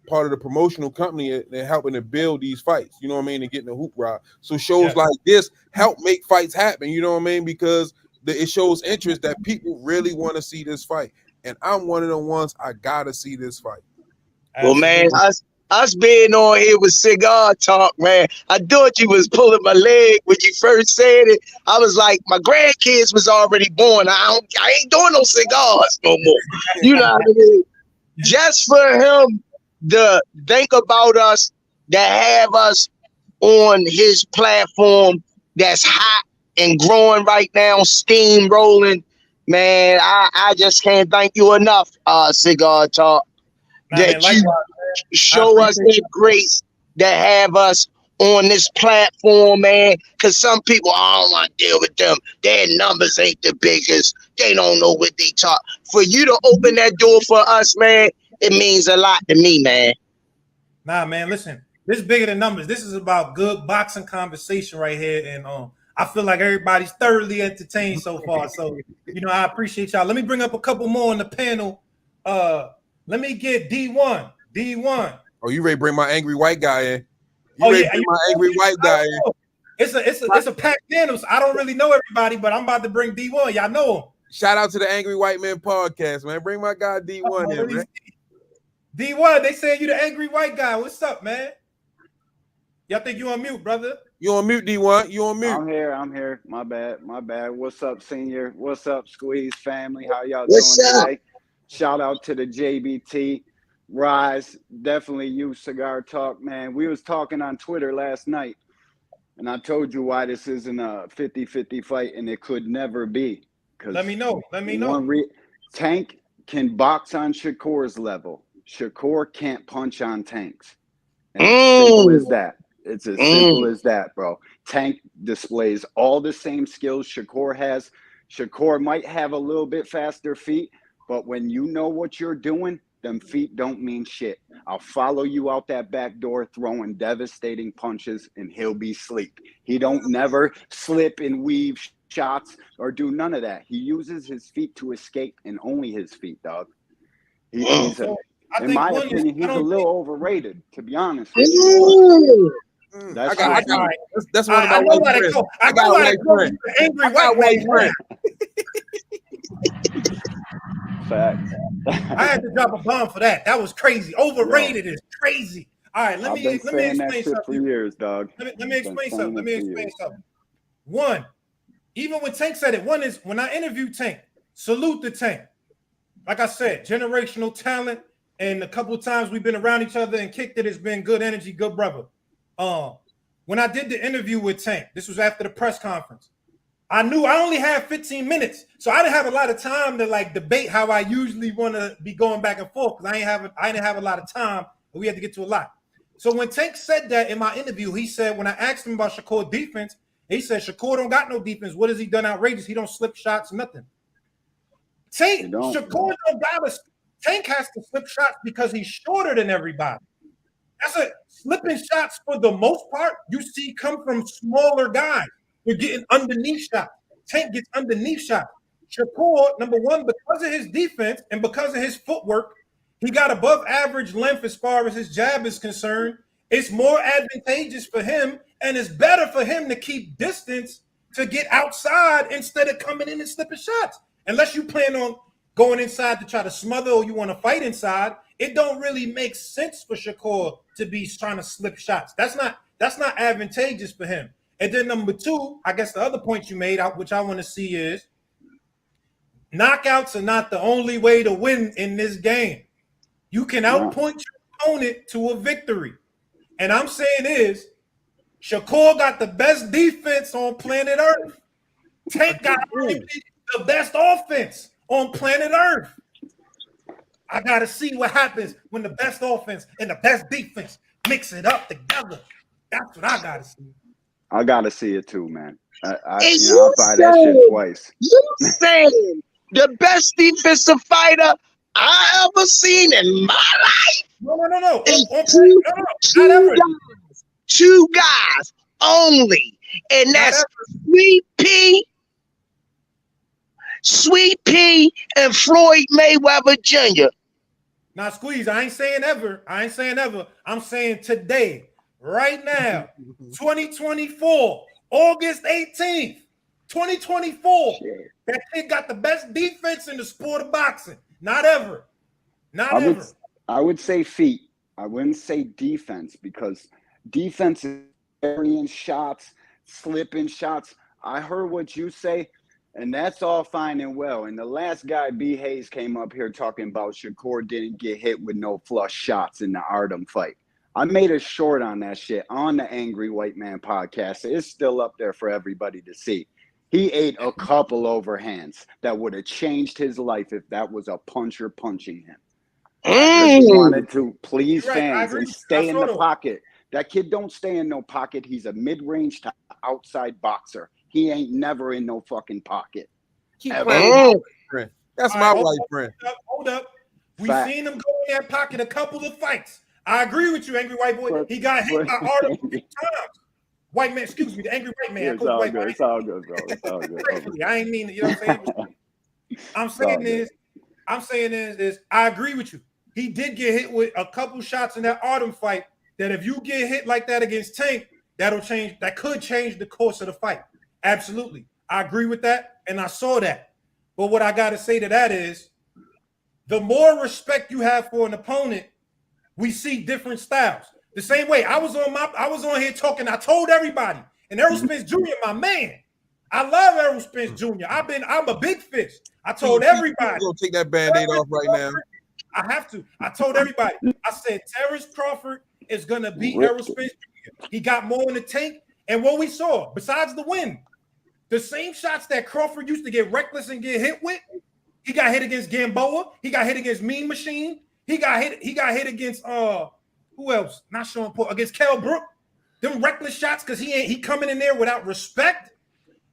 part of the promotional company and helping to build these fights. You know what I mean? And getting the hoop rod. So shows like this help make fights happen. You know what I mean? Because it shows interest that people really want to see this fight. And I'm one of the ones I gotta see this fight. Well, man, us being on here with Cigar Talk, man, I thought you was pulling my leg when you first said it. I was like, my grandkids was already born. I ain't doing no cigars no more. You know what I mean? Just for him to think about us, to have us on his platform that's hot and growing right now, steam rolling, man, I just can't thank you enough, Cigar Talk, that you show us that grace that have us on this platform, man. Because some people, I don't want to deal with them. Their numbers ain't the biggest. They don't know what they talk. For you to open that door for us, man, it means a lot to me, man. Nah, man, listen, this is bigger than numbers. This is about good boxing conversation right here. And I feel like everybody's thoroughly entertained so far. So, you know, I appreciate y'all. Let me bring up a couple more on the panel. Let me get D1. D1. Oh, you ready to bring my angry white guy in? You ready to bring my angry white guy in? It's a packed panel. So I don't really know everybody, but I'm about to bring D1. Y'all know him. Shout out to the Angry White Man podcast, man. Bring my guy D1 in, man. D1, they saying you the angry white guy. What's up, man? Y'all think you on mute, brother? You on mute, D1? You on mute? I'm here. My bad. What's up, Senior? What's up, Squeeze family? How y'all doing today? Shout out to the JBT. Rize, definitely you, Cigar Talk, man. We was talking on Twitter last night, and I told you why this isn't a 50-50 fight, and it could never be. Let me know. Tank can box on Shakur's level. Shakur can't punch on Tank's. And it's simple as that. It's as simple as that, bro. Tank displays all the same skills Shakur has. Shakur might have a little bit faster feet, but when you know what you're doing, them feet don't mean shit. I'll follow you out that back door throwing devastating punches and he'll be asleep. He don't never slip and weave shots or do none of that. He uses his feet to escape and only his feet, dog. He's in my opinion, he's a little overrated, to be honest with you. That's one of my white friends. I got a white friend. Angry white friend. Facts. I had to drop a bomb for that. That was crazy. Overrated is crazy. All right, let me explain something. For years, dog. Let me explain something. One, even when Tank said it, one is when I interviewed Tank, salute the Tank. Like I said, generational talent, and a couple of times we've been around each other and kicked it. It's been good energy, good brother. When I did the interview with Tank, this was after the press conference. I knew I only had 15 minutes, so I didn't have a lot of time to like debate how I usually want to be going back and forth because I didn't have a lot of time, but we had to get to a lot. So when Tank said that in my interview, he said when I asked him about Shakur defense, he said Shakur don't got no defense. What has he done outrageous? He don't slip shots, nothing. Shakur don't got a Tank has to slip shots because he's shorter than everybody. That's a slipping shots for the most part you see come from smaller guys. You're getting underneath shots. Tank gets underneath shots. Shakur, number one, because of his defense and because of his footwork, he got above average length as far as his jab is concerned. It's more advantageous for him, and it's better for him to keep distance to get outside instead of coming in and slipping shots. Unless you plan on going inside to try to smother or you want to fight inside, it don't really make sense for Shakur to be trying to slip shots. That's not advantageous for him. And then number two, I guess the other point you made, which I want to see is knockouts are not the only way to win in this game. You can outpoint your opponent to a victory. And I'm saying is Shakur got the best defense on planet Earth. Tank got the best offense on planet Earth. I got to see what happens when the best offense and the best defense mix it up together. That's what I got to see. I got to see it too, man. I'll buy that shit twice. You saying the best defensive fighter I ever seen in my life? No. Two guys only. And that's Sweet Pea Sweet Pea and Floyd Mayweather Jr. Now, Squeeze, I ain't saying ever. I'm saying today, right now, 2024, August 18th, 2024. Shit. That kid got the best defense in the sport of boxing. Not ever. I would say feet. I wouldn't say defense, because defense is carrying shots, slipping shots. I heard what you say, and that's all fine and well. And the last guy, B. Hayes, came up here talking about Shakur didn't get hit with no flush shots in the Artem fight. I made a short on that shit on the Angry White Man podcast. It's still up there for everybody to see. He ate a couple overhands that would have changed his life if that was a puncher punching him. He wanted to please fans and stay in the pocket. That kid don't stay in no pocket. He's a mid-range to outside boxer. He ain't never in no fucking pocket. Keep playing. That's my white friend. Hold up. We've seen him go in that pocket a couple of fights. I agree with you, Angry White Boy. He got hit by Artem 3 times. White man, excuse me, the Angry White Man. It's all good. It's all good, bro. It's all good. I ain't mean, you know what I'm saying? I'm saying is I agree with you. He did get hit with a couple shots in that Artem fight that if you get hit like that against Tank, that could change the course of the fight. Absolutely. I agree with that, and I saw that. But what I got to say to that is the more respect you have for an opponent, we see different styles. The same way I was on here talking, I told everybody, and Errol Spence Jr., my man. I love Errol Spence Jr. I'm a big fish. I told everybody. You're gonna take that Band-Aid off right now. I have to. I told everybody. I said Terrence Crawford is gonna beat Errol Spence Jr. He got more in the tank. And what we saw, besides the win, the same shots that Crawford used to get reckless and get hit with, he got hit against Gamboa. He got hit against Mean Machine. He got hit against who else? Not Sean Paul, against Kell Brook. Them reckless shots, because he coming in there without respect.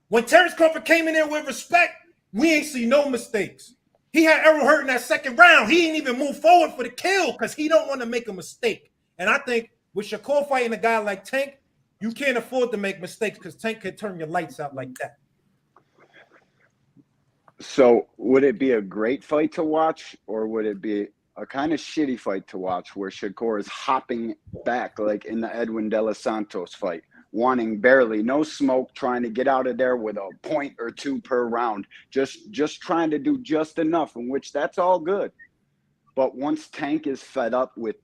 When Terrence Crawford came in there with respect, we ain't see no mistakes. He had Errol hurt in that second round. He didn't even move forward for the kill because he don't want to make a mistake. And I think with Shakur fighting a guy like Tank, you can't afford to make mistakes because Tank could turn your lights out like that. So would it be a great fight to watch, or would it be a kind of shitty fight to watch where Shakur is hopping back like in the Edwin De Los Santos fight, wanting barely no smoke, trying to get out of there with a point or two per round, just trying to do just enough, in which that's all good. But once Tank is fed up with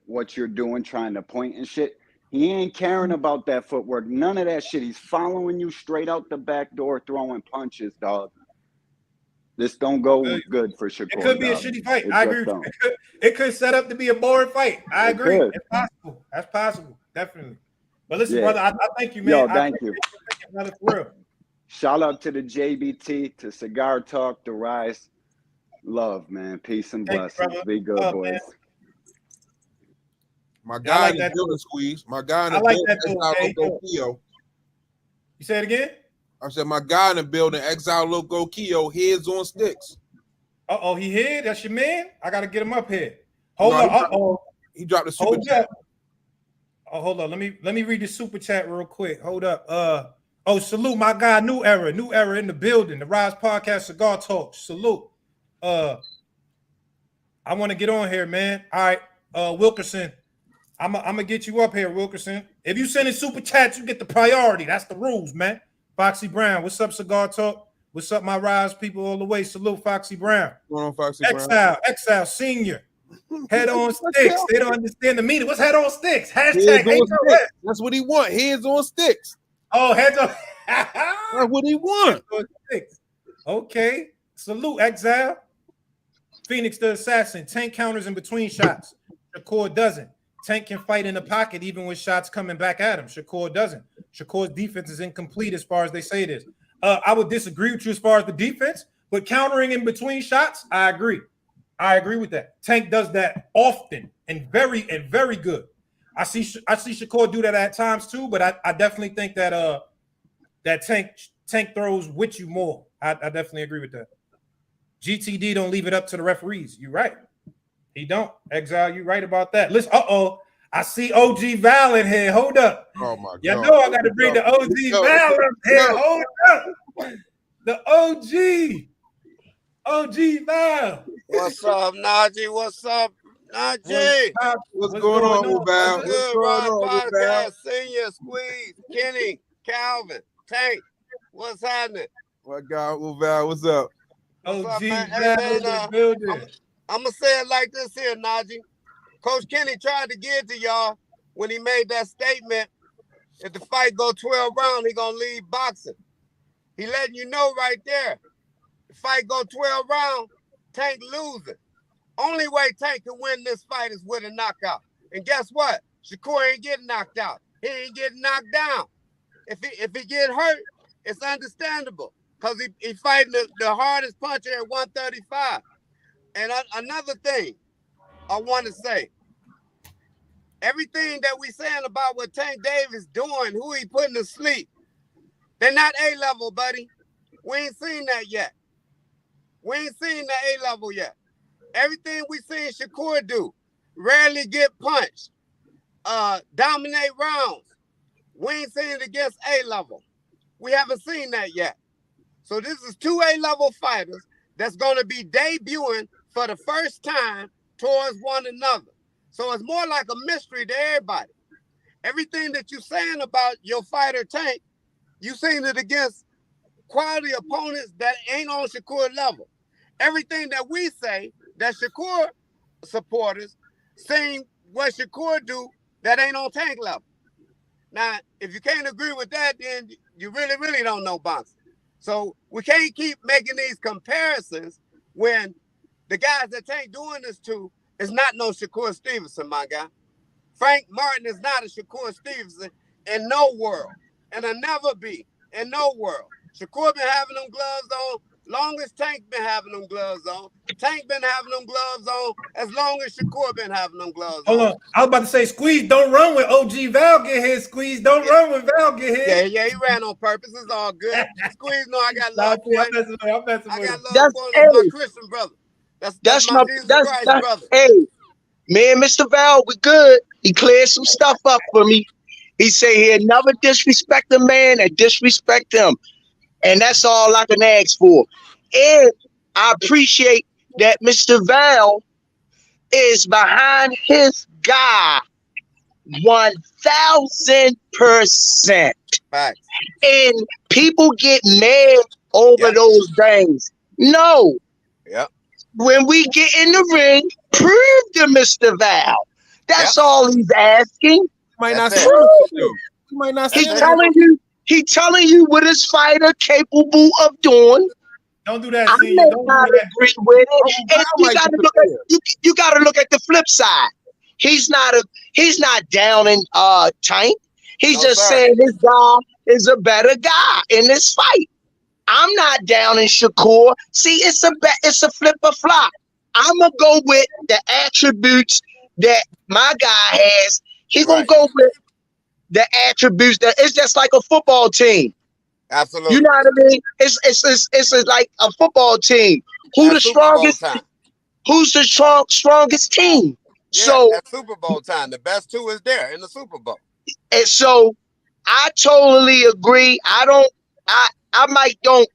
what you're doing, trying to point and shit, he ain't caring about that footwork, none of that shit. He's following you straight out the back door, throwing punches, dog. This don't go good for Shakur. It could be a shitty fight. I agree with you. It could set up to be a boring fight. I agree. It's possible. That's possible. Definitely. But listen, brother, I thank you, man. Yo, thank you. For real. Shout out to the JBT, to Cigar Talk, to Rize. Love, man. Peace and blessings. Be good, boys. Man. My guy in the building, Squeeze. My guy in the building, Exile. You say it again? I said, my guy in the building, Exile Loco Keo, heads on sticks. Uh-oh, he here? That's your man? I got to get him up here. Hold on. Uh-oh. He dropped the super chat. Oh, hold on. Let me read the super chat real quick. Hold up. Salute my guy, New Era in the building. The Rize Podcast, Cigar Talk. Salute. I want to get on here, man. All right, Wilkerson. I'm gonna get you up here, Wilkerson. If you send in super chats, you get the priority. That's the rules, man. Foxy Brown, what's up, Cigar Talk? What's up, my Rize people all the way? Salute, Foxy Brown. What's on, Foxy Brown? Exile Senior. Head on sticks. They don't understand the meaning. What's head on sticks? Hashtag sticks. That's what he want. Heads on sticks. Oh, heads on. That's what he want. Okay. Salute, Exile. Phoenix the Assassin. Tank counters in between shots. Shakur doesn't. Tank can fight in the pocket even with shots coming back at him. Shakur doesn't. Shakur's defense is incomplete as far as they say it is. I would disagree with you as far as the defense, but countering in between shots, I agree. I agree with that. Tank does that often and very good. I see Shakur do that at times too, but I definitely think that that Tank throws with you more. I definitely agree with that. GTD don't leave it up to the referees. You're right. He don't. Exile, you right about that. Listen, I see OG Val in here. Hold up. Oh my God. You know I got to bring the OG Val up here. Hold up. The OG. OG Val. What's up, Najee? What's up, Najee? What's going on, Val? What's What's good, going Rod on, Val? Podcast? Senior, Squeeze, Kenny, Calvin, Tank. What's happening? My God, Val, what's up? What's up, OG man? Hey, Val man, in the building. I'm going to say it like this here, Najee. Coach Kenny tried to get to y'all when he made that statement. If the fight go 12 rounds, he going to leave boxing. He letting you know right there. The fight go 12 rounds, Tank losing. Only way Tank can win this fight is with a knockout. And guess what? Shakur ain't getting knocked out. He ain't getting knocked down. If he get hurt, it's understandable because he fighting the hardest puncher at 135. And another thing I want to say, everything that we saying about what Tank Davis doing, who he putting to sleep, they're not A-level, buddy. We ain't seen that yet. We ain't seen the A-level yet. Everything we seen Shakur do, rarely get punched, dominate rounds. We ain't seen it against A-level. We haven't seen that yet. So this is two A-level fighters that's going to be debuting for the first time towards one another. So it's more like a mystery to everybody. Everything that you're saying about your fighter Tank, you seen it against quality opponents that ain't on Shakur level. Everything that we say, that Shakur supporters seen what Shakur do that ain't on Tank level. Now, if you can't agree with that, then you really, really don't know boxing. So we can't keep making these comparisons when the guys that Tank doing this to is not no Shakur Stevenson, my guy. Frank Martin is not a Shakur Stevenson in no world. And I'll never be in no world. Shakur been having them gloves on long as Tank been having them gloves on. Tank been having them gloves on as long as Shakur been having them gloves Hold on. I was about to say, Squeeze, don't run with OG Val get hit. Squeeze, don't run with Val get hit. Yeah, he ran on purpose. It's all good. Squeeze, no, I got Nah, love for him. I'm messing I with got him. love for him. That's my Christian brother. That's my Jesus Christ brother. Hey, me and Mr. Val, we good. He cleared some stuff up for me. He said he'll never disrespect a man and disrespect him. And that's all I can ask for. And I appreciate that Mr. Val is behind his guy 1000%. Facts. And people get mad over those things. No. Yep. When we get in the ring, prove to Mr. Val. That's all he's asking. Might not That's see it. him. He might not see He's him. telling you what his fighter capable of doing. Don't do that, I Senior. may Don't not do that. agree with it. Val And you might gotta be look at you gotta look at the flip side. He's not down in Tank. He's No, just sir. saying his guy is a better guy in this fight. I'm not down in Shakur. See, it's a flip or flop. I'm gonna go with the attributes that my guy has. He gonna go with the attributes that it's just like a football team. Absolutely. You know what I mean? It's like a football team. Who the Super Bowl strongest? time. Who's the strongest team? Yeah, So at Super Bowl time, the best two is there in the Super Bowl. and so I totally agree. I might don't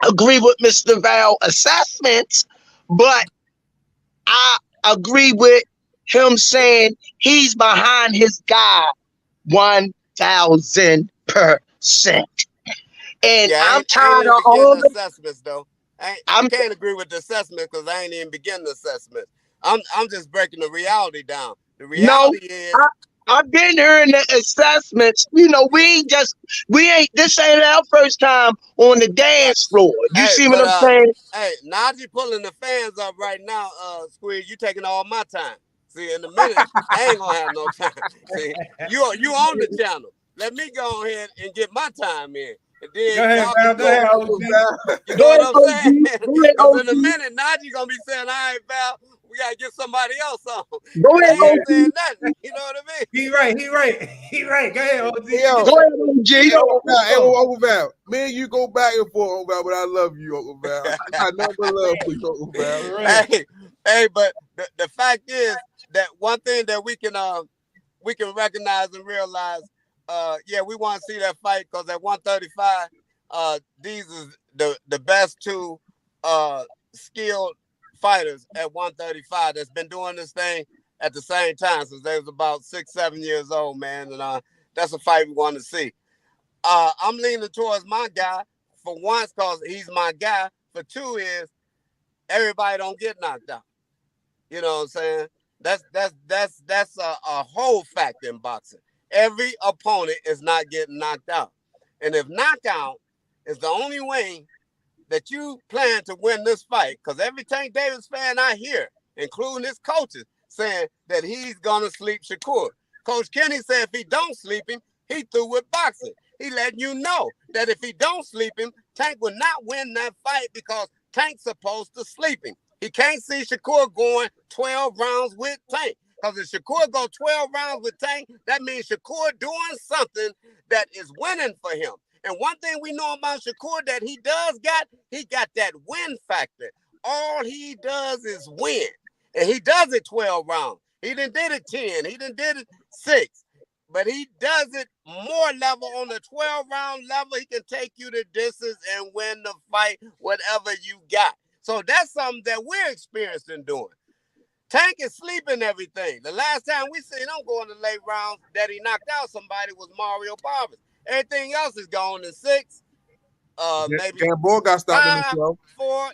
agree with Mr. Val assessments, but I agree with him saying he's behind his guy 1000%. And Yeah, I'm I ain't tired even of begin all the the assessments though. I can't agree with the assessment because I ain't even begin the assessment. I'm just breaking the reality down. The no. reality is I've been hearing the assessments. You know, this ain't our first time on the dance floor. You see what I'm saying? hey, Najee pulling the fans up right now, Squeeze, you taking all my time. See, in a minute, I ain't gonna have no time. See, you on the channel. Let me go ahead and get my time in. And then Go ahead, y'all Val. can Go ahead, OG. you know what I'm OG. saying? Go ahead, Because in a OG. minute, Najee gonna be saying, all right, Val, we gotta get somebody else on. Go And I ahead, ain't OG. saying nothing. You know what I mean? He right. Go ahead, OG. Yo, Go ahead, OG. Uncle Val. Man, you go back and forth, Uncle Val, but I love you, Uncle Val. I got nothing but love for you, Uncle Val. Hey, but the fact is that one thing that we can recognize and realize, yeah, we want to see that fight because at 135, these is the best two skilled fighters at 135 that's been doing this thing at the same time since they was about 6-7 years old, man. And that's a fight we want to see. I'm leaning towards my guy for once because he's my guy. For two is everybody don't get knocked out. You know what I'm saying? That's a whole fact in boxing. Every opponent is not getting knocked out. And if knockout is the only way that you plan to win this fight, because every Tank Davis fan I hear, including his coaches, saying that he's gonna sleep Shakur. Coach Kenny said if he don't sleep him, he through with boxing. He letting you know that if he don't sleep him, Tank will not win that fight because Tank's supposed to sleep him. He can't see Shakur going 12 rounds with Tank. Because if Shakur go 12 rounds with Tank, that means Shakur doing something that is winning for him. And one thing we know about Shakur that he got that win factor. All he does is win. And he does it 12 rounds. He done did it 10. He done did it 6. But he does it more level on the 12-round level. He can take you the distance and win the fight, whatever you got. So that's something that we're experienced in doing. Tank is sleeping everything. The last time we seen him go in the late rounds that he knocked out somebody was Mario Barber. Everything else is gone in 6. Maybe Gamboa got stopped in the 5, show. 4.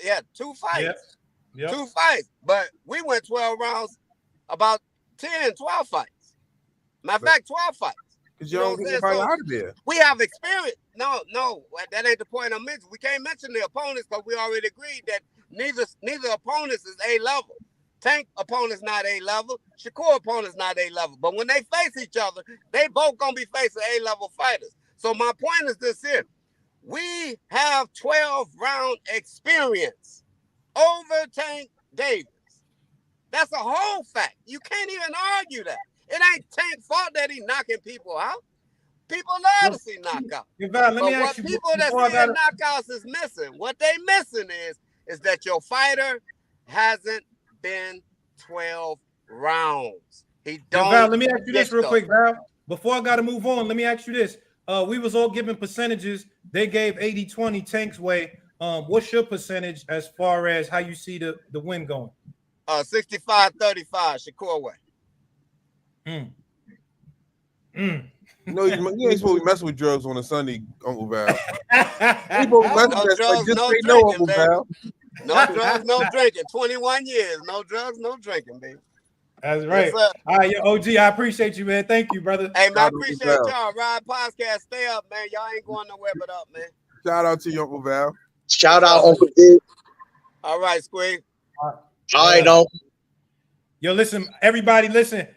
Yeah, 2 fights. Yep. 2 fights. But we went 12 rounds, about 10, 12 fights. Matter of fact, 12 fights. Because you don't get anybody out of there. We have experience. No, that ain't the point I'm mentioning. We can't mention the opponents because we already agreed that neither opponents is A-level. Tank opponent's not A-level. Shakur opponent's not A-level. But when they face each other, they both gonna be facing A-level fighters. So my point is this here. We have 12-round experience over Tank Davis. That's a whole fact. You can't even argue that. It ain't Tank's fault that he knocking people out. People love to see knockouts. Val, But what people that see knockouts is missing, what they missing is that your fighter hasn't been 12 rounds. He don't. Val, let me ask you this real quick, Val. Before I got to move on, let me ask you this. We was all given percentages. They gave 80-20 Tank's way. What's your percentage as far as how you see the win going? 65-35 Shakur way. No, you ain't supposed to be messing with drugs on a Sunday, Uncle Val. No drugs, no drinking, baby. No drugs, no drinking. 21 years, no drugs, no drinking, baby. That's right. Yes, all right, OG, I appreciate you, man. Thank you, brother. Hey, man, I appreciate y'all. Ride Podcast, stay up, man. Y'all ain't going nowhere but up, man. Shout out to you, Uncle Val. Shout out, Uncle Dude. All right, Squeak. All right, Uncle. Yo, listen, everybody, listen.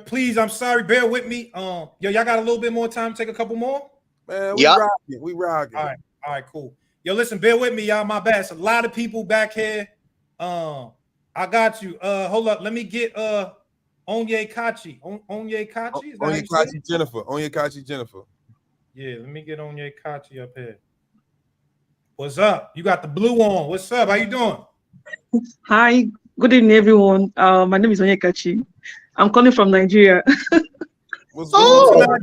Please, I'm sorry, bear with me. Y'all got a little bit more time to take a couple more? Man, we rocking. All right, cool. Yo, listen, bear with me, y'all. My bad. It's a lot of people back here. I got you. Hold up. Let me get Onyekachi. Onyekachi? Onyekachi Jennifer. Onyekachi Jennifer. Yeah, let me get Onyekachi up here. What's up? You got the blue on. What's up? How you doing? Hi. Good evening, everyone. My name is Onyekachi. I'm calling from Nigeria. What's going on?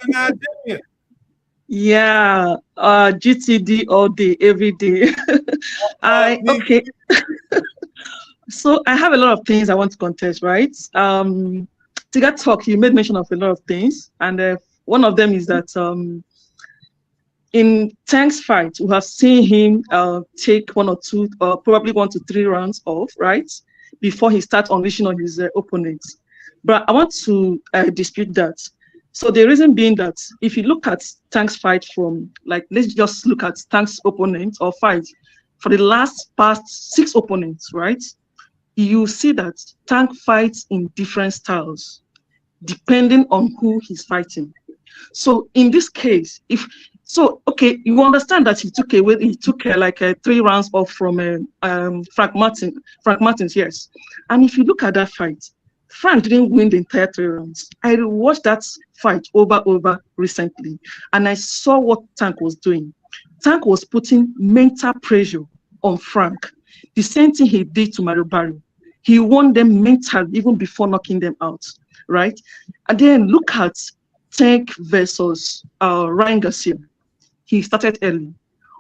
Nigeria. Yeah, GTD all day, every day. Okay. So I have a lot of things I want to contest, right? Cigar Talk, you made mention of a lot of things, and one of them is that in Tank's fight, we have seen him take 1 or 2, probably 1 to 3 rounds off, right? Before he starts unleashing on his opponents. But I want to dispute that. So the reason being that if you look at Tank's fight from, like, let's just look at Tank's opponent or fight for the past 6 opponents, right? You see that Tank fights in different styles, depending on who he's fighting. So in this case, okay, you understand that he took like 3 rounds off from Frank Martins, yes. And if you look at that fight, Frank didn't win the entire 3 rounds. I watched that fight over recently, and I saw what Tank was doing. Tank was putting mental pressure on Frank. The same thing he did to Mario Barrio. He won them mentally even before knocking them out, right? And then look at Tank versus Ryan Garcia. he started early.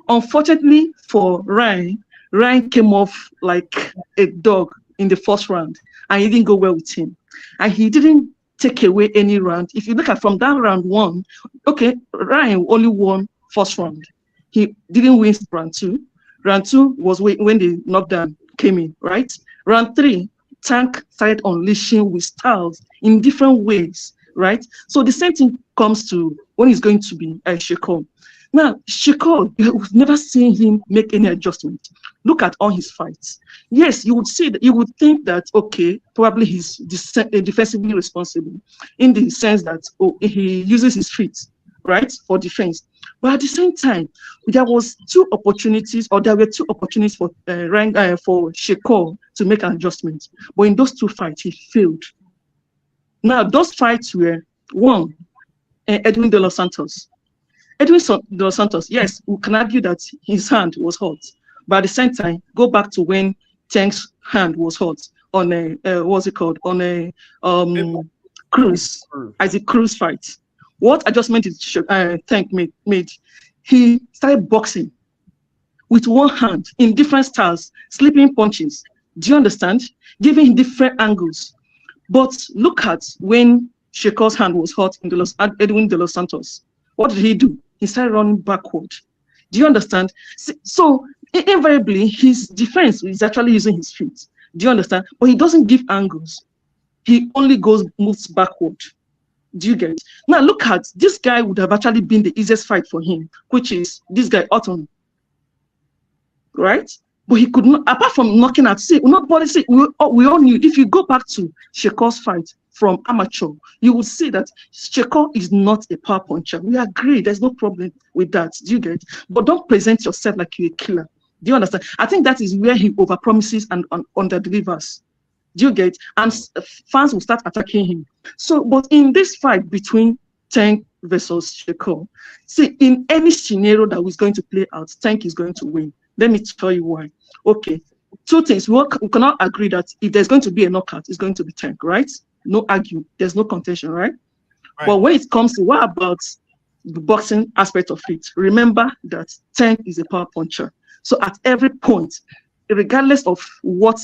Unfortunately for Ryan, Ryan came off like a dog in the first round, and he didn't go well with him. And he didn't take away any round. If you look at from that round one, okay, Ryan only won first round. He didn't win round two. Round two was when the knockdown came in, right? Round three, Tank started unleashing with styles in different ways, right? So the same thing comes to when he's going to be Shakur. Now, Shakur, you've never seen him make any adjustment. Look at all his fights. Yes, you would say that you would think that okay, probably he's defensively responsible in the sense that he uses his feet, right, for defense. But at the same time, there were two opportunities for Shakur to make an adjustment. But in those two fights, he failed. Now, those fights were one, Edwin De Los Santos. Edwin De Los Santos, yes, we can argue that his hand was hot. But at the same time, go back to when Tank's hand was hot on what's it called? On a cruise, as a cruise fight. What adjustment did Tank made? He started boxing with one hand in different styles, slipping punches. Do you understand? Giving different angles. But look at when Shakur's hand was hot in Edwin De Los Santos. What did he do? He started running backward. Do you understand? So invariably, his defense is actually using his feet. Do you understand? But he doesn't give angles. He only moves backward. Do you get it? Now look at this guy would have actually been the easiest fight for him, which is this guy Otton. Right? But he could not, apart from knocking out, we all knew if you go back to Shakur's fight from amateur, you will see that Shakur is not a power puncher. We agree, there's no problem with that. Do you get it? But don't present yourself like you're a killer. Do you understand? I think that is where he overpromises and under-delivers. Do you get it? And fans will start attacking him. So, but in this fight between Tank versus Shakur, see, in any scenario that was going to play out, Tank is going to win. Let me tell you why. Okay, two things. We cannot agree that if there's going to be a knockout, it's going to be Tank, right? No argue. There's no contention, right? But when it comes to what about the boxing aspect of it, remember that Tank is a power puncher. So at every point, regardless of what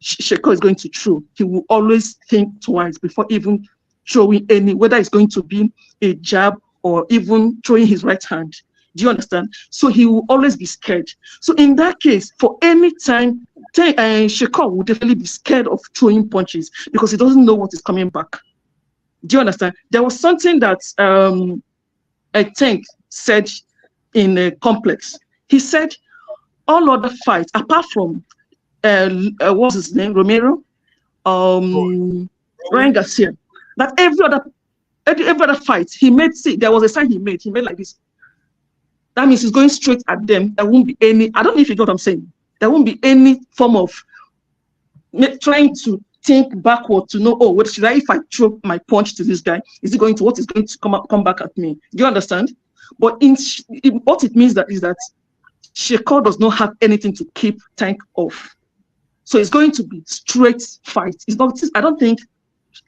Shakur is going to throw, he will always think twice before even throwing whether it's going to be a jab or even throwing his right hand. Do you understand? So he will always be scared. So in that case, for any time, Shakur will definitely be scared of throwing punches because he doesn't know what is coming back. Do you understand? There was something that Tank said in a complex. He said all other fights, apart from what's his name, Romero, Ryan Garcia, that every other fight he made. See, there was a sign he made like this. That means he's going straight at them. There won't be any, I don't know if you get what I'm saying. There won't be any form of trying to think backward to know, what should I, if I throw my punch to this guy, what is going to come back at me? Do you understand? But what it means is that Shakur does not have anything to keep Tank off. So it's going to be straight fight. It's not, I don't think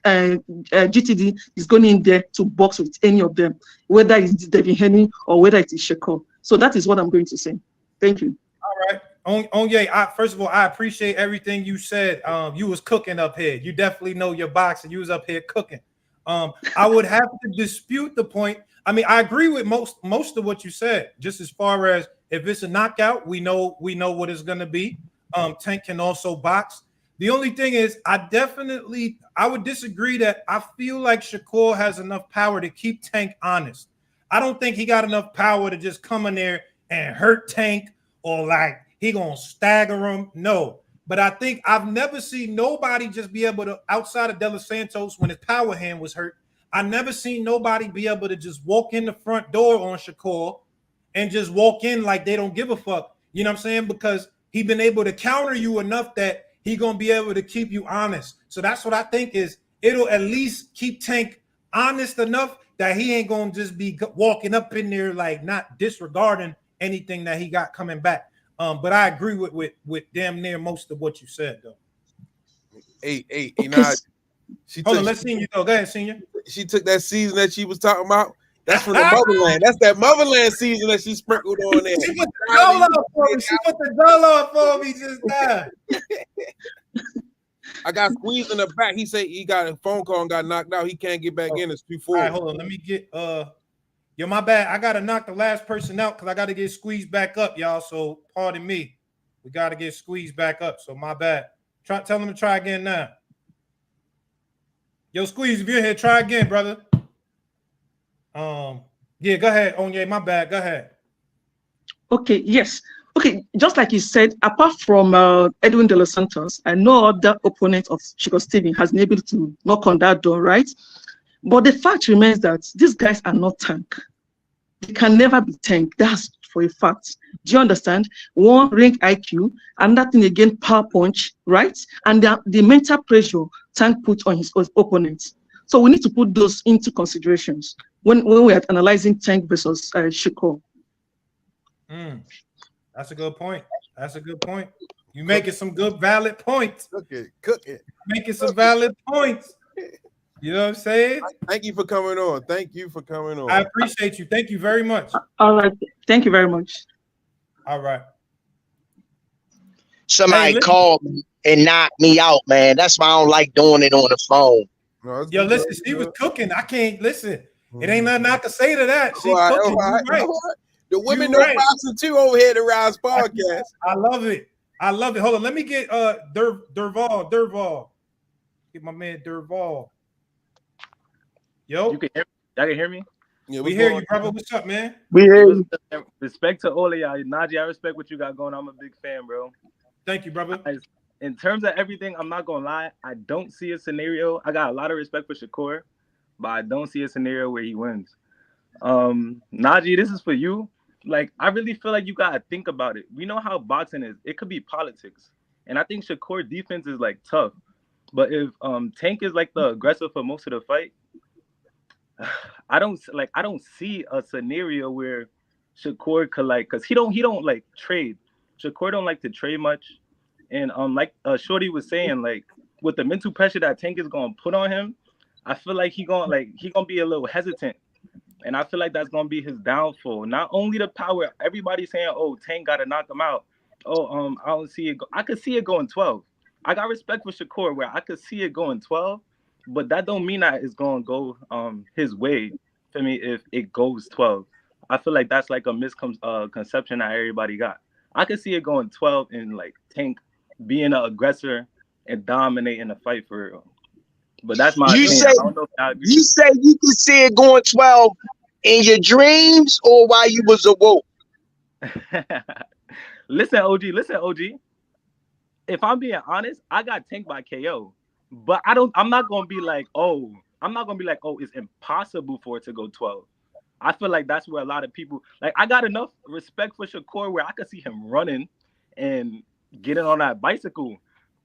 GTD is going in there to box with any of them, whether it's Devin Haney or whether it is Shakur. So that is what I'm going to say. Thank you. All right. Onye, first of all, I appreciate everything you said. You was cooking up here. You definitely know your boxing. You was up here cooking. I would have to dispute the point. I mean, I agree with most of what you said. Just as far as if it's a knockout, we know what it's going to be. Tank can also box. The only thing is, I would disagree that I feel like Shakur has enough power to keep Tank honest. I don't think he got enough power to just come in there and hurt Tank or like he gonna stagger him. No, but I think I've never seen nobody just be able to, outside of De Los Santos when his power hand was hurt, I never seen nobody be able to just walk in the front door on Shakur and just walk in like they don't give a fuck. You know what I'm saying? Because he been able to counter you enough that he gonna be able to keep you honest. So that's what I think is it'll at least keep Tank honest enough that he ain't gonna just be walking up in there like not disregarding anything that he got coming back. But I agree with damn near most of what you said though. Now let's see you go. Go ahead, Senior. She took that season that she was talking about That's from the motherland. That's that motherland season that she sprinkled on there. She put the doll up for me. She put the doll up for me just now. I got squeezed in the back. He said he got a phone call and got knocked out. He can't get back in. It's 2-4. All right, hold on. Let me get yo, my bad. I gotta knock the last person out because I gotta get squeezed back up, y'all. So pardon me. We gotta get squeezed back up. So my bad. Tell him to try again now. Yo, Squeeze, if you're here, try again, brother. Yeah, go ahead, Onye. My bad. Go ahead. Okay, yes. Okay, just like you said, apart from Edwin De Los Santos, no other opponent of Chico Steven has been able to knock on that door, right? But the fact remains that these guys are not Tank. They can never be Tank. That's for a fact. Do you understand? One, ring IQ, another thing again, power punch, right? And the mental pressure Tank put on his opponents. So we need to put those into considerations when we are analyzing Tank versus Shakur. That's a good point. That's a good point. You making some good valid points. Cook it. Making some valid points. You know what I'm saying? Thank you for coming on. Thank you for coming on. I appreciate you. Thank you very much. All right. Thank you very much. All right. Somebody called me and knocked me out, man. That's why I don't like doing it on the phone. No, yo, listen, she was cooking. I can't listen. It ain't nothing I can say to that. She cooking. Right. The women know boxing too over here at the Rize podcast. I love it. I love it. Hold on. Let me get Durval. Get my man Durval. Yo. You can hear me? Y'all can hear me? Yeah, we hear you, brother. What's up, man? We hear you. Respect to all of y'all. Najee, I respect what you got going. I'm a big fan, bro. Thank you, brother. In terms of everything, I'm not gonna lie. I don't see a scenario. I got a lot of respect for Shakur, but I don't see a scenario where he wins. Najee, this is for you. Like, I really feel like you gotta think about it. We know how boxing is. It could be politics. And I think Shakur defense is like tough. But if Tank is like the aggressor for most of the fight, I don't see a scenario where Shakur could because he don't like trade. Shakur don't like to trade much. And like Shorty was saying, like with the mental pressure that Tank is gonna put on him, I feel like he gonna be a little hesitant. And I feel like that's gonna be his downfall. Not only the power, everybody's saying, "Oh, Tank gotta knock him out." Oh, I don't see it. I could see it going 12. I got respect for Shakur where I could see it going 12, but that don't mean that it's gonna go his way for me if it goes 12. I feel like that's like a misconception that everybody got. I could see it going 12 and like Tank being an aggressor and dominating the fight for real. But that's my opinion. I don't know if I agree. You say you could see it going 12 in your dreams or while you was awoke? Listen, OG. If I'm being honest, I got tanked by KO. But I'm not gonna be like, oh, it's impossible for it to go 12. I feel like that's where a lot of people I got enough respect for Shakur where I could see him running and getting on that bicycle.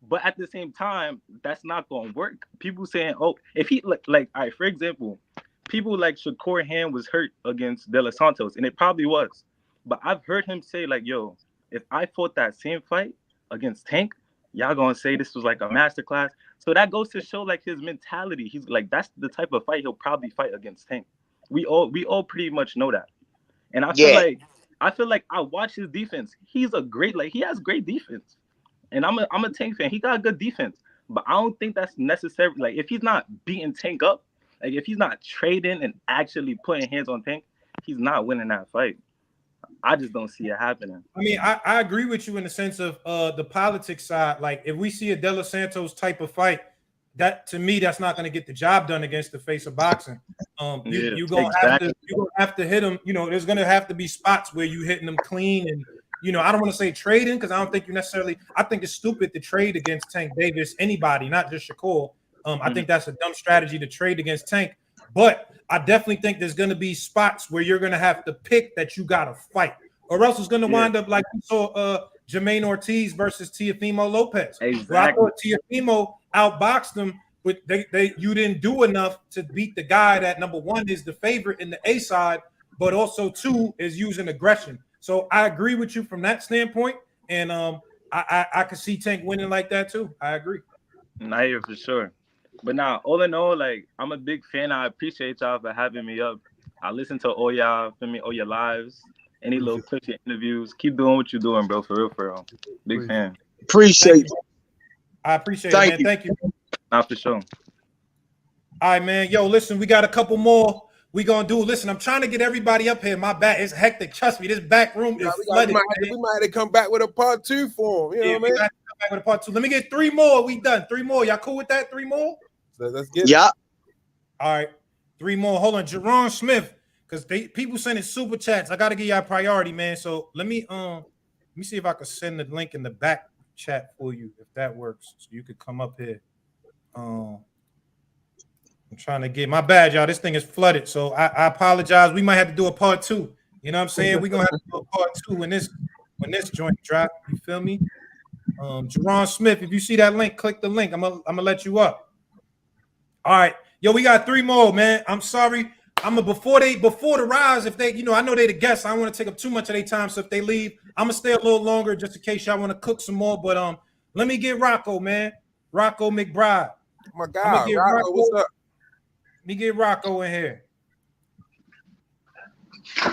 But at the same time, that's not gonna work. People saying, oh, if he all right, for example, people like Shakur hand was hurt against De Los Santos, and it probably was. But I've heard him say, like, yo, if I fought that same fight against Tank, y'all gonna say this was like a masterclass. So that goes to show like his mentality. He's like, that's the type of fight he'll probably fight against Tank. We all pretty much know that. And I feel like I watch his defense. He has great defense. And I'm a Tank fan. He got a good defense. But I don't think that's necessary. Like, if he's not beating Tank up, like if he's not trading and actually putting hands on Tank, he's not winning that fight. I just don't see it happening. I mean, I agree with you in the sense of the politics side. Like, if we see a De Los Santos type of fight, that to me, that's not going to get the job done against the face of boxing. You're gonna have to hit him. You know, there's gonna have to be spots where you hitting them clean, and I don't want to say trading because I don't think you necessarily. I think it's stupid to trade against Tank Davis, anybody, not just Shakur. I think that's a dumb strategy to trade against Tank. But I definitely think there's going to be spots where you're going to have to pick that you got to fight, or else it's going to wind up like we saw Jermaine Ortiz versus Teofimo Lopez. Exactly. Where I thought Teofimo outboxed him, but you didn't do enough to beat the guy that, number one, is the favorite in the A side, but also two is using aggression. So I agree with you from that standpoint, and I could see Tank winning like that too. I agree. Not here for sure. But now, all in all, like, I'm a big fan. I appreciate y'all for having me up. I listen to all y'all, feel me, all your lives, any little clips, your interviews. Keep doing what you're doing, bro. For real. Big fan. Appreciate Thank you. you. I appreciate Thank it, man. you. Thank you. Not for sure. All right, man. Yo, listen, we got a couple more we gonna do. Listen, I'm trying to get everybody up here. My back is hectic. Trust me, this back room is flooded. We might have to come back with a part 2 for him. You know what I mean? We got to come back with a part 2. Let me get 3 more. We done. 3 more. Y'all cool with that? 3 more? So let's get Yeah. All right. 3 more. Hold on. Jerron Smith, because people sending super chats. I gotta give y'all priority, man. So let me see if I can send the link in the back chat for you, if that works. So you could come up here. I'm trying to get my bad, y'all. This thing is flooded, so I apologize. We might have to do a part 2. You know what I'm saying? We're gonna have to do a part 2 when this joint drop. You feel me? Jerron Smith, if you see that link, click the link. I'm gonna let you up. All right, yo, we got 3 more, man. I'm sorry. Before the Rize, if they, I know they the guests. I don't want to take up too much of their time. So if they leave, I'm gonna stay a little longer just in case y'all want to cook some more. But let me get Rocco, man. Rocco McBride. My God, Rocco, what's up? Let me get Rocco in here.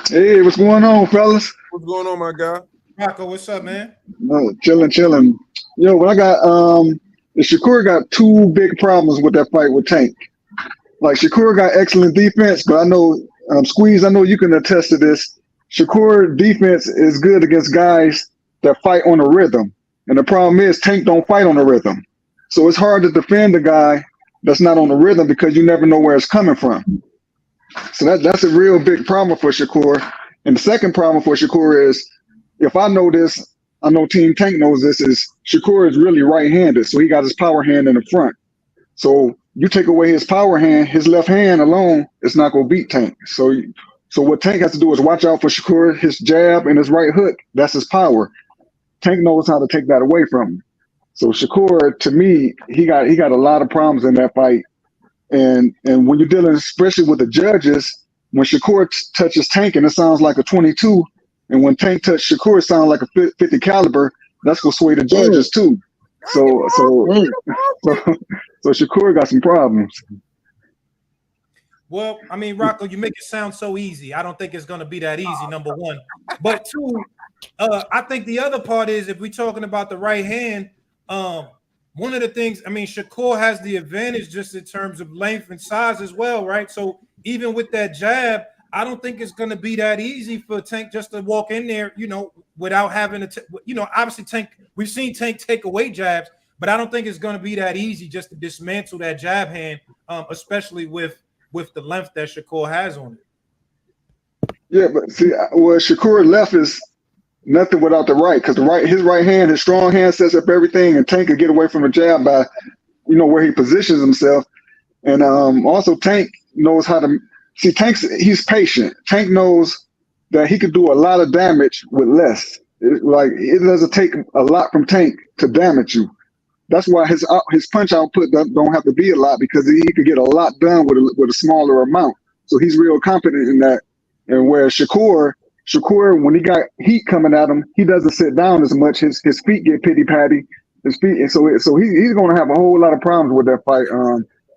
Hey, what's going on, fellas? What's going on, my guy? Rocco, what's up, man? No, chilling. Yo, what I got, Shakur got 2 big problems with that fight with Tank. Like, Shakur got excellent defense, but I know, Squeeze, I know you can attest to this. Shakur defense is good against guys that fight on a rhythm. And the problem is Tank don't fight on a rhythm. So it's hard to defend a guy that's not on the rhythm because you never know where it's coming from. So that's a real big problem for Shakur. And the second problem for Shakur is, if I know this, I know Team Tank knows this, is Shakur is really right-handed. So he got his power hand in the front. So you take away his power hand, his left hand alone is not going to beat Tank. So what Tank has to do is watch out for Shakur, his jab and his right hook. That's his power. Tank knows how to take that away from him. So Shakur, to me, he got a lot of problems in that fight. And when you're dealing, especially with the judges, when Shakur touches Tank and it sounds like a 22, and when Tank touches Shakur, it sounds like a 50 caliber, that's gonna sway the judges too. So Shakur got some problems. Well, I mean, Rocco, you make it sound so easy. I don't think it's going to be that easy, number one. But 2, I think the other part is, if we're talking about the right hand, one of the things, I mean, Shakur has the advantage just in terms of length and size as well, right? So even with that jab, I don't think it's going to be that easy for Tank just to walk in there, without having to, obviously Tank, we've seen Tank take away jabs, but I don't think it's going to be that easy just to dismantle that jab hand, especially with the length that Shakur has on it. Yeah, but see, well, Shakur left is nothing without the right, because his right hand, his strong hand sets up everything, and Tank could get away from the jab by, where he positions himself. And also Tank knows how to see. He's patient. Tank knows that he could do a lot of damage with less. It doesn't take a lot from Tank to damage you. That's why his punch output don't have to be a lot, because he could get a lot done with a smaller amount. So he's real confident in that. And where Shakur, when he got heat coming at him, he doesn't sit down as much. His feet get pitty patty. His feet, and so he's going to have a whole lot of problems with that fight.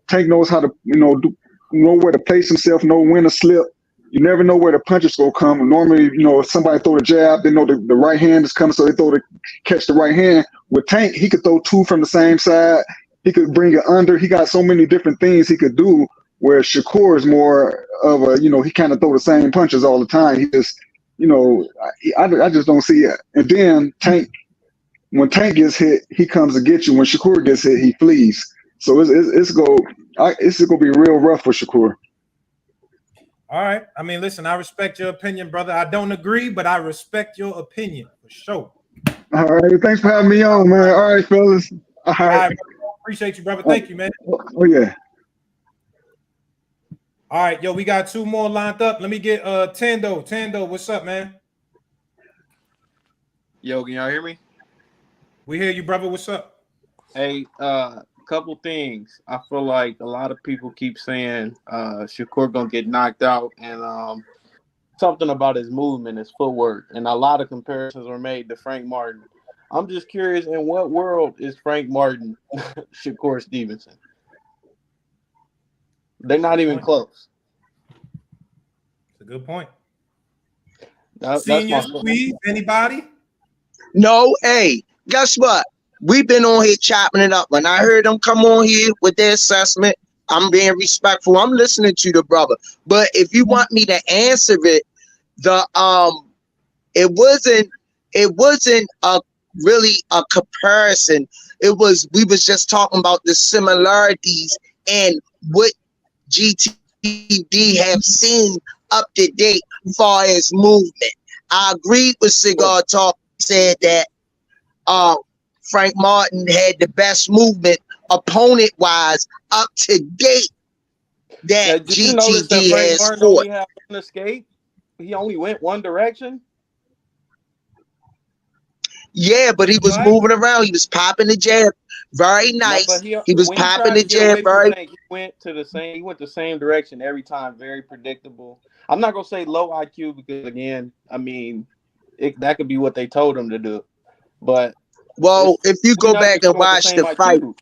Tank knows how to know where to place himself, know when to slip. You never know where the punches go come. Normally, if somebody throw the jab, they know the right hand is coming, so they catch the right hand. With Tank, he could throw 2 from the same side. He could bring it under. He got so many different things he could do, where Shakur is more of a, he kind of throw the same punches all the time. He just, I just don't see it. And then Tank, when Tank gets hit, he comes to get you. When Shakur gets hit, he flees. So it's gonna be real rough for Shakur. All right. I mean, listen, I respect your opinion, brother. I don't agree, but I respect your opinion for sure. All right. Thanks for having me on, man. All right, fellas. All right. Appreciate you, brother. Thank you, man. Oh, yeah. All right, yo, we got 2 more lined up. Let me get Tando. Tando, what's up, man? Yo, can y'all hear me? We hear you, brother. What's up? Hey, couple things. I feel like a lot of people keep saying Shakur gonna get knocked out, and something about his movement, his footwork, and a lot of comparisons were made to Frank Martin. I'm just curious, in what world is Frank Martin Shakur Stevenson? They're not even close. a good point. That's Senior my point. Squeeze, anybody? No, hey, guess what? We've been on here chopping it up. When I heard them come on here with their assessment, I'm being respectful. I'm listening to the brother. But if you want me to answer it, the it wasn't a really a comparison. We was just talking about the similarities and what GTD have seen up to date as far as movement. I agreed with Cigar Talk, said that Frank Martin had the best movement opponent wise up to date that Now, did you notice that GTD Frank has Martin fought. only had one escape? He only went one direction. Yeah, but he was Right? moving around. He was popping the jab very No, nice. but He was when he popping tried the to get jab away from very. Tank, he went the same direction every time, very predictable. I'm not gonna say low IQ because again, I mean, that could be what they told him to do. But Well, if you we go know he back was and going with the watch same the fight, IQ.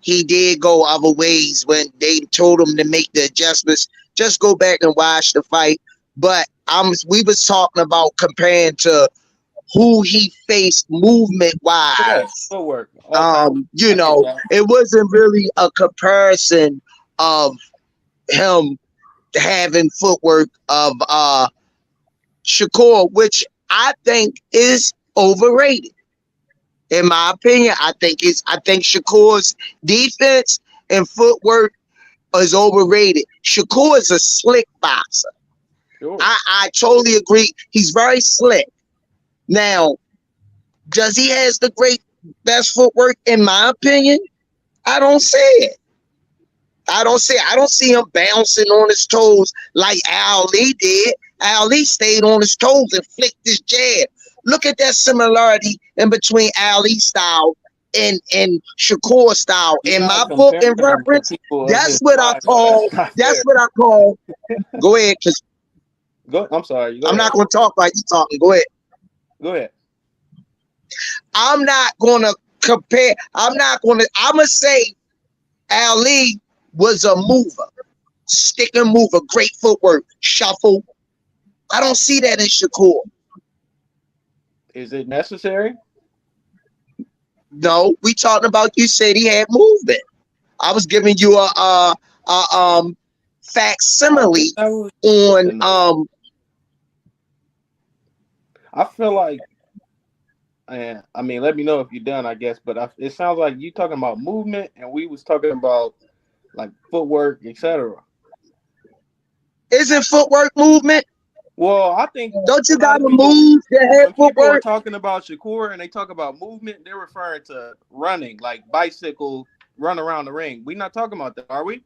he did go other ways when they told him to make the adjustments. Just go back and watch the fight. But we was talking about comparing to who he faced movement Yeah, wise. footwork. Okay, You I get know, that. it wasn't really a comparison of him having footwork of Shakur, which I think is overrated. In my opinion, I think Shakur's defense and footwork is overrated. Shakur is a slick boxer. Sure. I totally agree. He's very slick. Now, does he has the best footwork? In my opinion, I don't see it. I don't see him bouncing on his toes like Ali did. Ali stayed on his toes and flicked his jab. Look at that similarity in between Ali's style and Shakur style. You're In my not book comparing and them to reference, people of that's his what I size, though. call. That's not That's fair. what I call. Go ahead, because I'm sorry. Go I'm ahead. not going to talk like you talking. Go ahead. Go ahead. I'm not going to compare. I'm going to say Ali was a mover, stick and mover, great footwork, shuffle. I don't see that in Shakur. Is it necessary? No, we talking about, you said he had movement. I was giving you a facsimile on I feel like, and I mean, let me know if you're done, I guess. But it sounds like you talking about movement, and we was talking about like footwork, etc. Isn't footwork movement? Well, I think Don't you a lot gotta of people, move to have when people are footwork? talking about Shakur and they talk about movement, they're referring to running, like bicycle, run around the ring. We're not talking about that, are we?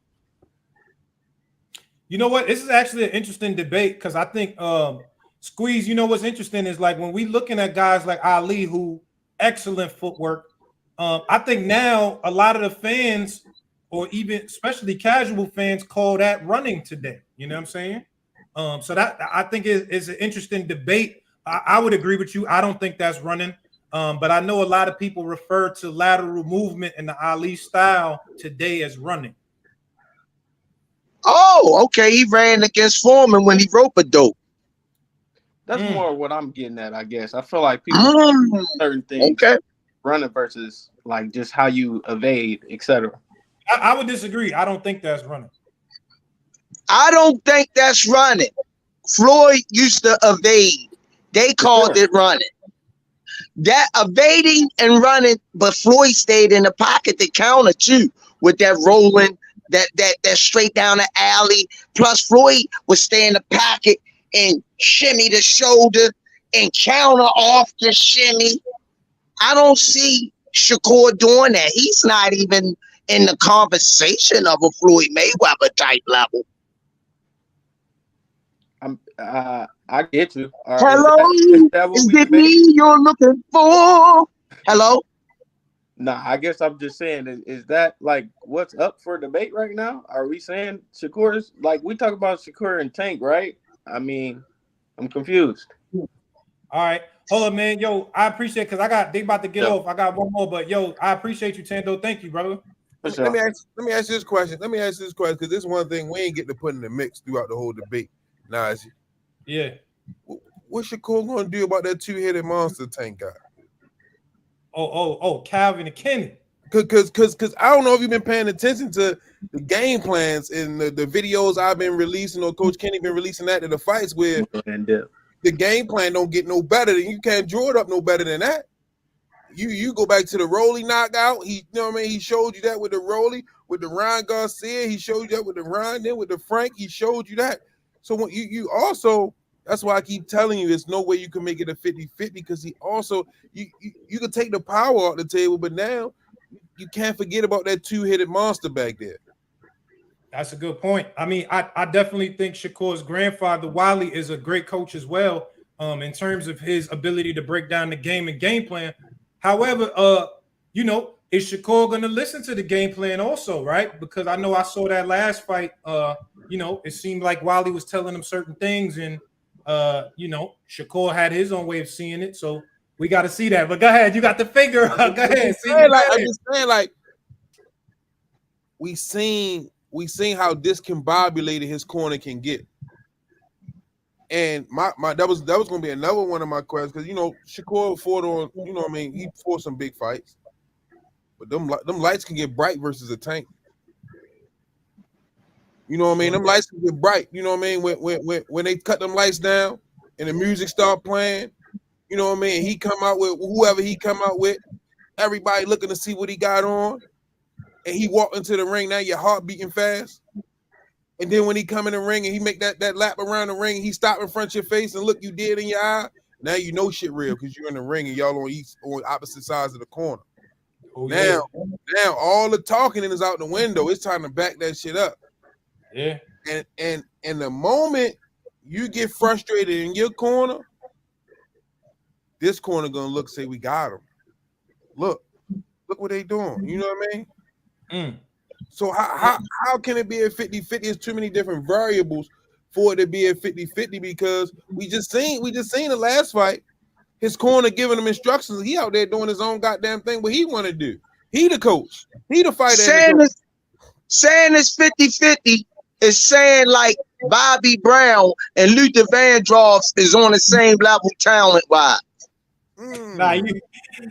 You know what? This is actually an interesting debate because I think Squeeze, you know what's interesting is like when we looking at guys like Ali who excellent footwork. I think now a lot of the fans, or even especially casual fans, call that running today. You know what I'm saying? So that I think is an interesting debate. I would agree with you. I don't think that's running. But I know a lot of people refer to lateral movement in the Ali style today as running. Oh, okay. He ran against Foreman when he rope-a-dope. That's more what I'm getting at, I guess. I feel like people certain things running versus like just how you evade, etc. I would disagree. I don't think that's running. I don't think that's running. Floyd used to evade. They called it running. That evading and running, but Floyd stayed in the pocket to counter too with that rolling, that straight down the alley. Plus, Floyd would stay in the pocket and shimmy the shoulder and counter off the shimmy. I don't see Shakur doing that. He's not even in the conversation of a Floyd Mayweather type level. I get you. Hello, is it me you're looking for? Hello. Nah, I guess I'm just saying, is that like what's up for debate right now? Are we saying Shakur's, like we talk about Shakur and Tank, right? I mean, I'm confused. All right. Hold up, man. Yo, I appreciate, because they about to get off. I got one more, but yo, I appreciate you, Tando. Thank you, brother. Let me ask you this question. Let me ask you this question because this is one thing we ain't get to put in the mix throughout the whole debate. Najee. Yeah. What's Shakur gonna do about that two-headed monster Tank guy? Calvin and Kenny. Cause I don't know if you've been paying attention to the game plans and the videos I've been releasing or Coach Kenny been releasing after the fights where the game plan don't get no better than you can't draw it up no better than that. You go back to the Rolly knockout. He, you know what I mean? He showed you that with the Rolly, with the Ryan Garcia. He showed you that with the Ryan. Then with the Frank, he showed you that. So when you also, that's why I keep telling you, there's no way you can make it a 50-50 because he also you can take the power off the table, but now you can't forget about that two-headed monster back there. That's a good point. I mean, I definitely think Shakur's grandfather Wally is a great coach as well, in terms of his ability to break down the game and game plan. However, is Shakur going to listen to the game plan also, right? Because I know I saw that last fight. It seemed like Wally was telling him certain things, and Shakur had his own way of seeing it. So we got to see that. But go ahead, you got the finger. Go ahead. I'm just saying, like, we seen how discombobulated his corner can get. And that was gonna be another one of my questions because Shakur fought on, he fought some big fights, but them lights can get bright versus a Tank. You know what I mean? Them lights can get bright. You know what I mean? When they cut them lights down and the music start playing, you know what I mean? He come out with whoever he come out with, everybody looking to see what he got on, and he walk into the ring. Now your heart beating fast. And then when he come in the ring and he make that lap around the ring, he stop in front of your face and look you dead in your eye. Now you know shit real because you're in the ring and y'all on opposite sides of the corner. Now all the talking is out the window. It's time to back that shit up. Yeah. And the moment you get frustrated in your corner, this corner gonna look, say we got him. Look what they doing. You know what I mean? So how can it be a 50-50? There's too many different variables for it to be a 50-50 because we just seen the last fight. His corner giving him instructions. He out there doing his own goddamn thing. What he want to do? He the coach. He the fighter. Saying it's 50-50 is saying like Bobby Brown and Luther Vandross is on the same level talent wise. Nah, you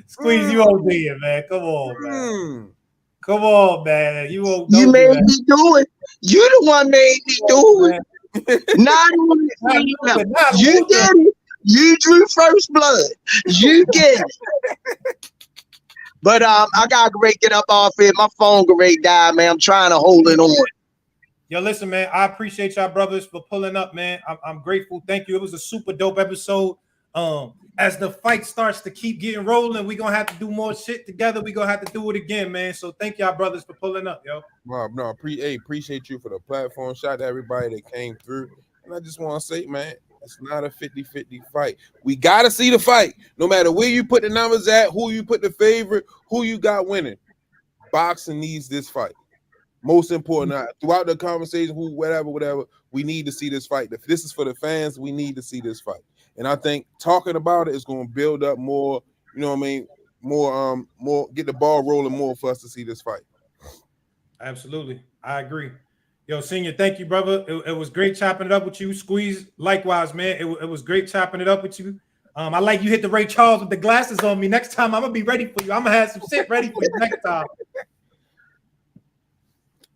squeeze you over here, man. Come on, man. Come on, man. You made me do it. You the one made me do it. Not on the same level. You did it. You drew first blood. You did it. But I gotta get up off it. My phone gonna die, man. I'm trying to hold it on. Yo, listen, man. I appreciate y'all brothers for pulling up, man. I'm grateful. Thank you. It was a super dope episode. As the fight starts to keep getting rolling, we're gonna have to do more shit together. We're gonna have to do it again, man. So thank y'all brothers for pulling up, yo. Rob, no, appreciate you for the platform. Shout out to everybody that came through. And I just want to say, man, it's not a 50-50 fight. We gotta see the fight. No matter where you put the numbers at, who you put the favorite, who you got winning. Boxing needs this fight. Most important, throughout the conversation, whatever, we need to see this fight. If this is for the fans, we need to see this fight. And I think talking about it is going to build up more, you know what I mean, more get the ball rolling more for us to see this fight. Absolutely. I agree. Yo, Senior, thank you, brother. It was great chopping it up with you. Squeeze, likewise, man. It was great chopping it up with you. I like you hit the Ray Charles with the glasses on me. Next time, I'm going to be ready for you. I'm going to have some shit ready for you next time.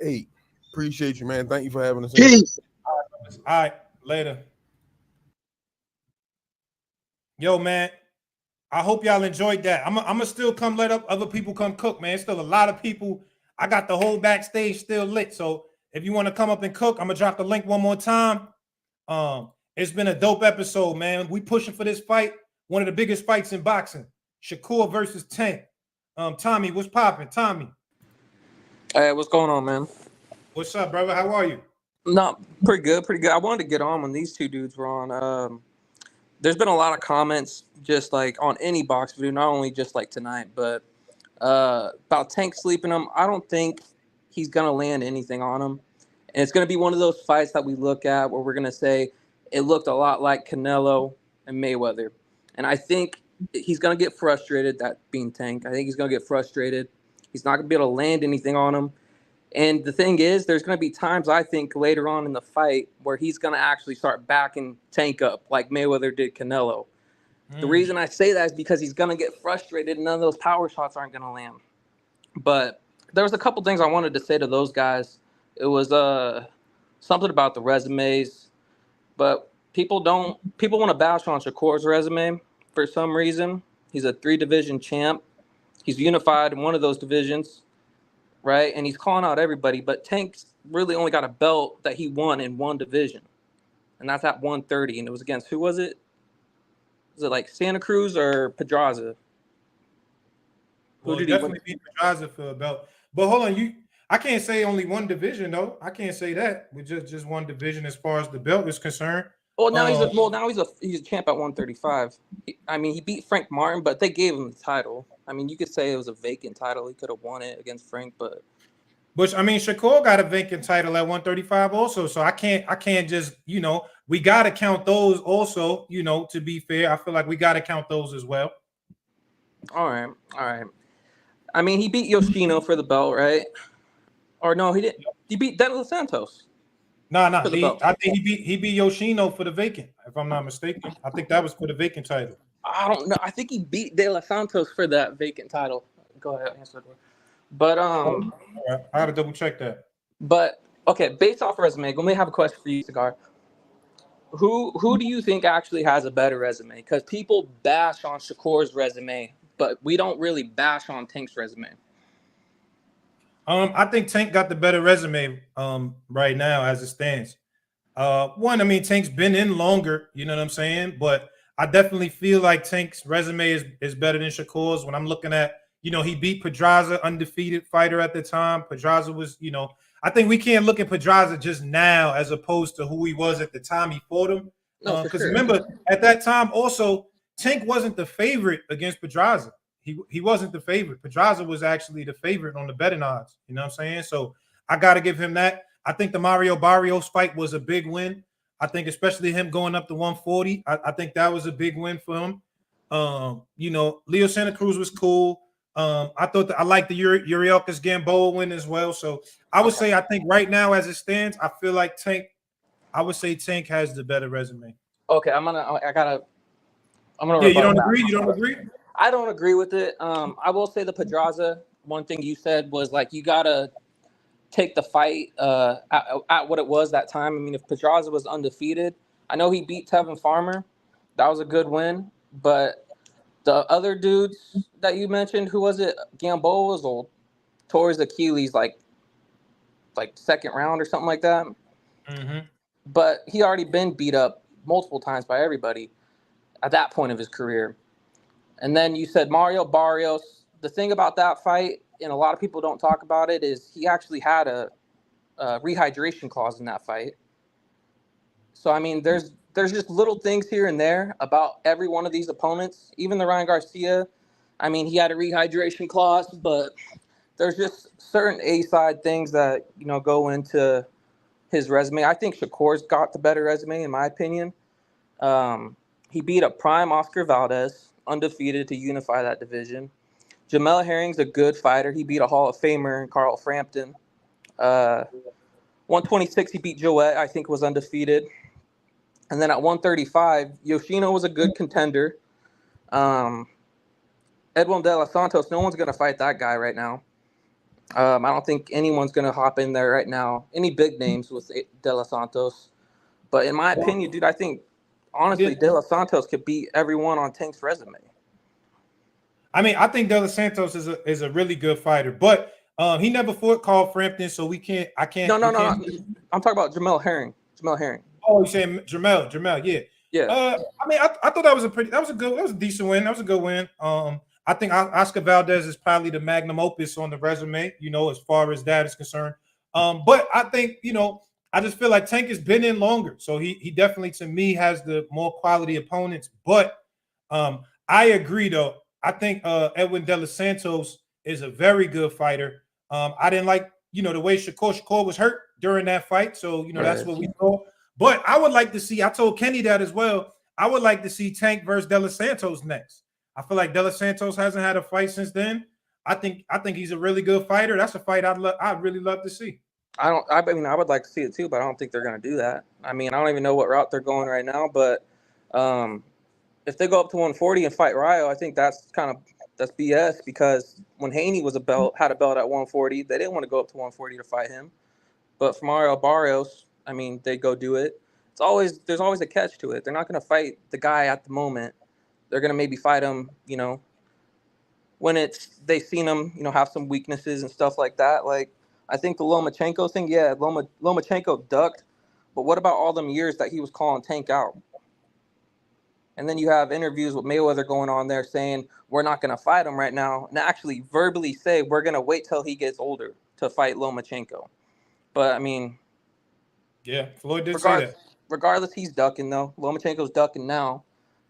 Hey, appreciate you, man. Thank you for having us. Peace. All right, later. Yo, man, I hope y'all enjoyed that. I'm gonna still come let up other people come cook, man. Still a lot of people. I got the whole backstage still lit. So if you want to come up and cook, I'm gonna drop the link one more time. It's been a dope episode, man. We pushing for this fight, one of the biggest fights in boxing. Shakur versus Tank. Tommy, what's popping? Tommy. Hey, what's going on, man? What's up, brother? How are you? No, pretty good. I wanted to get on when these two dudes were on. There's been a lot of comments just like on any box video, not only just like tonight, but about Tank sleeping him. I don't think he's going to land anything on him. And it's going to be one of those fights that we look at where we're going to say it looked a lot like Canelo and Mayweather. And I think he's going to get frustrated, that being Tank. I think he's going to get frustrated. He's not going to be able to land anything on him. And the thing is, there's going to be times, I think, later on in the fight where he's going to actually start backing Tank up like Mayweather did Canelo. The reason I say that is because he's going to get frustrated and none of those power shots aren't going to land. But there was a couple things I wanted to say to those guys. It was something about the resumes, but people want to bash on Shakur's resume for some reason. He's a 3-division champ. He's unified in one of those divisions, right? And he's calling out everybody, but Tank's really only got a belt that he won in one division, and that's at 130, and it was against, who was it? Was it like Santa Cruz or Pedraza? Well, definitely beat Pedraza for a belt. But hold on, I can't say only one division though. I can't say that with just one division as far as the belt is concerned. Well, now he's a champ at 135. He beat Frank Martin, but they gave him the title. I mean, you could say it was a vacant title. He could have won it against Frank, but Shakur got a vacant title at 135 also. So I can't just, we got to count those also, to be fair. I feel like we got to count those as well. All right. I mean, he beat Yoshino for the belt, right? Or no, he didn't. He beat De Los Santos. No. I think he beat Yoshino for the vacant, if I'm not mistaken. I think that was for the vacant title. I don't know. I think he beat De Los Santos for that vacant title. Go ahead, answer the door. But all right. I had to double check that. But okay, based off resume, let me have a question for you, Cigar. Who do you think actually has a better resume? Because people bash on Shakur's resume, but we don't really bash on Tank's resume. I think Tank got the better resume right now as it stands. Tank's been in longer, you know what I'm saying? But I definitely feel like Tank's resume is better than Shakur's. When I'm looking at, he beat Pedraza, undefeated fighter at the time. Pedraza was, I think we can't look at Pedraza just now as opposed to who he was at the time he fought him. Because remember, at that time also, Tank wasn't the favorite against Pedraza. He wasn't the favorite. Pedraza was actually the favorite on the betting odds. You know what I'm saying? So I got to give him that. I think the Mario Barrios fight was a big win. I think especially him going up to 140. I think that was a big win for him. Leo Santa Cruz was cool. I thought I liked the Urielkas Gamboa win as well. So I would say I think right now as it stands, I feel like Tank has the better resume. Okay, I'm gonna. Yeah, you don't agree? You don't agree? I don't agree with it. I will say the Pedraza. One thing you said was like you gotta take the fight at what it was that time. I mean, if Pedraza was undefeated, I know he beat Tevin Farmer. That was a good win. But the other dudes that you mentioned, who was it? Gamboa was old. Tore his Achilles like second round or something like that. Mm-hmm. But he already been beat up multiple times by everybody at that point of his career. And then you said Mario Barrios. The thing about that fight, and a lot of people don't talk about it, is he actually had a rehydration clause in that fight. So, I mean, there's just little things here and there about every one of these opponents. Even the Ryan Garcia, I mean, he had a rehydration clause, but there's just certain A-side things that, go into his resume. I think Shakur's got the better resume, in my opinion. He beat a prime Oscar Valdez, undefeated, to unify that division. Jamel Herring's a good fighter. He beat a Hall of Famer, Carl Frampton. 126, he beat Joet, I think was undefeated. And then at 135, Yoshino was a good contender. Edwin De Los Santos, no one's going to fight that guy right now. I don't think anyone's going to hop in there right now. Any big names with De Los Santos. But in my opinion, dude, I think, honestly, De Los Santos could beat everyone on Tank's resume. I mean, I think De Los Santos is a really good fighter, but he never fought Carl Frampton, so I can't. No. I'm talking about Jamel Herring. Oh, you're saying Jamel, yeah. Yeah. I thought that was a decent win. That was a good win. I think Oscar Valdez is probably the magnum opus on the resume, as far as that is concerned. But I think, I just feel like Tank has been in longer. So he definitely, to me, has the more quality opponents. But I agree, though. I think Edwin De Los Santos is a very good fighter. I didn't like, the way Shakur was hurt during that fight. So, that's what we saw. But I would like to see, I told Kenny that as well, I would like to see Tank versus De Los Santos next. I feel like De Los Santos hasn't had a fight since then. I think he's a really good fighter. That's a fight I'd really love to see. I mean, I would like to see it too, but I don't think they're going to do that. I mean, I don't even know what route they're going right now, but if they go up to 140 and fight Ryo, I think that's BS, because when Haney had a belt at 140, they didn't want to go up to 140 to fight him. But for Mario Barrios, I mean, they go do it. There's always a catch to it. They're not going to fight the guy at the moment. They're going to maybe fight him, when they've seen him, have some weaknesses and stuff like that. Like, I think the Lomachenko thing, yeah, Lomachenko ducked, but what about all them years that he was calling Tank out? And then you have interviews with Mayweather going on there saying, we're not going to fight him right now, and actually verbally say, we're going to wait till he gets older to fight Lomachenko. But, I mean... Yeah, Floyd did say that. Regardless, he's ducking, though. Lomachenko's ducking now.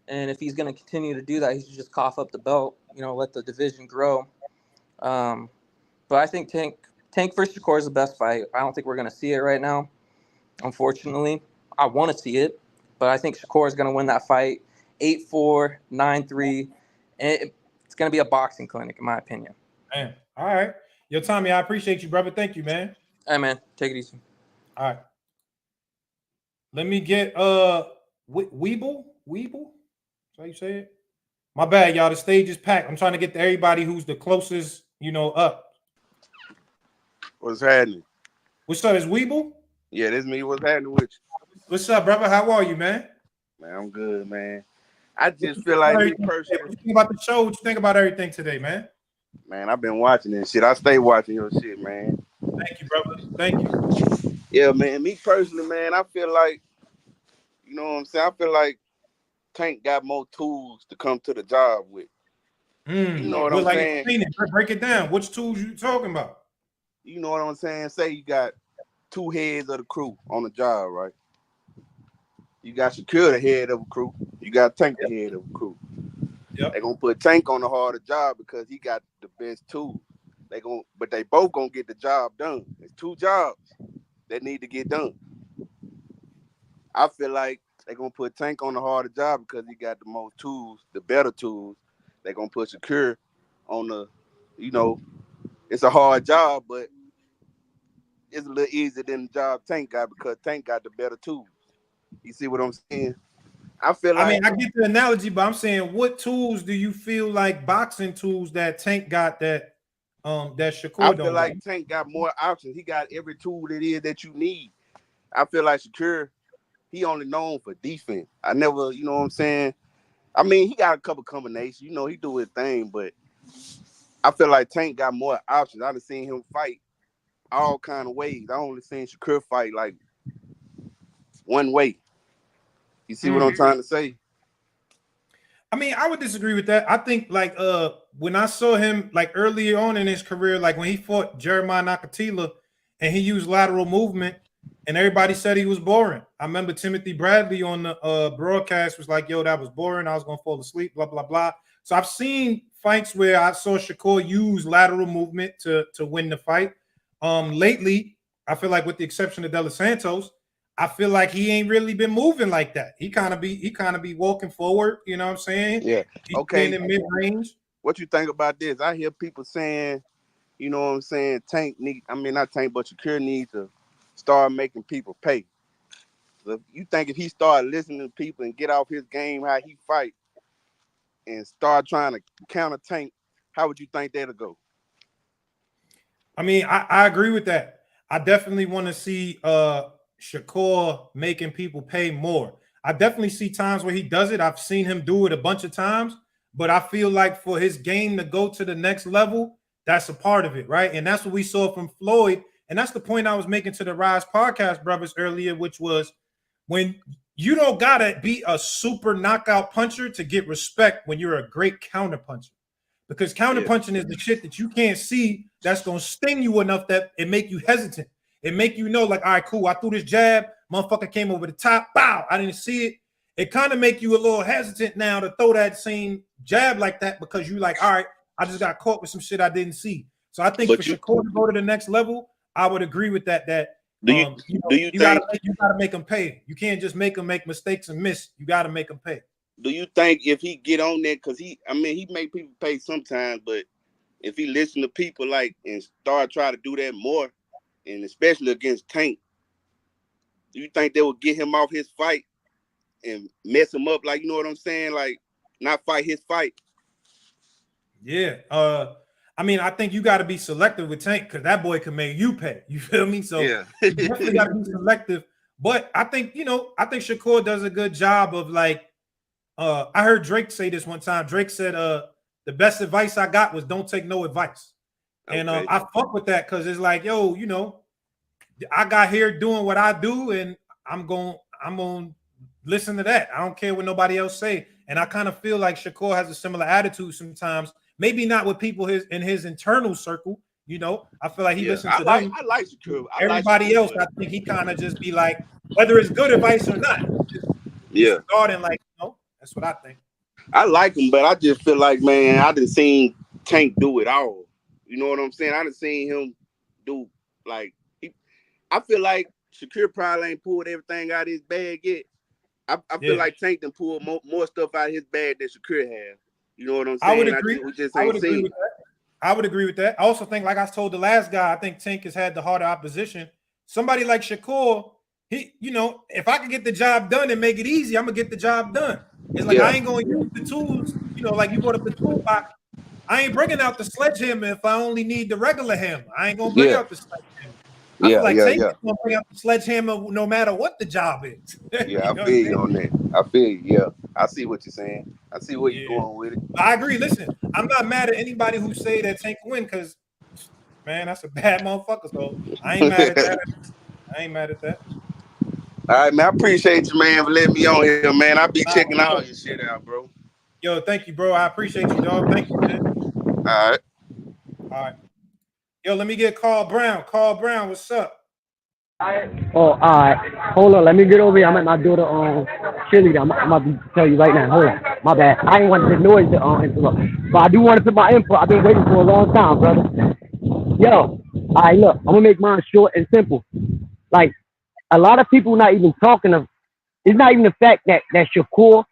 And if he's going to continue to do that, he should just cough up the belt, let the division grow. But I think Tank versus Shakur is the best fight. I don't think we're going to see it right now, unfortunately. I want to see it, but I think Shakur is going to win that fight 8-4, 9-3. And it's going to be a boxing clinic, in my opinion. Man, all right. Yo, Tommy, I appreciate you, brother. Thank you, man. Hey, man. Take it easy. All right. Let me get Weeble? That's how you say it? My bad, y'all. The stage is packed. I'm trying to get to everybody who's the closest, up. What's happening? What's up? Is Weeble? Yeah, this me. What's happening with you? What's up, brother? How are you, man? Man, I'm good, man. I just feel like me personally. What you think about the show? What you think about everything today, man? Man, I've been watching this shit. I stay watching your shit, man. Thank you, brother. Thank you. Yeah, man. Me personally, man, I feel like, you know what I'm saying? I feel like Tank got more tools to come to the job with. You know what I'm saying? Break it down. Which tools you talking about? You know what I'm saying? Say you got two heads of the crew on the job, right? You got Shakur, the head of a crew. You got Tank, the head of a crew. Yep. They're gonna put Tank on the harder job because he got the best tools. But they both gonna get the job done. There's two jobs that need to get done. I feel like they're gonna put Tank on the harder job because he got the most tools, the better tools. They're gonna put Shakur on the, it's a hard job, but it's a little easier than the job Tank got because Tank got the better tools. You see what I'm saying? I get the analogy, but I'm saying, what tools do you feel like boxing tools that Tank got that Shakur don't? I feel like Tank got more options. He got every tool that is that you need. I feel like Shakur, he only known for defense. I never, you know what I'm saying? I mean, he got a couple combinations. He do his thing, but I feel like Tank got more options. I've seen him fight all kind of ways. I only seen Shakur fight like one way. You see what I'm trying to say? I mean, I would disagree with that. I think like when I saw him like earlier on in his career, like when he fought Jeremiah Nakatila and he used lateral movement and everybody said he was boring. I remember Timothy Bradley on the broadcast was like, yo, that was boring. I was going to fall asleep, blah, blah, blah. So I've seen fights where I saw Shakur use lateral movement to win the fight. Lately, I feel like with the exception of De Los Santos, I feel like he ain't really been moving like that. He kind of be walking forward, you know what I'm saying? Yeah. He's okay. in mid-range. What you think about this? I hear people saying, you know what I'm saying, not Tank, but Shakur needs to start making people pay. So you think if he start listening to people and get off his game, how he fight, and start trying to counter Tank, how would you think that'll go? I mean, I agree with that. I definitely want to see Shakur making people pay more. I definitely see times where he does it. I've seen him do it a bunch of times, but I feel like for his game to go to the next level, that's a part of it, right? And that's what we saw from Floyd. And that's the point I was making to the Rize podcast brothers earlier, which was when you don't gotta be a super knockout puncher to get respect when you're a great counter puncher. Because counter punching is the shit that you can't see that's gonna sting you enough that it make you hesitant. It make you know, like, all right, cool. I threw this jab, motherfucker came over the top, bow. I didn't see it. It kind of make you a little hesitant now to throw that same jab like that because you like, all right, I just got caught with some shit I didn't see. So I think Shakur to go to the next level, I would agree with that. You gotta make them pay. You can't just make them make mistakes and miss. You gotta make them pay. Do you think if he get on that, because he make people pay sometimes, but if he listen to people like and start trying to do that more, and especially against Tank, do you think they would get him off his fight and mess him up? Like, you know what I'm saying? Like, not fight his fight. Yeah. I mean, I think you got to be selective with Tank because that boy can make you pay. You feel me? So Yeah. you definitely got to be selective. But I think, I think Shakur does a good job of like, I heard Drake say this one time. Drake said, the best advice I got was don't take no advice. And Okay. I fuck with that because it's like, yo, I got here doing what I do, and I'm going to listen to that. I don't care what nobody else say. And I kind of feel like Shakur has a similar attitude sometimes. Maybe not with people in his internal circle. I feel like he listens to them. I like Shakur. Everybody else, I think he kind of just be like, whether it's good advice or not, just disregarding, like, that's what I think. I like him, but I just feel like, man, I done seen Tank do it all. You know what I'm saying? I done seen him do, like, I feel like Shakur probably ain't pulled everything out of his bag yet. I feel like Tank done pulled more stuff out of his bag than Shakur has. You know what I'm saying? I would agree. We just I ain't would agree seen. with that. I would agree with that. I also think, like I told the last guy, I think Tank has had the harder opposition. Somebody like Shakur, if I can get the job done and make it easy, I'm gonna get the job done. It's like I ain't gonna use the tools, like you brought up the toolbox. I ain't bringing out the sledgehammer if I only need the regular hammer. I ain't gonna bring out the sledgehammer. I feel like Tank is gonna bring out the sledgehammer no matter what the job is. Yeah, I feel you on that. I feel you. Yeah, I see what you're saying. I see where you're going with it. I agree. Listen, I'm not mad at anybody who say that Tank win because, man, that's a bad motherfucker. So I ain't mad at that. I ain't mad at that. All right, man. I appreciate you, man, for letting me on here, man. I be checking all your shit out, bro. Yo, thank you, bro. I appreciate you, dog. Thank you, man. All right. All right. Yo, let me get Carl Brown. Carl Brown, what's up? Oh, all right. Hold on. Let me get over here. I'm at my daughter cheerleader. I'm about to tell you right now. Hold on. My bad. I ain't want the noise to interrupt. But I do want to put my input. I've been waiting for a long time, brother. Yo, all right, look. I'm going to make mine short and simple. Like, a lot of people not even talking of, it's not even the fact that Shakur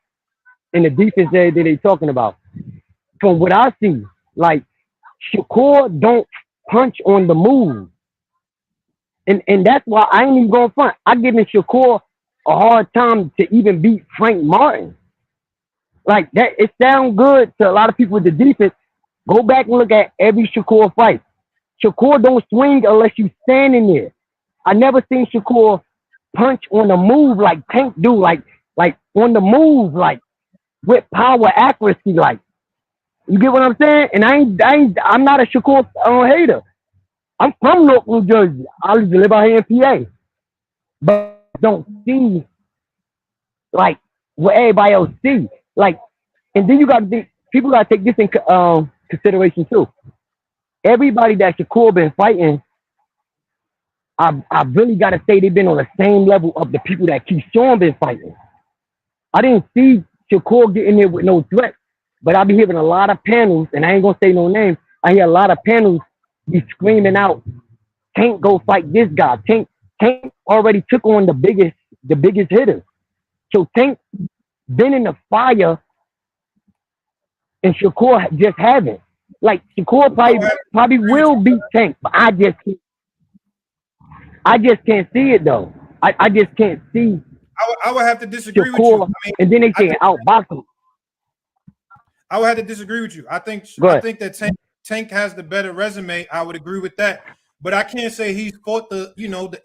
and the defense that they talking about. From what I see, like, Shakur don't punch on the move. And that's why I ain't even going front. I giving Shakur a hard time to even beat Frank Martin. Like that, it sounds good to a lot of people with the defense. Go back and look at every Shakur fight. Shakur don't swing unless you standing there. I never seen Shakur punch on the move like Tank do, like on the move, like with power, accuracy, like. You get what I'm saying? And I'm not a Shakur hater. I'm from North New Jersey. I used to live out here in PA. But don't see like what everybody else see. Like, and then you gotta think, people gotta take this in consideration too. Everybody that Shakur been fighting, I really gotta say they've been on the same level of the people that Keyshawn been fighting. I didn't see Shakur getting there with no threat. But I be hearing a lot of panels, and I ain't gonna say no names. I hear a lot of panels be screaming out, "Tank go fight this guy." Tank already took on the biggest hitters. So Tank been in the fire, and Shakur just haven't. Like Shakur probably will beat Tank, but I just can't see it though. I just can't see. I would have to disagree Shakur, with you. and then they say outbox him. I would have to disagree with you. I think that Tank has the better resume. I would agree with that. But I can't say he's fought the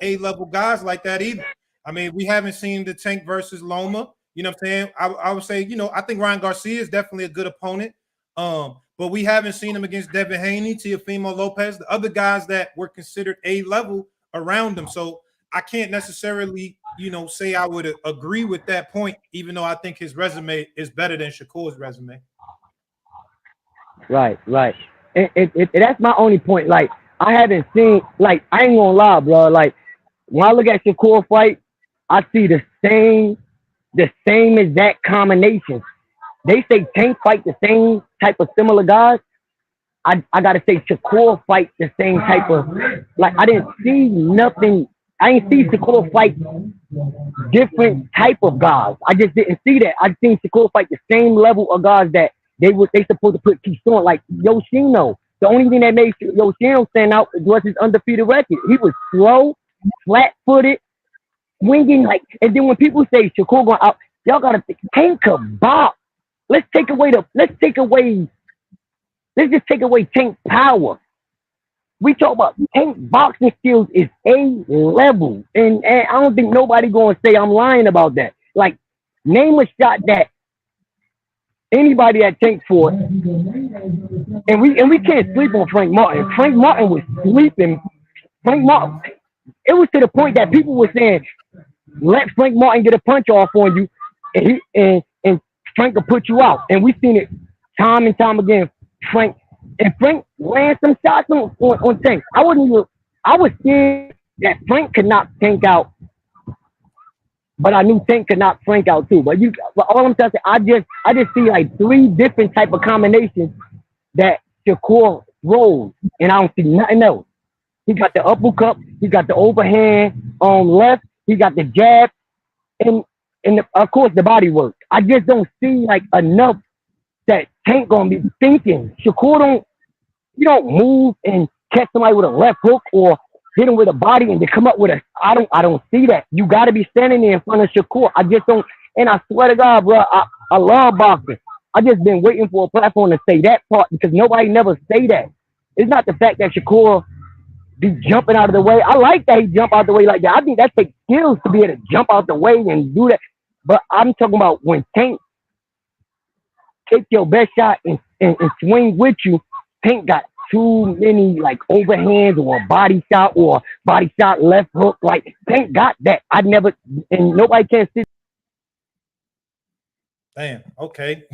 A-level guys like that either. I mean, we haven't seen the Tank versus Loma. You know what I'm saying? I would say, I think Ryan Garcia is definitely a good opponent. But we haven't seen him against Devin Haney, Teofimo Lopez, the other guys that were considered A-level around him. So I can't necessarily, say I would agree with that point, even though I think his resume is better than Shakur's resume. Right. And that's my only point. Like, I haven't seen, like, I ain't gonna lie, bro. Like, when I look at Shakur fight, I see the same exact combinations. They say Tank fight the same type of similar guys. I gotta say Shakur fight the same type of, like, I didn't see nothing. I didn't see Shakur fight different type of guys. I just didn't see that. I seen Shakur fight the same level of guys that they supposed to put Keyshawn, like Yoshino. The only thing that made Yoshino stand out was his undefeated record. He was slow, flat-footed, swinging like. And then when people say Shakur going out, y'all gotta think Tank could box. Let's just take away Tank power. We talk about Tank boxing skills is A level, and I don't think nobody gonna say I'm lying about that. Like, name a shot that anybody that Tank fought, and we can't sleep on Frank Martin. Frank Martin was sleeping. Frank Martin. It was to the point that people were saying, "Let Frank Martin get a punch off on you, and Frank will put you out." And we've seen it time and time again. Frank ran some shots on Tank. I was scared that Frank could knock Tank out, but I knew Tank could knock Frank out too. But all I'm saying, I just see like 3 different type of combinations that Shakur rolls, and I don't see nothing else. He got the uppercut, he got the overhand on left, he got the jab, and of course the body work. I just don't see like enough that Tank gonna be thinking. Shakur don't move and catch somebody with a left hook or hit him with a body and they come up with a. I don't see that. You got to be standing there in front of Shakur. I just don't. And I swear to God, bro, I love boxing. I just been waiting for a platform to say that part because nobody never say that. It's not the fact that Shakur be jumping out of the way. I like that he jump out the way like that. I think that takes skills to be able to jump out the way and do that. But I'm talking about when Tank take your best shot and swing with you, Tank got too many like overhands or body shot left hook. Like Tank got that. And nobody can see. Damn. Okay.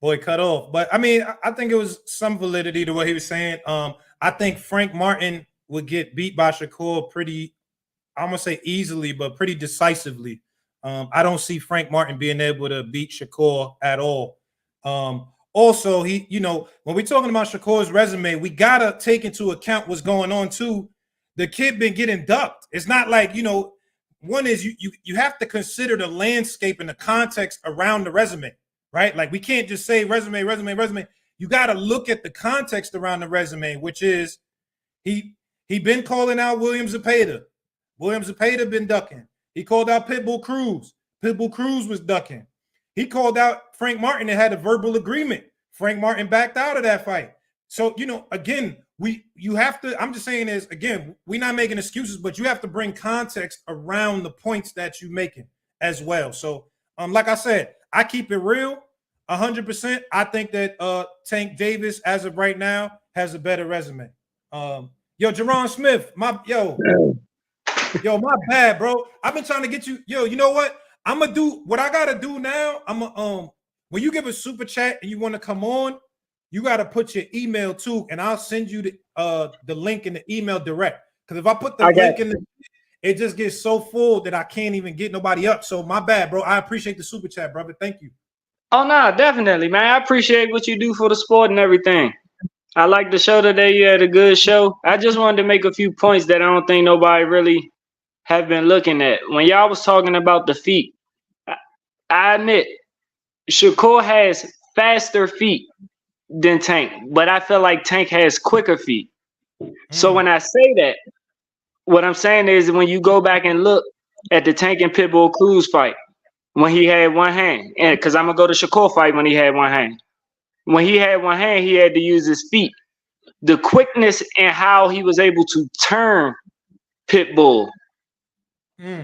Boy, cut off. But I mean, I think it was some validity to what he was saying. I think Frank Martin would get beat by Shakur pretty, I'm gonna say easily, but pretty decisively. I don't see Frank Martin being able to beat Shakur at all. Also, when we're talking about Shakur's resume, we gotta take into account what's going on too. The kid been getting ducked. It's not like, one is you have to consider the landscape and the context around the resume, right? Like we can't just say resume. You got to look at the context around the resume, which is he been calling out William Zepeda. William Zepeda been ducking. He called out Pitbull Cruz. Pitbull Cruz was ducking. He called out Frank Martin and had a verbal agreement. Frank Martin backed out of that fight. So, again, you have to, I'm just saying is, again, we're not making excuses, but you have to bring context around the points that you're making as well. So, like I said, I keep it real 100%. I think that Tank Davis, as of right now, has a better resume. Jerron Smith, my bad, bro. I've been trying to get you. You know what? I'm gonna do what I gotta do now. I'm gonna when you give a super chat and you want to come on, you gotta put your email too, and I'll send you the link in the email direct. Because if I put the link in it just gets so full that I can't even get nobody up. So my bad, bro. I appreciate the super chat, brother. Thank you. Oh no, definitely, man. I appreciate what you do for the sport and everything. I like the show today. You had a good show. I just wanted to make a few points that I don't think nobody really have been looking at. When y'all was talking about the feet, I admit Shakur has faster feet than Tank, but I feel like Tank has quicker feet. So when I say that, what I'm saying is when you go back and look at the Tank and Pitbull Cruz fight, when he had one hand, and because I'm gonna go to Shakur fight when he had one hand. When he had one hand, he had to use his feet. The quickness and how he was able to turn Pitbull.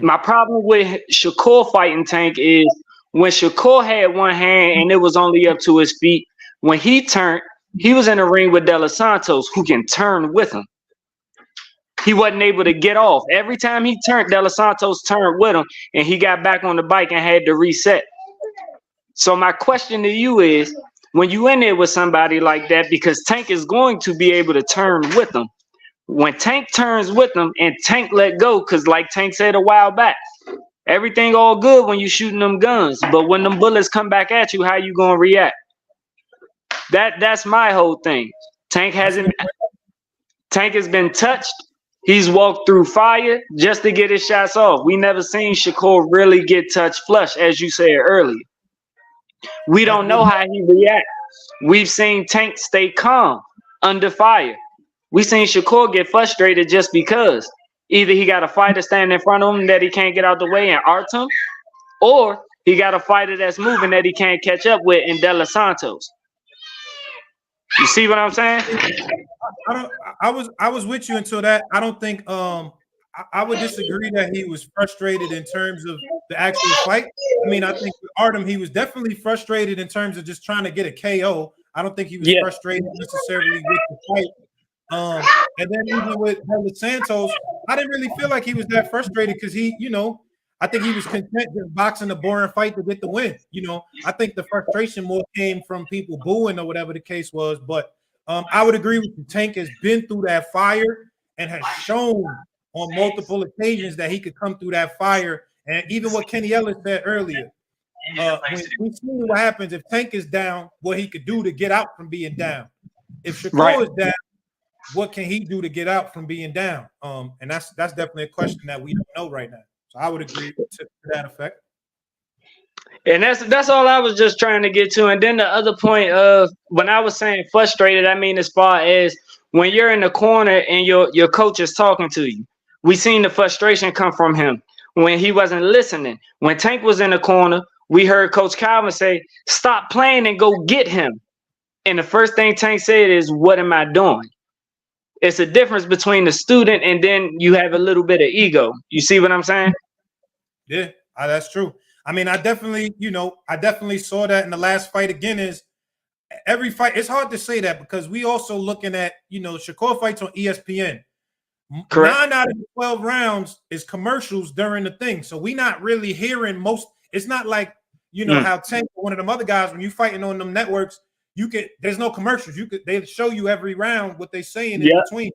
My problem with Shakur fighting Tank is when Shakur had one hand and it was only up to his feet, when he turned, he was in a ring with De Los Santos, who can turn with him. He wasn't able to get off. Every time he turned, De Los Santos turned with him, and he got back on the bike and had to reset. So my question to you is, when you in there with somebody like that, because Tank is going to be able to turn with them, when Tank turns with them and Tank let go, because like Tank said a while back, everything all good when you shooting them guns, but when them bullets come back at you, how you gonna react? That's my whole thing. Tank has been touched. He's walked through fire just to get his shots off. We never seen Shakur really get touched flush, as you said earlier. We don't know how he reacts. We've seen Tank stay calm. under fire. We seen Shakur get frustrated just because either he got a fighter standing in front of him that he can't get out the way and art him, or he got a fighter that's moving that he can't catch up with in De Los Santos. You see what I'm saying? I was with you until that. I don't think I would disagree that he was frustrated in terms of the actual fight. I mean, I think with Artem, he was definitely frustrated in terms of just trying to get a KO. I don't think he was frustrated necessarily with the fight. And then even with Santos, I didn't really feel like he was that frustrated because he, I think he was content just boxing a boring fight to get the win. I think the frustration more came from people booing or whatever the case was. But I would agree with you. Tank has been through that fire and has shown on multiple occasions that he could come through that fire. And even what Kenny Ellis said earlier, we see what happens if Tank is down, what he could do to get out from being down. If Shakur is down, what can he do to get out from being down? And that's definitely a question that we don't know right now. So I would agree to that effect. And that's all I was just trying to get to. And then the other point of when I was saying frustrated, I mean as far as when you're in the corner and your coach is talking to you. We seen the frustration come from him when he wasn't listening. When Tank was in the corner, we heard Coach Calvin say, "Stop playing and go get him." And the first thing Tank said is, "What am I doing?" It's a difference between the student and then you have a little bit of ego. You see what I'm saying? Yeah, that's true. I mean, I definitely saw that in the last fight again. Is every fight, it's hard to say that because we also looking at, Shakur fights on ESPN. Correct. 9 out of the 12 rounds is commercials during the thing. So we not really hearing most. It's not like, how Tank or one of them other guys, when you fighting on them networks, there's no commercials. They show you every round what they saying in between.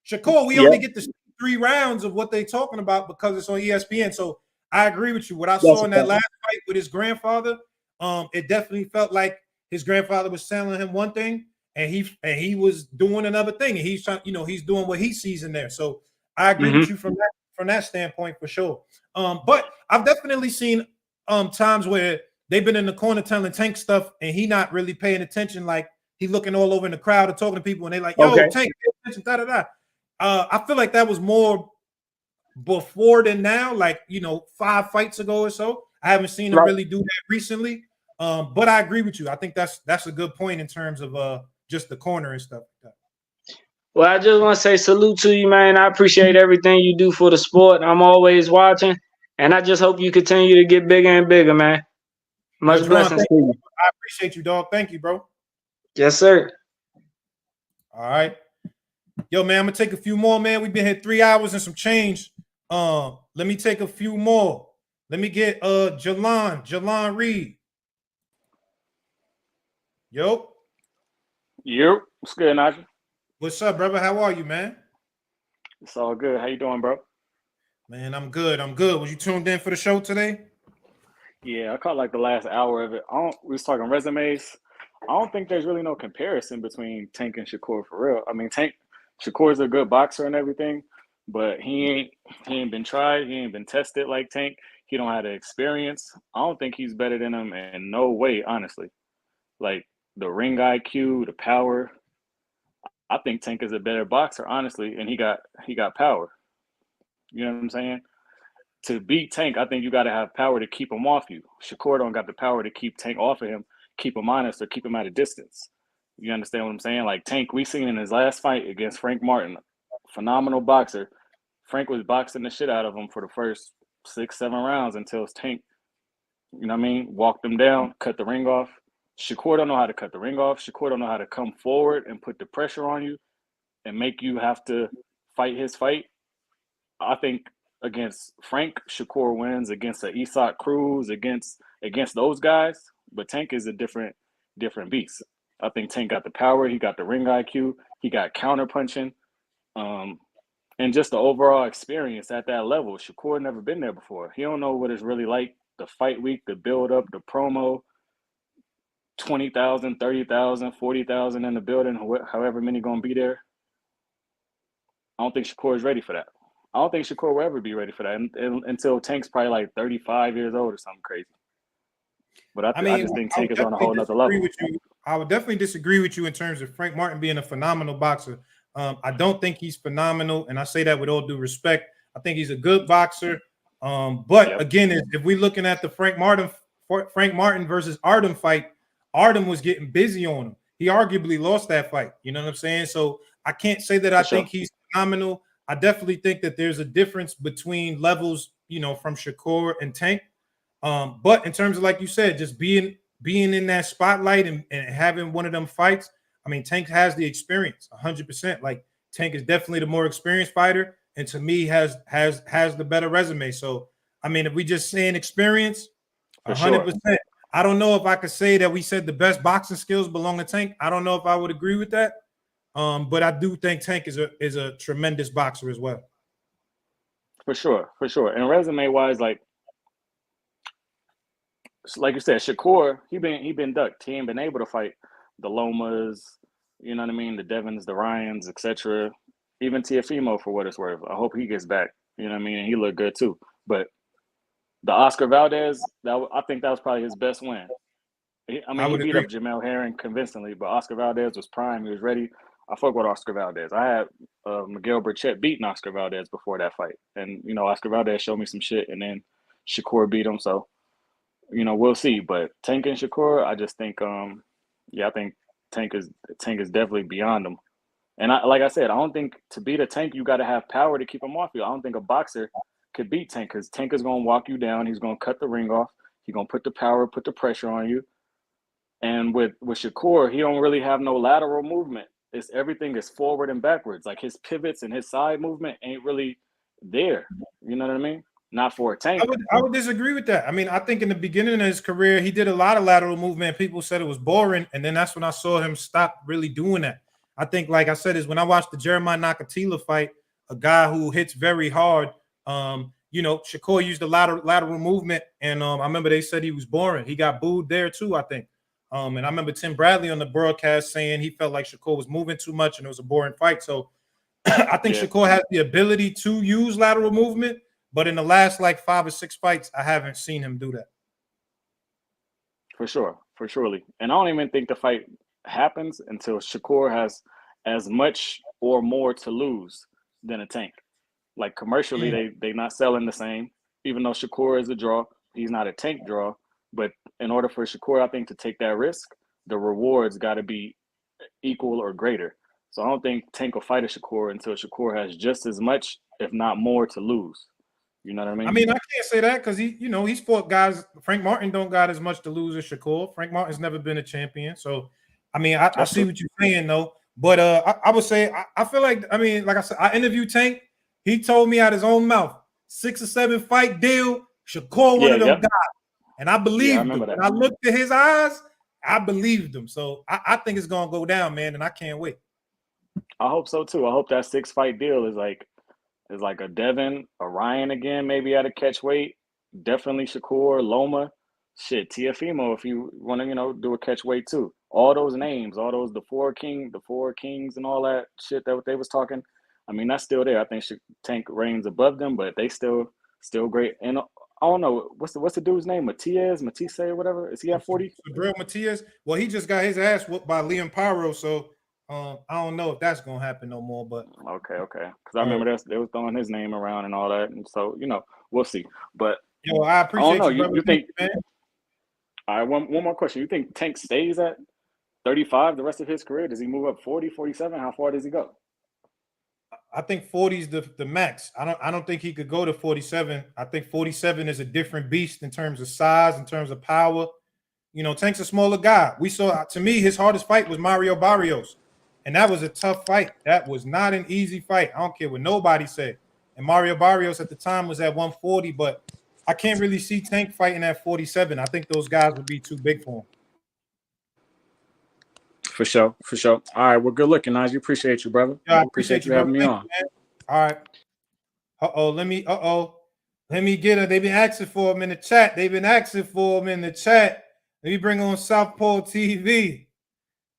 Shakur, we only get the 3 rounds of what they talking about because it's on ESPN. So I agree with you. What I saw in that last fight with his grandfather, it definitely felt like his grandfather was telling him one thing and he was doing another thing. And he's trying, he's doing what he sees in there. So I agree with you from that standpoint for sure. But I've definitely seen times where they've been in the corner telling Tank stuff and he not really paying attention, like he looking all over in the crowd and talking to people and they like, yo, Tank, pay attention, da-da-da. I feel like that was more before than now, like 5 fights ago or so. I haven't seen him really do that recently. But I agree with you. I think that's a good point in terms of just the corner and stuff like that. Well, I just want to say salute to you, man. I appreciate everything you do for the sport. I'm always watching, and I just hope you continue to get bigger and bigger, man. Much blessings to you. I appreciate you, dog. Thank you, bro. Yes, sir. All right. Yo, man, I'm gonna take a few more, man. We've been here 3 hours and some change. Let me take a few more. Let me get Jalon Reed. Yo. What's good, Najee? What's up, brother? How are you, man? It's all good. How you doing, bro? Man, I'm good. Was you tuned in for the show today? Yeah, I caught like the last hour of it. We was talking resumes. I don't think there's really no comparison between Tank and Shakur for real. I mean, Shakur's a good boxer and everything, but he ain't been tried. He ain't been tested like Tank. He don't have the experience. I don't think he's better than him in no way, honestly. Like the ring IQ, the power. I think Tank is a better boxer, honestly, and he got power. You know what I'm saying? To beat Tank, I think you got to have power to keep him off you. Shakur don't got the power to keep Tank off of him, keep him honest, or keep him at a distance. You understand what I'm saying? Like Tank, we seen in his last fight against Frank Martin, phenomenal boxer. Frank was boxing the shit out of him for the first 6-7 rounds until Tank, you know what I mean, walked him down, cut the ring off. Shakur don't know how to cut the ring off. Shakur don't know how to come forward and put the pressure on you and make you have to fight his fight. I think against Frank, Shakur wins. Against a Isak Cruz, against those guys, but Tank is a different beast. I think Tank got the power. He got the ring IQ. He got counter punching, and just the overall experience at that level. Shakur never been there before. He don't know what it's really like. The fight week, the build up, the promo. 20,000, 30,000, 40,000 in the building, however many gonna be there. I don't think Shakur is ready for that. I don't think Shakur will ever be ready for that until Tank's probably like 35 years old or something crazy. But I just think Tank is on a whole nother level. I would definitely disagree with you in terms of Frank Martin being a phenomenal boxer. I don't think he's phenomenal, and I say that with all due respect. I think he's a good boxer. But again, if we're looking at the Frank Martin versus Artem fight, Artem was getting busy on him. He arguably lost that fight. You know what I'm saying? So I can't say that I think he's phenomenal. I definitely think that there's a difference between levels, you know, from Shakur and Tank. But in terms of, like you said, just being in that spotlight and having one of them fights, I mean, Tank has the experience 100%. Like, Tank is definitely the more experienced fighter, and to me has the better resume. So, I mean, if we just saying experience, 100%. I don't know if I could say that we said the best boxing skills belong to Tank. I don't know if I would agree with that. But I do think Tank is a tremendous boxer as well. For sure. And resume wise, like you said, Shakur, he been ducked. He ain't been able to fight the Lomas, you know what I mean, the Devons, the Ryans, etc. Even Tiafimo, for what it's worth. I hope he gets back. You know what I mean? And he looked good too. But the Oscar Valdez, I think that was probably his best win. He beat up Jamel Herring convincingly, but Oscar Valdez was prime. He was ready. I fuck with Oscar Valdez. I had Miguel Burchett beating Oscar Valdez before that fight. And, you know, Oscar Valdez showed me some shit, and then Shakur beat him. So, you know, we'll see. But Tank and Shakur, I just think, I think Tank is definitely beyond him. And like I said, I don't think to beat a Tank, you got to have power to keep him off you. I don't think a boxer could beat Tank because Tank is going to walk you down. He's going to cut the ring off. He's going to put the power, put the pressure on you. And with Shakur, he don't really have no lateral movement. It's everything is forward and backwards. Like his pivots and his side movement ain't really there. You know what I mean? Not for a Tank. I would disagree with that. I mean, I think in the beginning of his career, he did a lot of lateral movement. People said it was boring, and then that's when I saw him stop really doing that. I think, like I said, is when I watched the Jeremiah Nakatila fight, a guy who hits very hard. You know, Shakur used the lateral movement, and I remember they said he was boring. He got booed there too, I think. And I remember Tim Bradley on the broadcast saying he felt like Shakur was moving too much and it was a boring fight. So I think Shakur has the ability to use lateral movement, but in the last like 5 or 6 fights, I haven't seen him do that. For surely. And I don't even think the fight happens until Shakur has as much or more to lose than a Tank. Like commercially, they not selling the same. Even though Shakur is a draw, he's not a Tank draw. But in order for Shakur, I think, to take that risk, the rewards got to be equal or greater. So I don't think Tank will fight a Shakur until Shakur has just as much, if not more, to lose. You know what I mean? I mean, I can't say that because he's fought guys. Frank Martin don't got as much to lose as Shakur. Frank Martin's never been a champion. So, I mean, I see what you're saying, though. But I would say I feel like, I mean, like I said, I interviewed Tank. He told me out his own mouth, 6 or 7 fight deal, Shakur one of them guys. And I believed him. When I looked at his eyes, I believed him. So I think it's gonna go down, man, and I can't wait. I hope so too. I hope that 6-fight deal is like a Devin, a Ryan again, maybe at a catch weight. Definitely Shakur, Loma, Tiafimo if you want to, do a catch weight too. All those names, all those the four kings and all that shit that they was talking. I mean, that's still there. I think Tank reigns above them, but they still great. And I don't know what's the dude's name, Matisse or whatever. Is he at 40? Sabril Matias. Well, he just got his ass whooped by Liam Pyro, so I don't know if that's gonna happen no more. But okay, because I remember they was throwing his name around and all that, and so we'll see. But I appreciate you think? Man. All right, one more question. You think Tank stays at 35 the rest of his career? Does he move up 40, 47? How far does he go? I think 40 is the max. I don't think he could go to 47. I think 47 is a different beast in terms of size, in terms of power. Tank's a smaller guy. We saw, to me, his hardest fight was Mario Barrios, and that was a tough fight. That was not an easy fight. I don't care what nobody said. And Mario Barrios at the time was at 140, but I can't really see Tank fighting at 47. I think those guys would be too big for him. For sure. All right, well, good looking, Najee. Appreciate you, brother. Yeah, I appreciate you having me on. All right. Let me get her. They've been asking for him in the chat. Let me bring on Southpaw TV.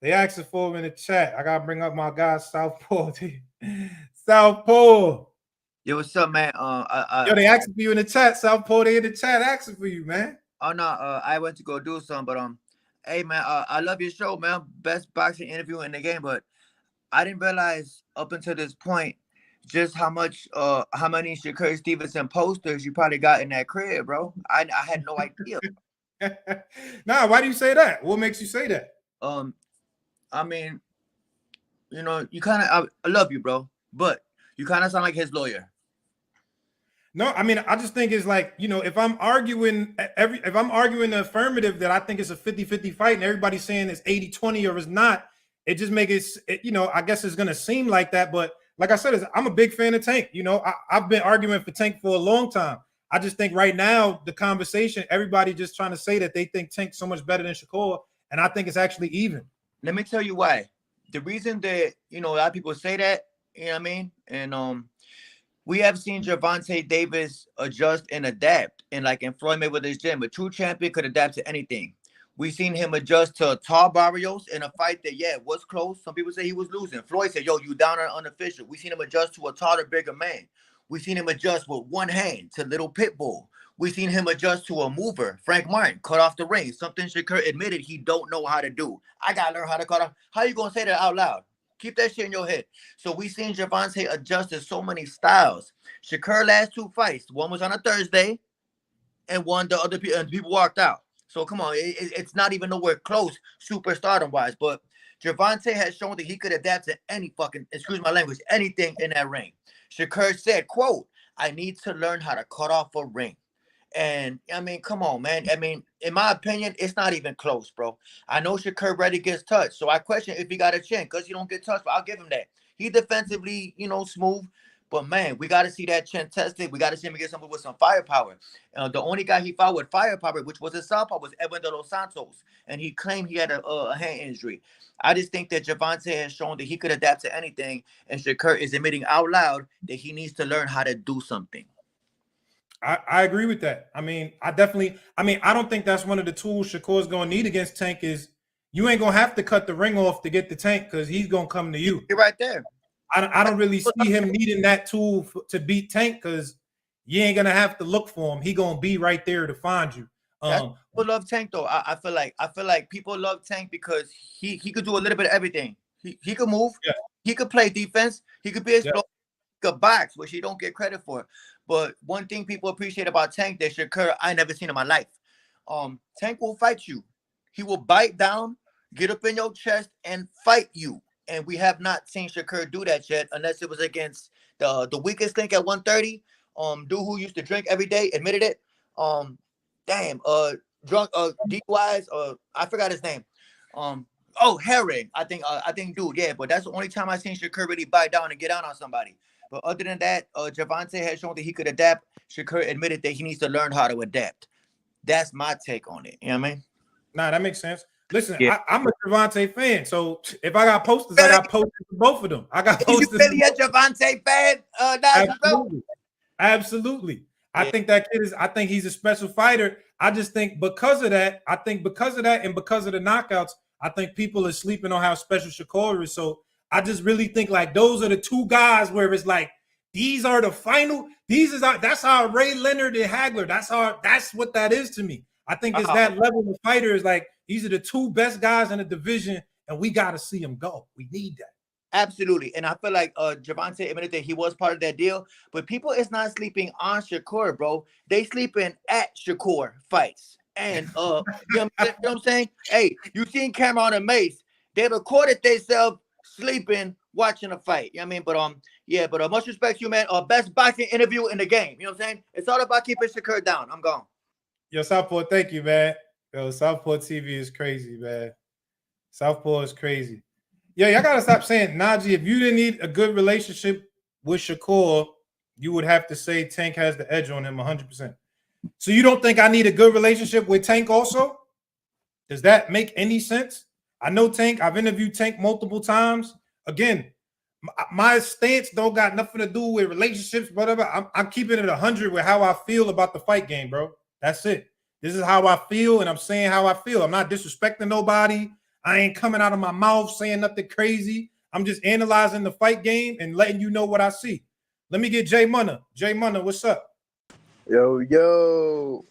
They asking for him in the chat. I gotta bring up my guy Southpaw TV. Southpaw. Yo, what's up, man? Yo, they asking for you in the chat. Southpaw, they in the chat asking for you, man. Oh no, I went to go do some, but Hey man, I love your show, man. Best boxing interview in the game, but I didn't realize up until this point just how many Shakur Stevenson posters you probably got in that crib, bro. I had no idea. Nah, why do you say that? What makes you say that? I mean, you know, you kind of I love you, bro, but you kind of sound like his lawyer. No, I mean, I just think it's like, you know, if I'm arguing the affirmative that I think it's a 50-50 fight and everybody's saying it's 80-20 or it's not, it just makes it, you know, I guess it's going to seem like that. But like I said, I'm a big fan of Tank. You know, I've been arguing for Tank for a long time. I just think right now, the conversation, everybody just trying to say that they think Tank's so much better than Shakur. And I think it's actually even. Let me tell you why. The reason that, you know, a lot of people say that, you know what I mean? And we have seen Gervonta Davis adjust and adapt. And like in Floyd Mayweather's gym, a true champion could adapt to anything. We've seen him adjust to Tar Barrios in a fight that, yeah, was close. Some people say he was losing. Floyd said, yo, you down on unofficial. We've seen him adjust to a taller, bigger man. We've seen him adjust with one hand to Little Pitbull. We've seen him adjust to a mover, Frank Martin, cut off the ring. Something Shakur admitted he don't know how to do. I got to learn how to cut off. How you going to say that out loud? Keep that shit in your head. So we seen Gervonta adjust to so many styles. Shakur last two fights, one was on a Thursday, and one the other people walked out. So come on, it's not even nowhere close superstardom wise. But Gervonta has shown that he could adapt to any fucking, excuse my language, anything in that ring. Shakur said, "quote I need to learn how to cut off a ring." And I mean, come on, man. I mean, in my opinion, it's not even close, bro. I know Shakur Reddy gets touched, so I question if he got a chin because he don't get touched. But I'll give him that. He defensively, you know, smooth. But man, we got to see that chin tested. We got to see him get something with some firepower. The only guy he fought with firepower, which was a southpaw, was Edwin de los Santos, and he claimed he had a hand injury. I just think that Gervonta has shown that he could adapt to anything, and Shakur is admitting out loud that he needs to learn how to do something. I agree with that. I mean, I don't think that's one of the tools Shakur's going to need against Tank is you ain't going to have to cut the ring off to get the Tank because he's going to come to you. You're right there. I don't really see him needing that tool to beat Tank because you ain't going to have to look for him. He going to be right there to find you. People love Tank, though. I feel like people love Tank because he could do a little bit of everything. He could move. Yeah. He could play defense. He could be explosive. He could box, which he don't get credit for. But one thing people appreciate about Tank that Shakur I never seen in my life. Tank will fight you. He will bite down, get up in your chest, and fight you. And we have not seen Shakur do that yet, unless it was against the weakest link at 130. Dude who used to drink every day, admitted it. Drunk DUIs, I forgot his name. Herring. I think dude, yeah, but that's the only time I seen Shakur really bite down and get out on somebody. But other than that, Gervonta has shown that he could adapt. Shakur admitted that he needs to learn how to adapt. That's my take on it. You know what I mean? Nah, that makes sense. Listen, Yeah. I'm a Gervonta fan, so if I got posters, I got posters for both of them. I got posters. You really a Gervonta fan? Absolutely. Absolutely. I think that kid I think he's a special fighter. I just think because of that, and because of the knockouts, I think people are sleeping on how special Shakur is. So I just really think like those are the two guys where it's like these are the final. That's how Ray Leonard and Hagler. That's what that is to me. I think it's that level of fighters. Like these are the two best guys in the division, and we got to see them go. We need that. Absolutely. And I feel like Gervonta admitted that he was part of that deal, but people is not sleeping on Shakur, bro. They sleeping at Shakur fights. And you know what I'm saying? Hey, you seen Cameron and Mace. They recorded themselves sleeping watching a fight. You know what I mean? But much respect to you, man. Best boxing interview in the game. You know what I'm saying? It's all about keeping Shakur down. I'm gone. Yo, Southpaw, thank you, man. Yo, Southpaw TV is crazy, man. Southpaw is crazy. Yo, y'all gotta stop saying, Najee, if you didn't need a good relationship with Shakur, you would have to say Tank has the edge on him 100%. So you don't think I need a good relationship with Tank also? Does that make any sense? I know Tank. I've interviewed Tank multiple times. Again, my stance don't got nothing to do with relationships, whatever. I'm keeping it 100 with how I feel about the fight game, bro. That's it. This is how I feel, and I'm saying how I feel. I'm not disrespecting nobody. I ain't coming out of my mouth saying nothing crazy. I'm just analyzing the fight game and letting you know what I see. Let me get Jay Munna. Jay Munna, what's up? Yo,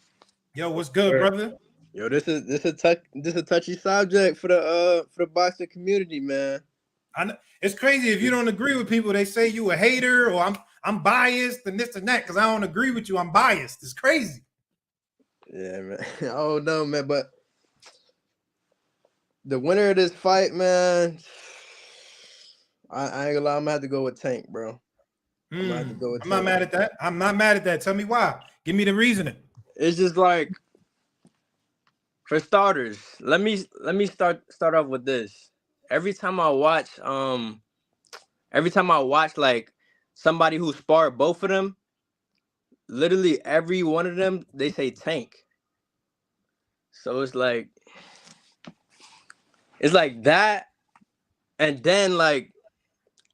what's good, brother? Yo, this is a touchy subject for the boxing community, man. It's crazy if you don't agree with people. They say you a hater or I'm biased and this and that because I don't agree with you. I'm biased. It's crazy. Yeah, man. I don't know, man, but the winner of this fight, man, I ain't gonna lie, I'm gonna have to go with Tank, bro. I'm gonna have to go with I'm Tank. not mad at that. I'm not mad at that. Tell me why. Give me the reasoning. It's just like, for starters, let me start off with this. Every time I watch like somebody who sparred both of them, literally every one of them, they say Tank. So it's like that, and then like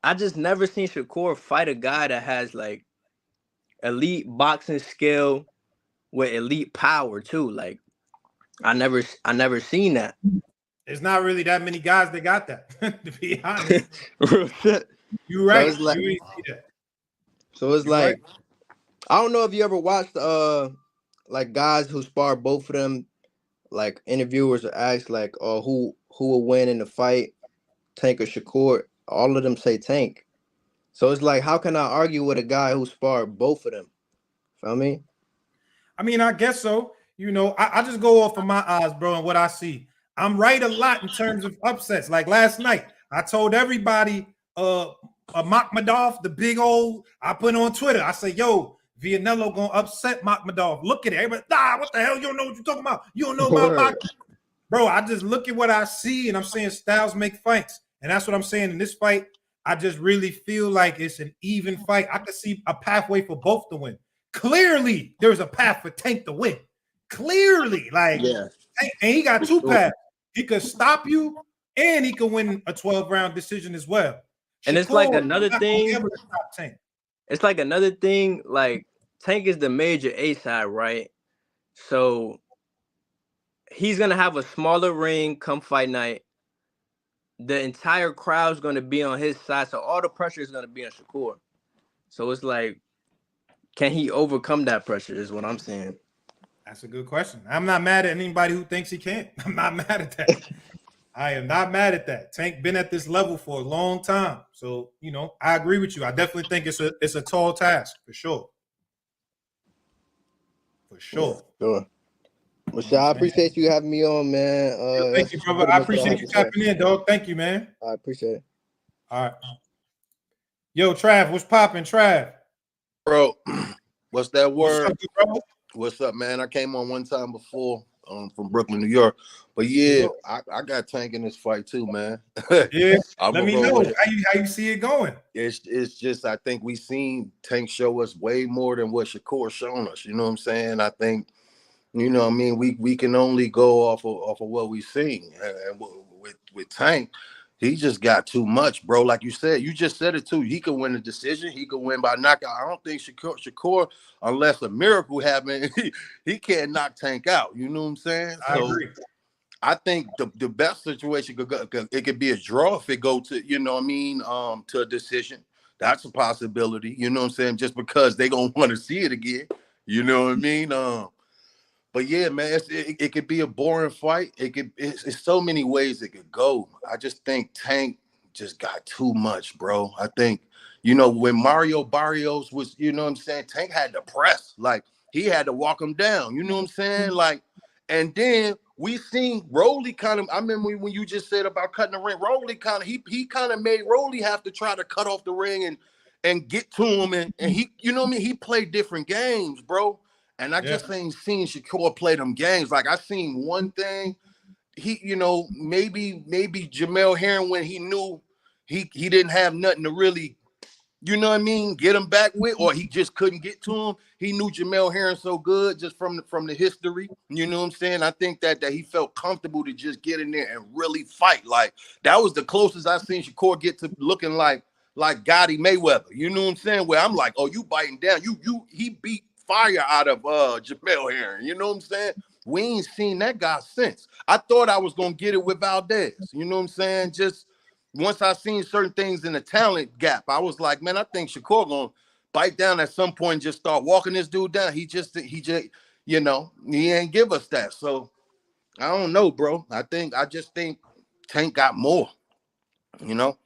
I just never seen Shakur fight a guy that has like elite boxing skill with elite power too. Like I never seen that. There's not really that many guys that got that, to be honest. Real shit. You're right. So it's like, you ain't see that. so it's You're like right. I don't know if you ever watched like guys who spar both of them, like interviewers are asked like, oh, who will win in the fight, Tank or Shakur? All of them say Tank. So it's like, how can I argue with a guy who sparred both of them? Feel me? I mean, I guess so. You know, I just go off of my eyes, bro, and what I see. I'm right a lot in terms of upsets. Like last night, I told everybody Makhmadov, the big old, I put on Twitter. I say, yo, Vianello gonna upset Makhmadov. Look at it. Everybody, what the hell? You don't know what you're talking about. You don't know about boxing. Bro, I just look at what I see, and I'm saying styles make fights. And that's what I'm saying in this fight. I just really feel like it's an even fight. I could see a pathway for both to win. Clearly, there's a path for Tank to win. Clearly, like, yeah. And he got two paths. He could stop you, and he could win a 12-round decision as well. And it's like Shakur another not gonna be thing. able to stop Tank. It's like another thing. Like Tank is the major A side, right? So he's gonna have a smaller ring come fight night. The entire crowd's gonna be on his side, so all the pressure is gonna be on Shakur. So it's like, can he overcome that pressure? Is what I'm saying. That's a good question. I'm not mad at anybody who thinks he can't. I'm not mad at that. I am not mad at that. Tank been at this level for a long time, so you know I agree with you. I definitely think it's a tall task for sure. For sure. Yeah, sure. Well, Sha, I appreciate you having me on, man. Thank you, brother. I appreciate you tapping in, dog. Thank you, man. I appreciate it. All right. Yo, Trav, what's popping, Trav? Bro, what's that word? What's up, bro? What's up, man? I came on one time before from Brooklyn, New York. But yeah, I got Tank in this fight too, man. Yeah, let me know how you see it going. It's just I think we seen Tank show us way more than what Shakur shown us. You know what I'm saying? I think, you know what I mean, we can only go off of what we seen. And with Tank, he just got too much, bro. Like you said, you just said it too. He could win a decision. He could win by knockout. I don't think Shakur, unless a miracle happened, he can't knock Tank out. You know what I'm saying? I agree. I think the best situation it could be a draw if it go to, you know what I mean, to a decision. That's a possibility. You know what I'm saying? Just because they gonna want to see it again. You know what I mean? But yeah, man, it could be a boring fight. It's so many ways it could go. I just think Tank just got too much, bro. I think, you know, when Mario Barrios was, you know what I'm saying, Tank had to press. Like, he had to walk him down. You know what I'm saying? Like, and then we seen Rolly kind of, I remember when you just said about cutting the ring, Rolly kind of, he kind of made Rolly have to try to cut off the ring and get to him. And he, you know what I mean? He played different games, bro. And I just ain't seen Shakur play them games. Like, I seen one thing. He, you know, maybe Jamel Herring, when he knew he didn't have nothing to really, you know what I mean, get him back with, or he just couldn't get to him. He knew Jamel Herring so good just from the history. You know what I'm saying? I think that he felt comfortable to just get in there and really fight. Like, that was the closest I seen Shakur get to looking like Gotti Mayweather. You know what I'm saying? Where I'm like, oh, you biting down. He beat fire out of Jamel Herring. You know what I'm saying? We ain't seen that guy since. I thought I was gonna get it with Valdez. You know what I'm saying? Just once I seen certain things in the talent gap, I was like, man, I think Shakur gonna bite down at some point and just start walking this dude down. He just, you know, he ain't give us that. So I don't know, bro. I just think Tank got more. You know.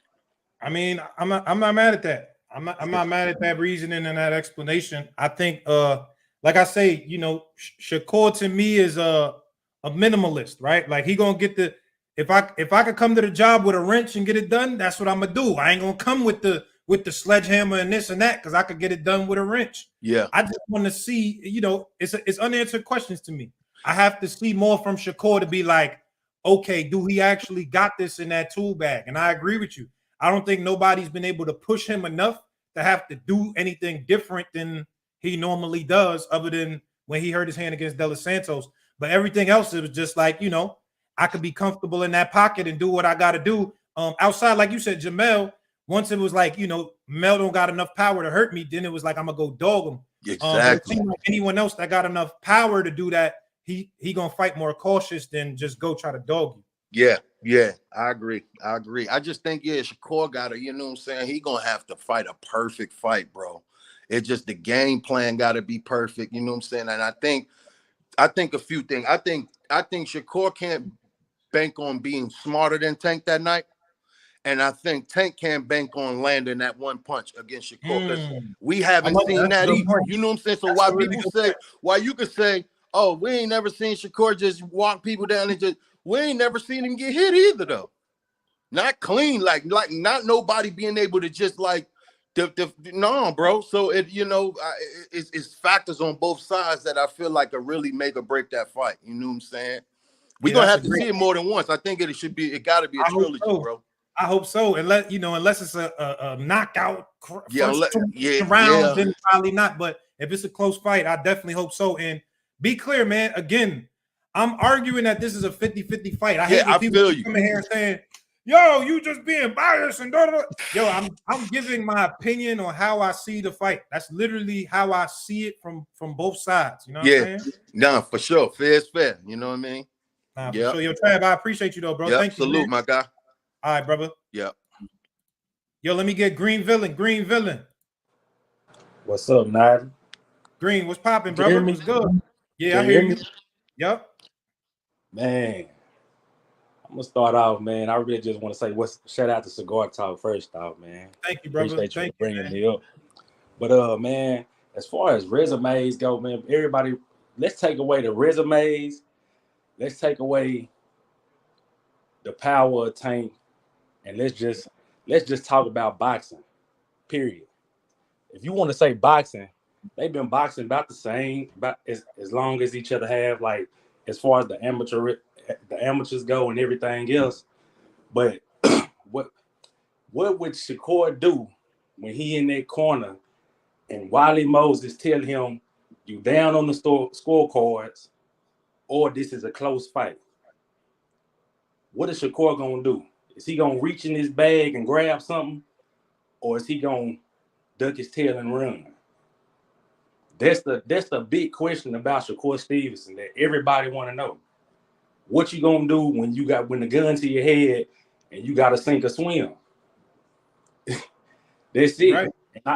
I mean, I'm not mad at that. I'm not mad at that reasoning and that explanation. I think like I say, you know, Shakur to me is a minimalist, right? Like he gonna get the if I could come to the job with a wrench and get it done, that's what I'm gonna do. I ain't gonna come with the sledgehammer and this and that because I could get it done with a wrench. Yeah. I just want to see, you know, it's unanswered questions to me. I have to see more from Shakur to be like, okay, do he actually got this in that tool bag? And I agree with you. I don't think nobody's been able to push him enough to have to do anything different than he normally does, other than when he hurt his hand against De Los Santos. But everything else, it was just like, you know, I could be comfortable in that pocket and do what I got to do. Outside, like you said, Jamel, once it was like, you know, Mel don't got enough power to hurt me, then it was like, I'm going to go dog him. But it seemed like anyone else that got enough power to do that, he going to fight more cautious than just go try to dog you. Yeah, I agree. I just think, Shakur got to, you know what I'm saying? He gonna have to fight a perfect fight, bro. It's just the game plan got to be perfect, you know what I'm saying? And I think a few things. I think Shakur can't bank on being smarter than Tank that night. And I think Tank can't bank on landing that one punch against Shakur because we haven't seen that either. You know what I'm saying? So why people say, why you could say, oh, we ain't never seen Shakur just walk people down and just, we ain't never seen him get hit either, though. Not clean, like not nobody being able to just like, no, bro. So it's factors on both sides that I feel like could really make or break that fight. You know what I'm saying? We're gonna have to see it more than once. I think it got to be a trilogy, bro. I hope so. Unless it's a knockout first yeah, round, then probably not. But if it's a close fight, I definitely hope so. And be clear, man. Again, I'm arguing that this is a 50-50 fight. I hate when people come in here saying, yo, you just being biased and da, da, da. Yo, I'm giving my opinion on how I see the fight. That's literally how I see it from both sides. You know what I'm saying? Nah, for sure. Fair is fair. You know what I mean? Nah, for sure. Yo, Trav, I appreciate you though, bro. Thank you. Salute, my guy. All right, brother. Yep. Yo, let me get Green Villain. What's up, Nod? Green, what's popping, brother? What's good? Yeah, I hear you. Yep. Man, I'm gonna start off, man. I really just want to say shout out to Cigar Talk first off, man. Thank you, brother. Appreciate you for bringing me up. But man, as far as resumes go, man, everybody, let's take away the resumes. Let's take away the power of Tank, and let's just talk about boxing. Period. If you want to say boxing, they've been boxing about the same, about as long as each other have, like as far as the amateurs go and everything else. But what would Shakur do when he in that corner and Wiley Moses tell him you down on the scorecards or this is a close fight? What is Shakur gonna do? Is he gonna reach in his bag and grab something, or is he gonna duck his tail and run? That's the big question about Shakur Stevenson that everybody want to know. What you gonna do when the gun to your head and you got to sink or swim? That's it. Right.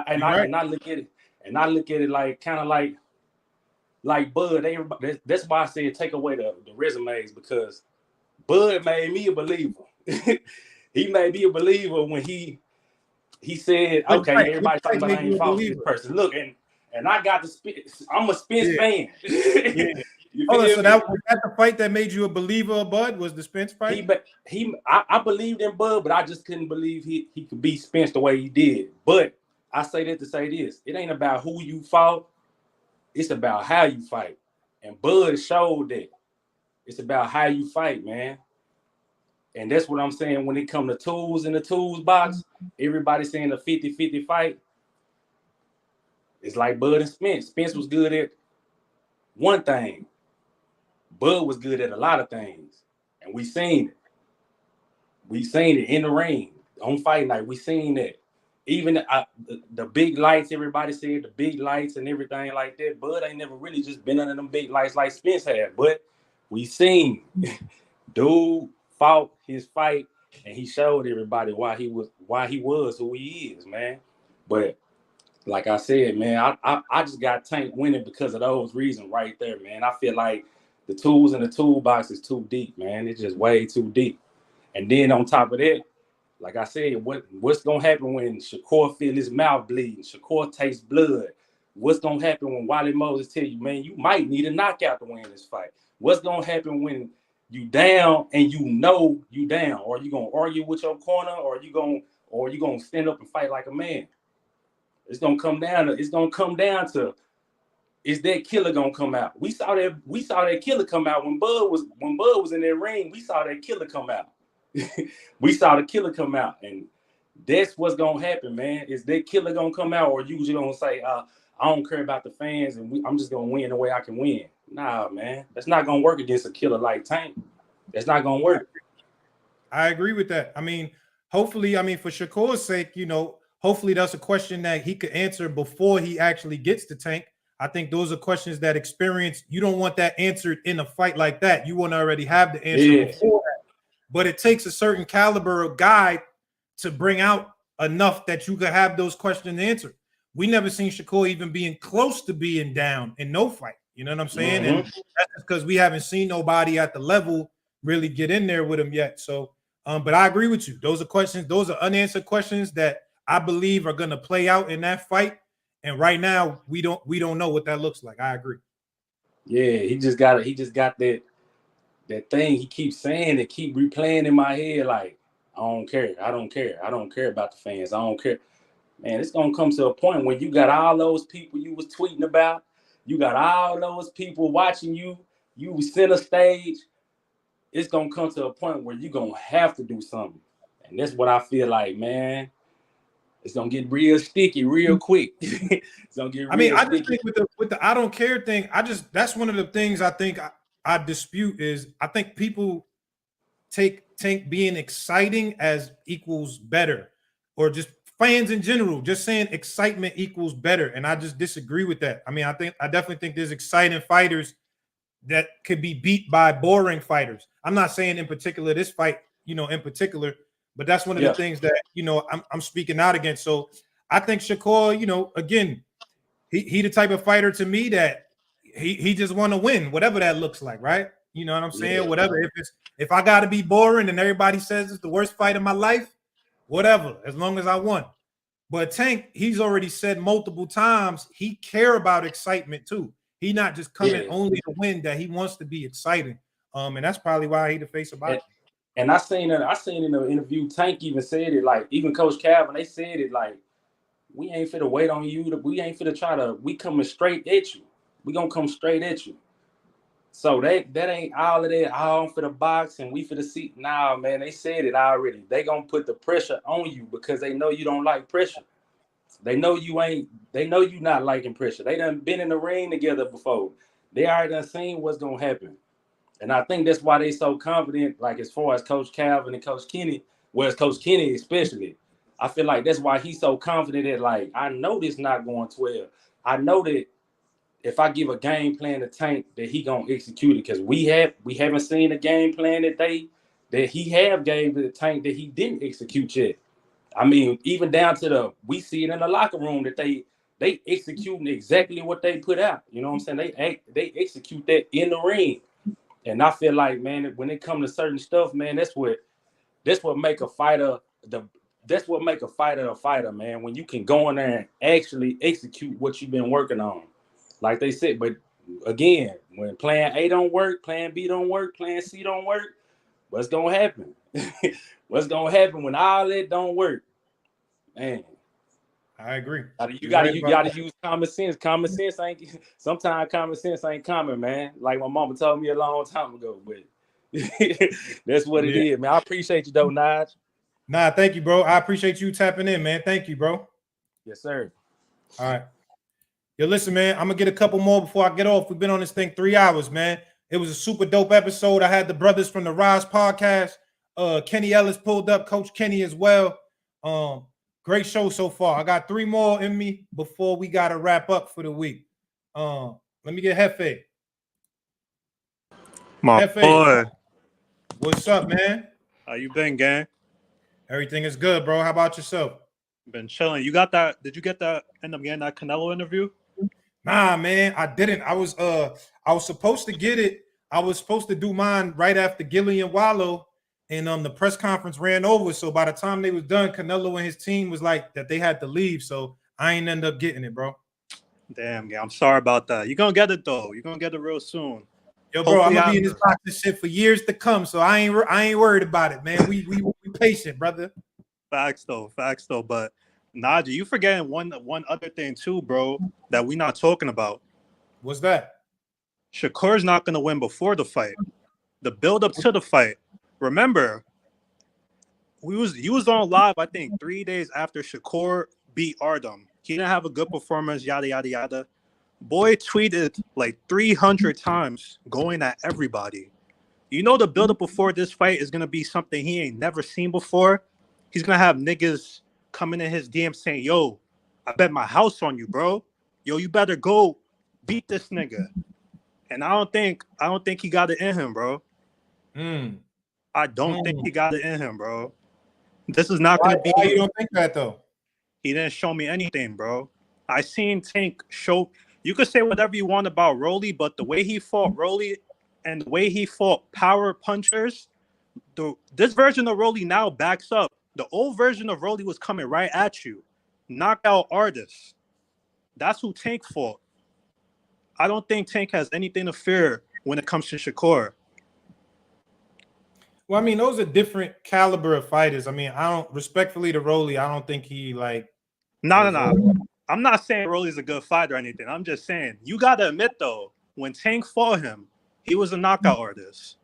And I look at it like kind of like Bud. That's why I said take away the resumes, because Bud made me a believer. He made me a believer when he said, okay, everybody's talking about I ain't false this person. Look, and I got the Spence. I'm a Spence fan. So that was the fight that made you a believer of Bud? Was the Spence fight? I believed in Bud, but I just couldn't believe he could beat Spence the way he did. But I say that to say this: it ain't about who you fought; it's about how you fight. And Bud showed that it's about how you fight, man. And that's what I'm saying when it comes to tools in the tools box. Everybody's saying a 50-50 fight. It's like Bud and Spence. Spence was good at one thing. Bud was good at a lot of things. And we seen it. We seen it in the ring, on fight night. We seen that. Even the big lights, everybody said the big lights and everything like that. Bud ain't never really just been under them big lights like Spence had. But we seen dude fought his fight and he showed everybody why he was who he is, man. But like I said, man, I just got Tank winning because of those reasons right there, man. I feel like the tools in the toolbox is too deep, man. It's just way too deep. And then on top of that, like I said, what's gonna happen when Shakur feel his mouth bleeding? Shakur tastes blood. What's gonna happen when Wally Moses tell you, man, you might need a knockout to win this fight? What's gonna happen when you down and you know you down? Or you gonna argue with your corner, or you gonna stand up and fight like a man? It's gonna come down to is that killer gonna come out? We saw that killer come out when Bud was in that ring. We saw that killer come out. We saw the killer come out, and that's what's gonna happen, man. Is that killer gonna come out, or you just gonna say, I don't care about the fans, and I'm just gonna win the way I can win? Nah, man, that's not gonna work against a killer like Tank. That's not gonna work. I agree with that. I mean, hopefully, for Shakur's sake, hopefully that's a question that he could answer before he actually gets to Tank. I think those are questions that experience, you don't want that answered in a fight like that. You want to already have the answer before that. But it takes a certain caliber of guy to bring out enough that you could have those questions answered. We never seen Shakur even being close to being down in no fight. You know what I'm saying? And that's because we haven't seen nobody at the level really get in there with him yet. So, but I agree with you. Those are unanswered questions that I believe are going to play out in that fight. And right now, we don't know what that looks like. I agree. Yeah, he just got that thing he keeps saying and keep replaying in my head, like, I don't care about the fans, I don't care. Man, it's gonna come to a point when you got all those people you was tweeting about, you got all those people watching you center stage. It's gonna come to a point where you're gonna have to do something. And that's what I feel like, man. It's gonna get real sticky real quick. It's gonna get real I sticky. just think with the I don't care thing, that's one of the things I think I dispute is I think people take Tank being exciting as equals better, or just fans in general just saying excitement equals better, and I just disagree with that. I definitely think there's exciting fighters that could be beat by boring fighters. I'm not saying in particular this fight, in particular, but that's one of the things that I'm speaking out against. So I think Shakur, again, he the type of fighter to me that he just want to win, whatever that looks like, right? You know what I'm saying? Yeah. Whatever. If I got to be boring and everybody says it's the worst fight of my life, whatever, as long as I won. But Tank, he's already said multiple times he care about excitement too. He not just coming only to win, that he wants to be exciting. And that's probably why he the face of boxing. And I seen in the interview, Tank even said it, like, even Coach Calvin, they said it like, we ain't finna wait on you. We ain't finna we coming straight at you. We gonna come straight at you. So that ain't all of that, all for the box and we for the seat. Nah, man, they said it already. They gonna put the pressure on you because they know you don't like pressure. They know you not liking pressure. They done been in the ring together before. They already done seen what's gonna happen. And I think that's why they so confident, like as far as Coach Calvin and Coach Kenny, whereas Coach Kenny especially, I feel like that's why he's so confident that, like, I know this not going 12. I know that if I give a game plan to Tank, that he gonna execute it, because we haven't seen a game plan that he have gave to the Tank that he didn't execute yet. I mean, even down to we see it in the locker room that they executing exactly what they put out. You know what I'm saying? They execute that in the ring. And I feel like, man, when it comes to certain stuff, man, that's what make a fighter a fighter, man. When you can go in there and actually execute what you've been working on, like they said. But again, when plan A don't work, plan B don't work, plan C don't work, what's gonna happen? What's gonna happen when all that don't work? Man, I agree. You gotta use common sense. Common sense sometimes common sense ain't common, man. Like my mama told me a long time ago, but that's what it is, man. I appreciate you though, Naj. Nah, thank you, bro. I appreciate you tapping in, man. Thank you, bro. Yes, sir. All right. Yo, listen, man, I'm gonna get a couple more before I get off. We've been on this thing 3 hours, man. It was a super dope episode. I had the brothers from the Rize podcast. Kenny Ellis pulled up, Coach Kenny as well. Great show so far. I got 3 more in me before we gotta wrap up for the week. Let me get Hefe. My boy. What's up, man? How you been, gang? Everything is good, bro. How about yourself? Been chilling. You got that? Did you end up getting that Canelo interview? Nah, man, I didn't. I was supposed to get it. I was supposed to do mine right after Gillian Wallow, and the press conference ran over. So by the time they was done, Canelo and his team was like that they had to leave. So I ain't end up getting it, bro. Damn, yeah, I'm sorry about that. You're gonna get it though. You're gonna get it real soon. Yo, bro, I'm Hopefully gonna be in this after. boxing shit for years to come. So I ain't worried about it, man. We patient, brother. Facts though. But Najee, you forgetting one other thing too, bro, that we not talking about. What's that? Shakur's not gonna win before the fight. The build up to the fight. Remember, you was on live, I think, 3 days after Shakur beat Ardem. He didn't have a good performance, yada yada yada. Boy tweeted like 300 times going at everybody. You know the build up before this fight is gonna be something he ain't never seen before. He's gonna have niggas coming in his DM saying, "Yo, I bet my house on you, bro. Yo, you better go beat this nigga." And I don't think he got it in him, bro. I don't think he got it in him, bro. This is not gonna be. Why you don't think that though? He didn't show me anything, bro. I seen Tank show. You could say whatever you want about Rolly, but the way he fought Rolly and the way he fought power punchers, this version of Rolly now backs up. The old version of Rolly was coming right at you. Knockout artists. That's who Tank fought. I don't think Tank has anything to fear when it comes to Shakur. Well, I mean, those are different caliber of fighters. I mean, I don't respectfully to Rolly, I don't think he like. No. I'm not saying Rolly's a good fighter or anything. I'm just saying you gotta admit though, when Tank fought him, he was a knockout artist.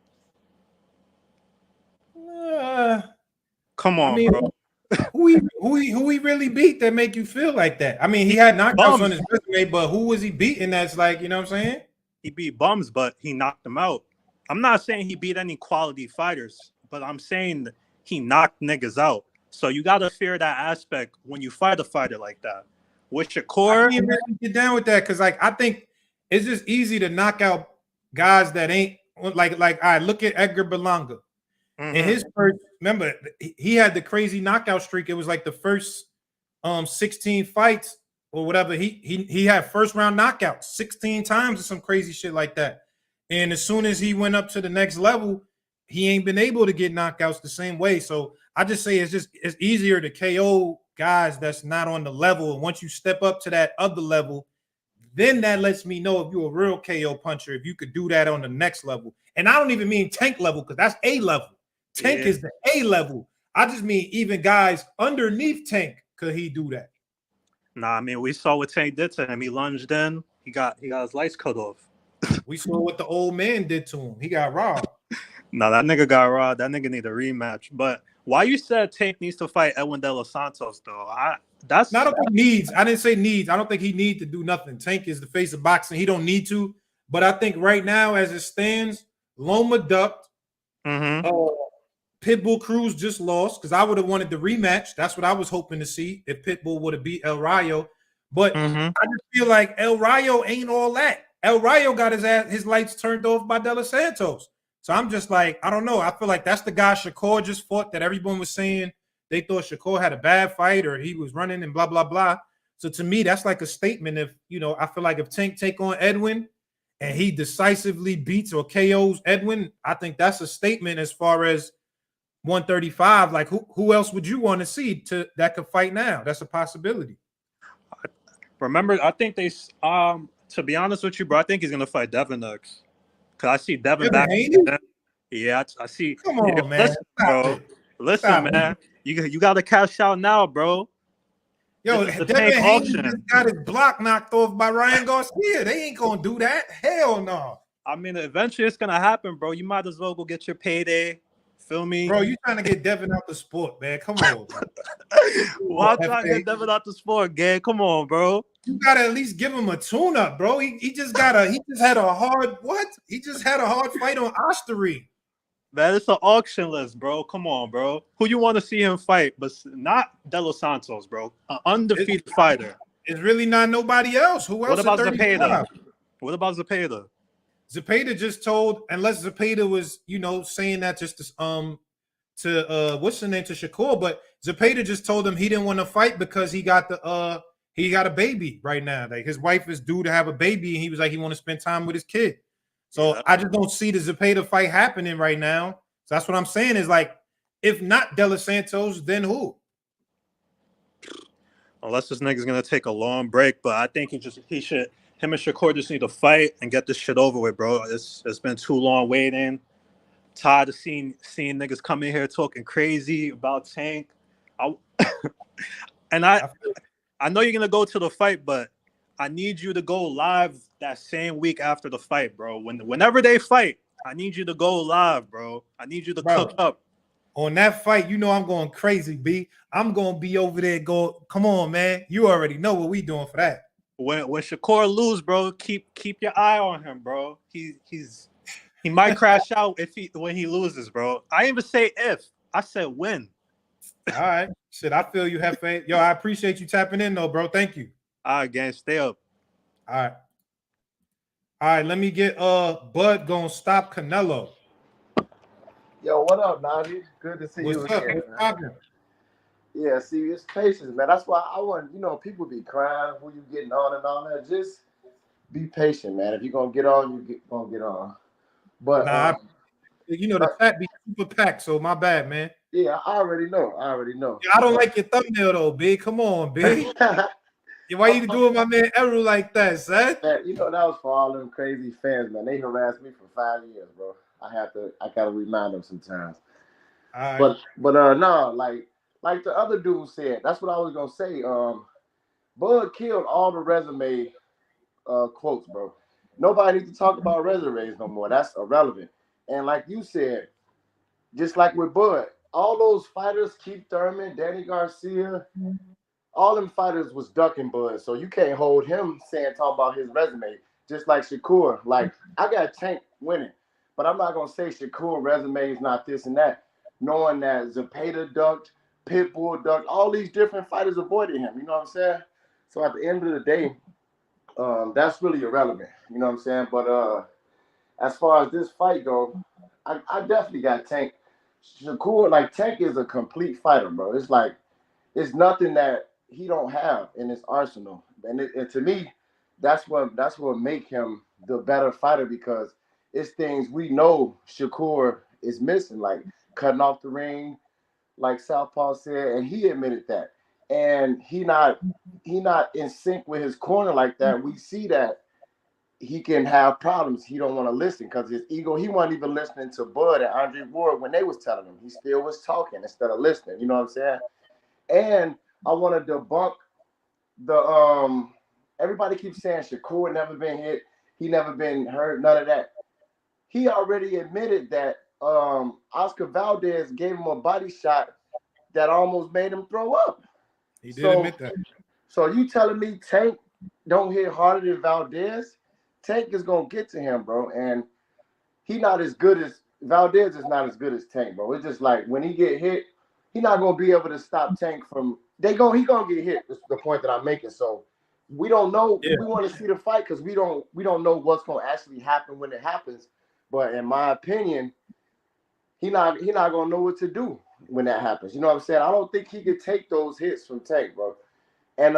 Come on, I mean, bro. who he really beat that make you feel like that? I mean, he had knockouts Bums. on his resume, but who was he beating that's like, you know what I'm saying? He beat bums, but he knocked them out. I'm not saying he beat any quality fighters, but I'm saying he knocked niggas out. So you gotta fear that aspect when you fight a fighter like that. With Shakur, I can't really get down with that because, like, I think it's just easy to knock out guys that ain't like. All right, look at Edgar Berlanga. In his first, remember, he had the crazy knockout streak. It was like the first 16 fights or whatever. He had first round knockouts 16 times or some crazy shit like that. And as soon as he went up to the next level, he ain't been able to get knockouts the same way. So I just say it's easier to KO guys that's not on the level. And once you step up to that other level, then that lets me know if you're a real KO puncher, if you could do that on the next level. And I don't even mean Tank level because that's A level. Tank is the A level. I just mean even guys underneath Tank, could he do that? Nah, I mean, we saw what Tank did to him. He lunged in. He got his lights cut off. We saw what the old man did to him. He got robbed. No, that nigga got robbed. That nigga need a rematch. But why you said Tank needs to fight Edwin De Los Santos though? I don't think needs. I didn't say needs. I don't think he needs to do nothing. Tank is the face of boxing. He don't need to. But I think right now, as it stands, Loma ducked. Pitbull Cruz just lost because I would have wanted the rematch. That's what I was hoping to see if Pitbull would have beat El Rayo. But I just feel like El Rayo ain't all that. El Rayo got his lights turned off by De Los Santos. So I'm just like, I don't know. I feel like that's the guy Shakur just fought that everyone was saying they thought Shakur had a bad fight or he was running and blah, blah, blah. So to me, that's like a statement. If, I feel like if Tank take on Edwin and he decisively beats or KOs Edwin, I think that's a statement as far as 135. Like who else would you want to see that could fight now? That's a possibility. Remember, I think they to be honest with you, bro, I think he's gonna fight Devin next. Cause I see Devin back. Yeah, I see. Come on, man. Listen, bro. Listen, man. You gotta cash out now, bro. Yo, Devin Haney just got his block knocked off by Ryan Garcia. They ain't gonna do that. Hell no. I mean, eventually it's gonna happen, bro. You might as well go get your payday. Feel me? Bro, you trying to get Devin out the sport, man. Come on, bro. Well, I'm trying to get Devin out the sport, gang. Come on, bro. You gotta at least give him a tune-up, bro. He just had a hard fight on Ostery. Man, it's an auction list, bro. Come on, bro. Who you want to see him fight, but not De Los Santos, bro. An undefeated fighter. It's really not nobody else. Who else? What about Zepeda? What about Zepeda? Zepeda just told, unless Zepeda was, saying that just to what's the name, to Shakur, but Zepeda just told him he didn't want to fight because he got a baby right now. Like his wife is due to have a baby, and he was like he want to spend time with his kid. So I just don't see the Zepeda fight happening right now. So that's what I'm saying is like, if not De Los Santos, then who? Unless this nigga's gonna take a long break, but I think him and Shakur just need to fight and get this shit over with, bro. It's been too long waiting. Tired of seeing niggas come in here talking crazy about Tank. I know you're gonna go to the fight, but I need you to go live that same week after the fight, bro. Whenever they fight, I need you to go live, bro. I need you to cook up. On that fight, you know I'm going crazy, B. I'm gonna be over there. Come on, man. You already know what we doing for that. When Shakur lose, bro, keep your eye on him, bro. He might crash out when he loses, bro. I didn't even say if. I said when. All right. Shit, I feel you have faith. Yo, I appreciate you tapping in though, bro. Thank you. All right, gang, stay up. All right. All right, let me get Bud gonna stop Canelo. Yo, what up, Najee? Good to see you What's up? again. What's poppin'? Yeah, see, it's patience, man. That's why I want, people be crying who you getting on and all that. Just be patient, man. If you're gonna get on, gonna get on. But the chat be super packed, so my bad, man. Yeah, I already know. Yeah, I don't like your thumbnail though, B. Come on, B. Why you doing my man Eru like that, son? Man, that was for all them crazy fans, man. They harassed me for 5 years, bro. I gotta remind them sometimes. All right. But no, like the other dude said, that's what I was gonna say. Bud killed all the resume quotes, bro. Nobody needs to talk about resumes no more. That's irrelevant. And like you said, just like with Bud, all those fighters, Keith Thurman, Danny Garcia, all them fighters was ducking Bud. So you can't hold him talking about his resume. Just like Shakur. Like, I got Tank winning, but I'm not gonna say Shakur resume is not this and that. Knowing that Zepeda ducked, Pitbull ducked, all these different fighters avoided him. You know what I'm saying? So at the end of the day, that's really irrelevant. You know what I'm saying? But as far as this fight goes, I definitely got Tank. Shakur, like Tank is a complete fighter, bro. It's like it's nothing that he don't have in his arsenal, and to me, that's what make him the better fighter because it's things we know Shakur is missing, like cutting off the ring, like Southpaw said, and he admitted that. And he not in sync with his corner like that. We see that he can have problems. He don't want to listen because his ego. He wasn't even listening to Bud and Andre Ward when they was telling him. He still was talking instead of listening. You know what I'm saying? And I want to debunk the everybody keeps saying Shakur never been hit, he never been hurt, none of that. He already admitted that Oscar Valdez gave him a body shot that almost made him throw up. He did admit that. So you telling me Tank don't hit harder than Valdez? Tank is gonna get to him, bro, and he not as good as Valdez is not as good as Tank, bro. It's just like when he get hit, he not gonna be able to stop Tank from. He gonna get hit. That's the point that I'm making. So we don't know. Yeah. We want to see the fight because we don't know what's gonna actually happen when it happens. But in my opinion, he not gonna know what to do when that happens. You know what I'm saying? I don't think he could take those hits from Tank, bro. And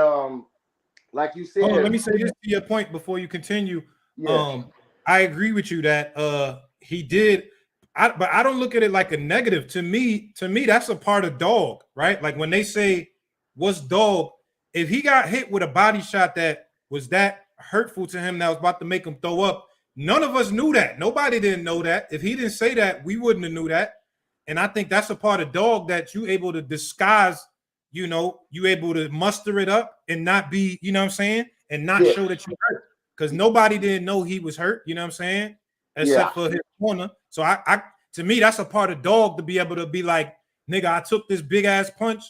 like you said, let me say this to your point before you continue. Yeah. I agree with you that he did. But I don't look at it like a negative. To me, that's a part of dog, right? Like when they say, what's dog? If he got hit with a body shot that was that hurtful to him that was about to make him throw up, none of us knew that. Nobody didn't know that. If he didn't say that, we wouldn't have knew that. And I think that's a part of dog that you able to disguise, you able to muster it up and not be, you know what I'm saying? And not show that you hurt. Because nobody didn't know he was hurt, you know what I'm saying? Except for his corner. So I to me, that's a part of dog to be able to be like, nigga, I took this big ass punch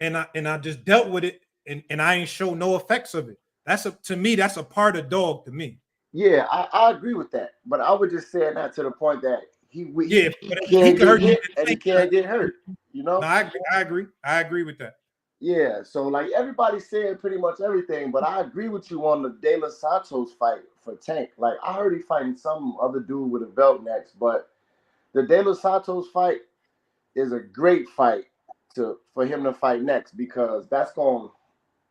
and I just dealt with it and I ain't show no effects of it. To me, that's a part of dog to me. Yeah, I agree with that. But I would just say that to the point that he can't get hit and he can't get hurt. You know? No, I agree. I agree with that. Yeah, so like everybody said pretty much everything, but I agree with you on the De Los Santos fight for Tank. Like I heard he fighting some other dude with a belt next, but the De Los Santos fight is a great fight for him to fight next because that's going to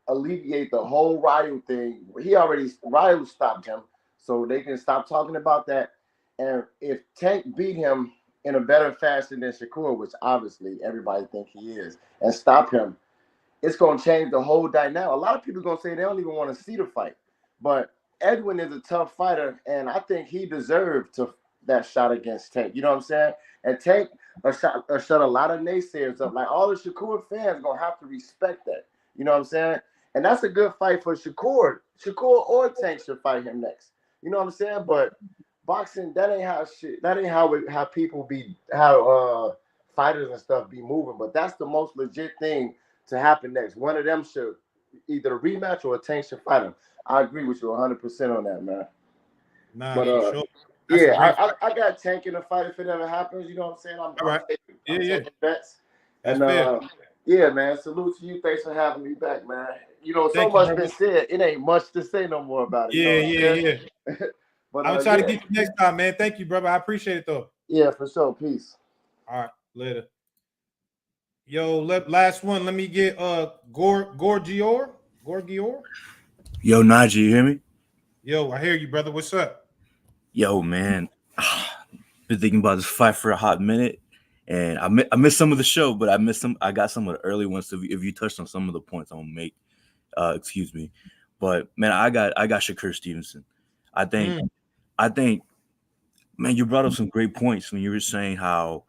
alleviate the whole Ryu thing. Ryu stopped him, so they can stop talking about that. And if Tank beat him in a better fashion than Shakur, which obviously everybody think he is, and stop him, it's going to change the whole dynamic. A lot of people are going to say they don't even want to see the fight. But Edwin is a tough fighter, and I think he deserved that shot against Tank. You know what I'm saying? And Tank shut a lot of naysayers up. Like, all the Shakur fans going to have to respect that. You know what I'm saying? And that's a good fight for Shakur. Shakur or Tank should fight him next. You know what I'm saying? But boxing, that ain't how people be, how fighters and stuff be moving. But that's the most legit thing to happen next. One of them should either a rematch or a Tank should fight him. I agree with you 100% on that, man. Nah, But for sure. That's a yeah, great I got Tank in the fight if it ever happens. You know what I'm saying? All right. I'm taking bets. That's And fair. yeah, man. Salute to you. Thanks for having me back, man. You know, so Thank you, much brother. been said. It ain't much to say no more about it. You know what I'm saying? Yeah. But I'm gonna try to yeah. get you next time, man. Thank you, brother. I appreciate it though. Yeah, for sure. Peace. All right, later. Yo, last one. Let me get Gorgior. Yo, Najee, you hear me? Yo, I hear you, brother. What's up? Yo, man, been thinking about this fight for a hot minute, and I missed some of the show, but I missed some. I got some of the early ones. So if you touched on some of the points, I'm gonna make. Excuse me, but man, I got Shakur Stevenson. I think, man, you brought up some great points when you were saying how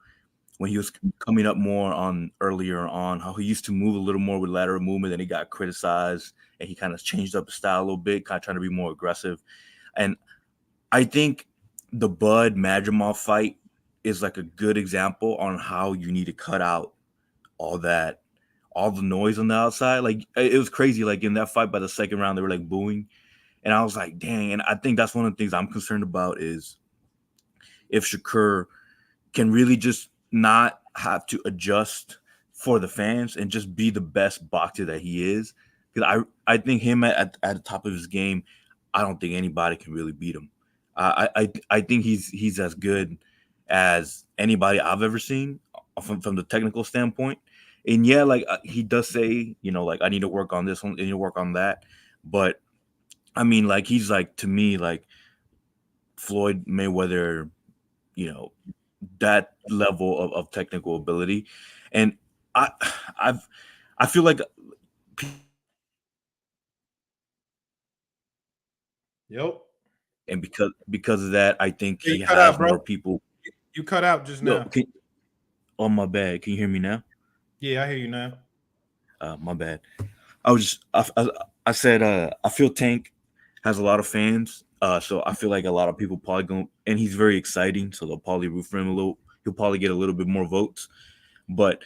when he was coming up more on earlier on, how he used to move a little more with lateral movement, and he got criticized, and he kind of changed up his style a little bit, kind of trying to be more aggressive. And I think the Bud Madrimov fight is like a good example on how you need to cut out all the noise on the outside. Like, it was crazy. Like, in that fight, by the second round, they were like booing, and I was like, dang. And I think that's one of the things I'm concerned about is if Shakur can really just not have to adjust for the fans and just be the best boxer that he is. Because I think him at the top of his game, I don't think anybody can really beat him. I think he's as good as anybody I've ever seen from the technical standpoint. And yeah, like he does say, like, I need to work on this one, I need to work on that. But I mean, like, he's like, to me, like Floyd Mayweather, that level of technical ability. And I feel like Yep. And because of that, I think Hey, he you cut out, has bro. more people. You cut out just now. Oh, my bad. Can you hear me now? Yeah, I hear you now. My bad. I said I feel Tank has a lot of fans. So I feel like a lot of people probably going, and he's very exciting, so they'll probably root for him a little. He'll probably get a little bit more votes. But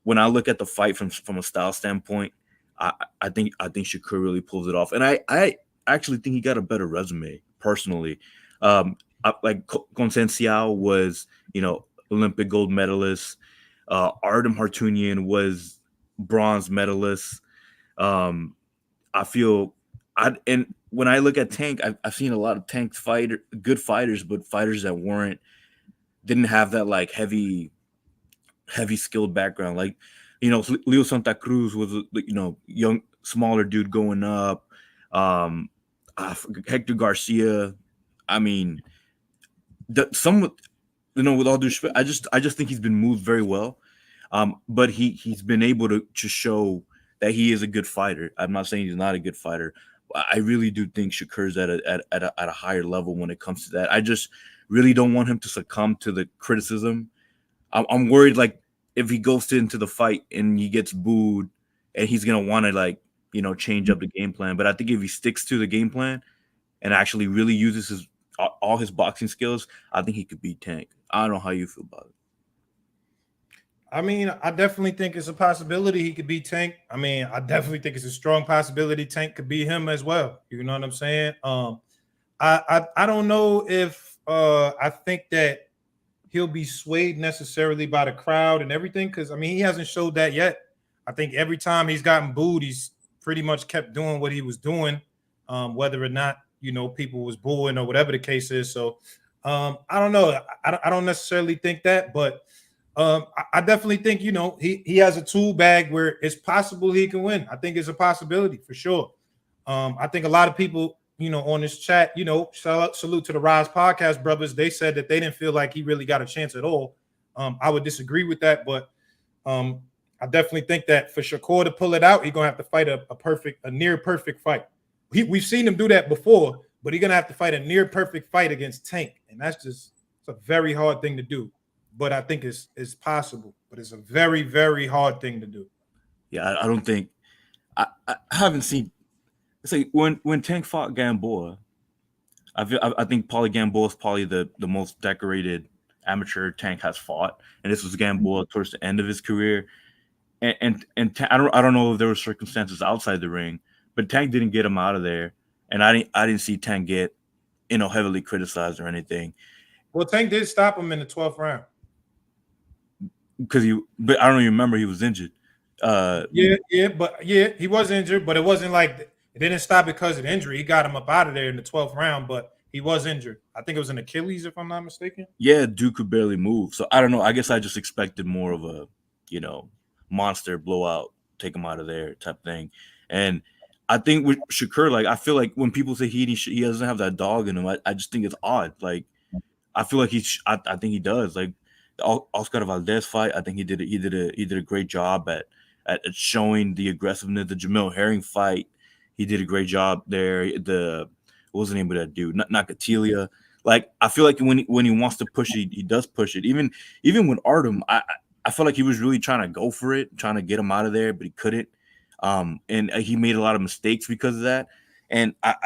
when I look at the fight from a style standpoint, I think Shakur really pulls it off, and I actually think he got a better resume personally. Like Conceicao was, Olympic gold medalist. Artem Hartunian was bronze medalist. I feel, and when I look at Tank, I've seen a lot of Tank good fighters, but fighters that didn't have that like heavy skilled background. Like, Leo Santa Cruz was, young, smaller dude going up. Hector Garcia. I mean, with all due respect, I just think he's been moved very well. But he's been able to show that he is a good fighter. I'm not saying he's not a good fighter. I really do think Shakur's at a higher level when it comes to that. I just really don't want him to succumb to the criticism. I'm worried, like, if he goes into the fight and he gets booed, and he's gonna want to, like, change up the game plan. But I think if he sticks to the game plan and actually really uses all his boxing skills, I think he could beat Tank. I don't know how you feel about it. I mean, I definitely think it's a possibility he could beat Tank. I mean, I definitely think it's a strong possibility Tank could beat him as well. You know what I'm saying? I don't know if I think that he'll be swayed necessarily by the crowd and everything, because I mean, he hasn't showed that yet. I think every time he's gotten booed, he's pretty much kept doing what he was doing, whether or not people was booing or whatever the case is. So I don't know. I don't necessarily think that, but I definitely think he has a tool bag where it's possible he can win. I think it's a possibility for sure. I think a lot of people on this chat, salute to the Rize podcast brothers. They said that they didn't feel like he really got a chance at all. I would disagree with that, but I definitely think that for Shakur to pull it out, he's gonna have to fight a near perfect fight. We've seen him do that before, but he's gonna have to fight a near perfect fight against Tank, and it's a very hard thing to do. But I think it's possible. But it's a very, very hard thing to do. Yeah, I don't think I haven't seen. It's like when Tank fought Gamboa, I think probably Gamboa is probably the most decorated amateur Tank has fought, and this was Gamboa towards the end of his career. And I don't know if there were circumstances outside the ring, but Tank didn't get him out of there, and I didn't see Tank get heavily criticized or anything. Well, Tank did stop him in the 12th round because but I don't even remember he was injured. He was injured, but it wasn't like it didn't stop because of the injury. He got him up out of there in the 12th round, but he was injured. I think it was an Achilles, if I'm not mistaken. Yeah, Duke could barely move. So I don't know. I guess I just expected more of a, monster blowout, take him out of there type thing. And I think with Shakur, I feel like when people say he doesn't have that dog in him, I just think it's odd. Like, I feel like I think he does. Like the Oscar Valdez fight, I think he did a great job at showing the aggressiveness. The Jamil Herring fight, he did a great job there. What was the name of that dude? Nakatilia. Like, I feel like when he wants to push it, he does push it. Even with Artem, I feel like he was really trying to go for it, trying to get him out of there, but he couldn't. And he made a lot of mistakes because of that. And I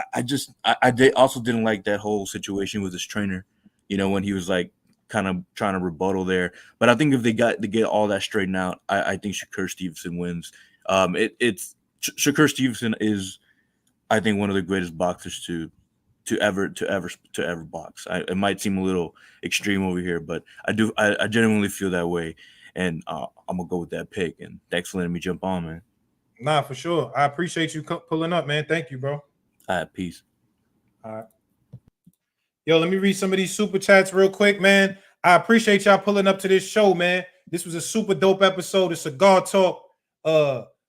also didn't like that whole situation with his trainer, when he was like kind of trying to rebuttal there. But I think if they get all that straightened out, I think Shakur Stevenson wins. Shakur Stevenson is, I think, one of the greatest boxers to ever box. It might seem a little extreme over here, but I genuinely feel that way. And I'm gonna go with that pick. And thanks for letting me jump on, man. Nah, for sure. I appreciate you pulling up, man. Thank you, bro. All right, peace. All right. Yo, let me read some of these super chats real quick, man. I appreciate y'all pulling up to this show, man. This was a super dope episode of Cigar Talk.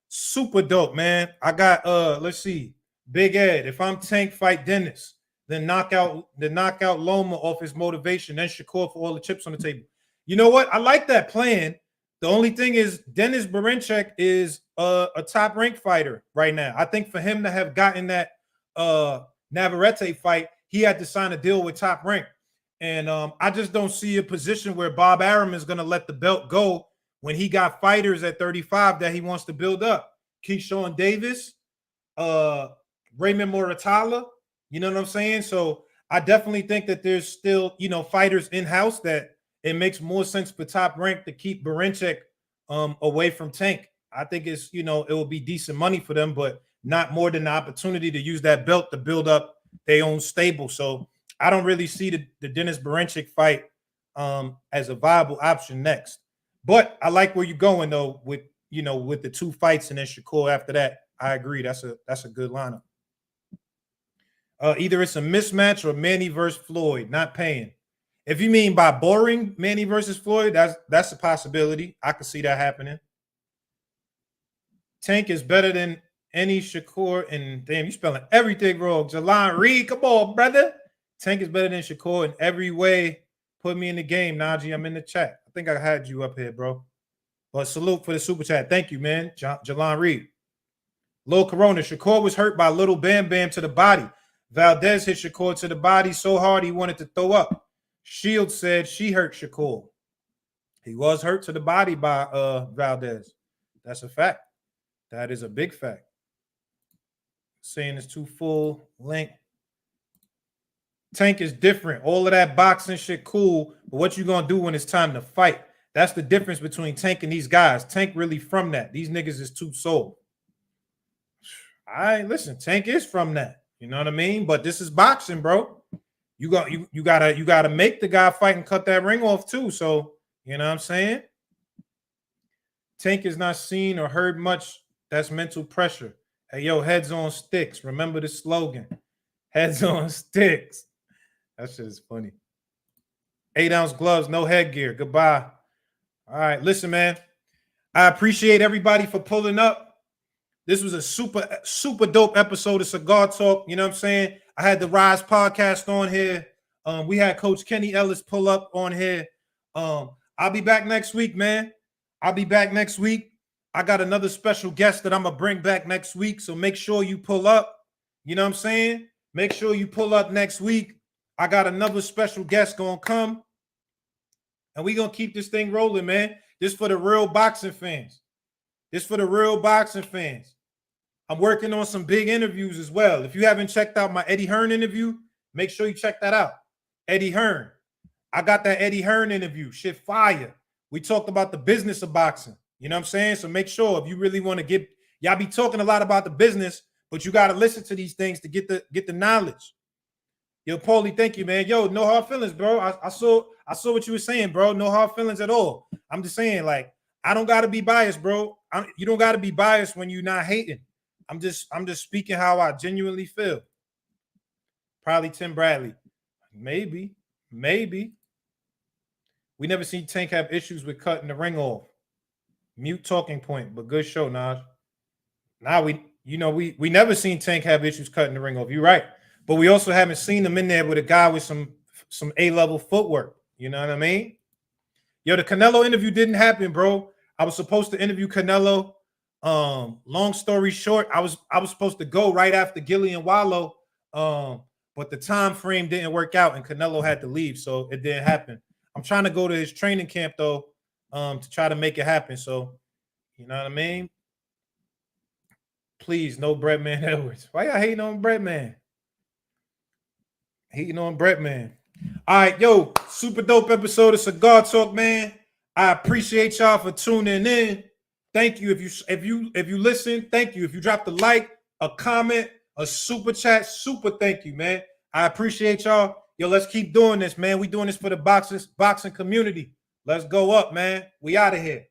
Super dope, man. I got let's see. Big Ed. If I'm Tank, fight Dennis, then knock out Loma off his motivation, then Shakur for all the chips on the table. You know what? I like that plan. The only thing is Dennis Berinchek is a top ranked fighter right now. I think for him to have gotten that Navarrete fight, he had to sign a deal with Top Rank. And I just don't see a position where Bob Arum is going to let the belt go when he got fighters at 35 that he wants to build up. Keyshawn Davis, Raymond Moratala, you know what I'm saying? So I definitely think that there's still, fighters in-house that it makes more sense for Top Rank to keep Berinchek away from Tank. I think it's, it will be decent money for them, but not more than the opportunity to use that belt to build up their own stable. So I don't really see the Dennis Berinchek fight as a viable option next. But I like where you're going though with the two fights and then Shakur after that. I agree. That's a good lineup. Either it's a mismatch or Manny versus Floyd, not paying. If you mean by boring Manny versus Floyd, that's a possibility. I could see that happening. Tank is better than any Shakur, and damn, you spelling everything wrong. Jalon Reed, come on, brother. Tank is better than Shakur in every way. Put me in the game, Najee. I'm in the chat. I think I had you up here, bro. But salute for the super chat. Thank you, man. Jalon Reed. Lil Corona. Shakur was hurt by Little Bam Bam to the body. Valdez hit Shakur to the body so hard he wanted to throw up. Shields said she hurt Shakur. He was hurt to the body by Valdez. That's a fact. That is a big fact. Saying it's too full length. Tank is different. All of that boxing shit cool, but what you gonna do when it's time to fight? That's the difference between Tank and these guys. Tank really from that. These niggas is too sold. Listen, Tank is from that. You know what I mean? But this is boxing, bro. You gotta make the guy fight and cut that ring off too. So you know what I'm saying? Tank is not seen or heard much. That's mental pressure. Hey, yo, heads on sticks. Remember the slogan. Heads on sticks. That shit is funny. 8-ounce gloves, no headgear. Goodbye. All right, listen, man. I appreciate everybody for pulling up. This was a super, super dope episode of Cigar Talk. You know what I'm saying? I had the Rize podcast on here. We had Coach Kenny Ellis pull up on here. I'll be back next week, man. I'll be back next week. I got another special guest that I'm going to bring back next week. So make sure you pull up. You know what I'm saying? Make sure you pull up next week. I got another special guest going to come. And we're going to keep this thing rolling, man. This for the real boxing fans. This for the real boxing fans. I'm working on some big interviews as well. If you haven't checked out my Eddie Hearn interview, make sure you check that out. Eddie Hearn. I got that Eddie Hearn interview. Shit fire. We talked about the business of boxing. You know what I'm saying? So make sure if you really want to get, y'all be talking a lot about the business, but you got to listen to these things to get the knowledge. Yo, Paulie, thank you, man. Yo, no hard feelings, bro. I saw what you were saying, bro. No hard feelings at all. I'm just saying, like, I don't got to be biased, bro. You don't got to be biased when you're not hating. I'm just speaking how I genuinely feel. Probably Tim Bradley. Maybe. We never seen Tank have issues with cutting the ring off. Mute talking point, but good show, Naj. Now we never seen Tank have issues cutting the ring off. You're right. But we also haven't seen him in there with a guy with some A-level footwork. You know what I mean? Yo, the Canelo interview didn't happen, bro. I was supposed to interview Canelo. Long story short, I was supposed to go right after Gillian Wallow. But the time frame didn't work out and Canelo had to leave, so it didn't happen. I'm trying to go to his training camp though, to try to make it happen. So, you know what I mean? Please, no Breadman Edwards. Why y'all hating on Breadman? Hating on Breadman. All right, yo, super dope episode of Cigar Talk, man. I appreciate y'all for tuning in. Thank you. If you listen, thank you. If you dropped a like, a comment, a super chat, super thank you, man. I appreciate y'all. Yo, let's keep doing this, man. We doing this for the boxing community. Let's go up, man. We out of here.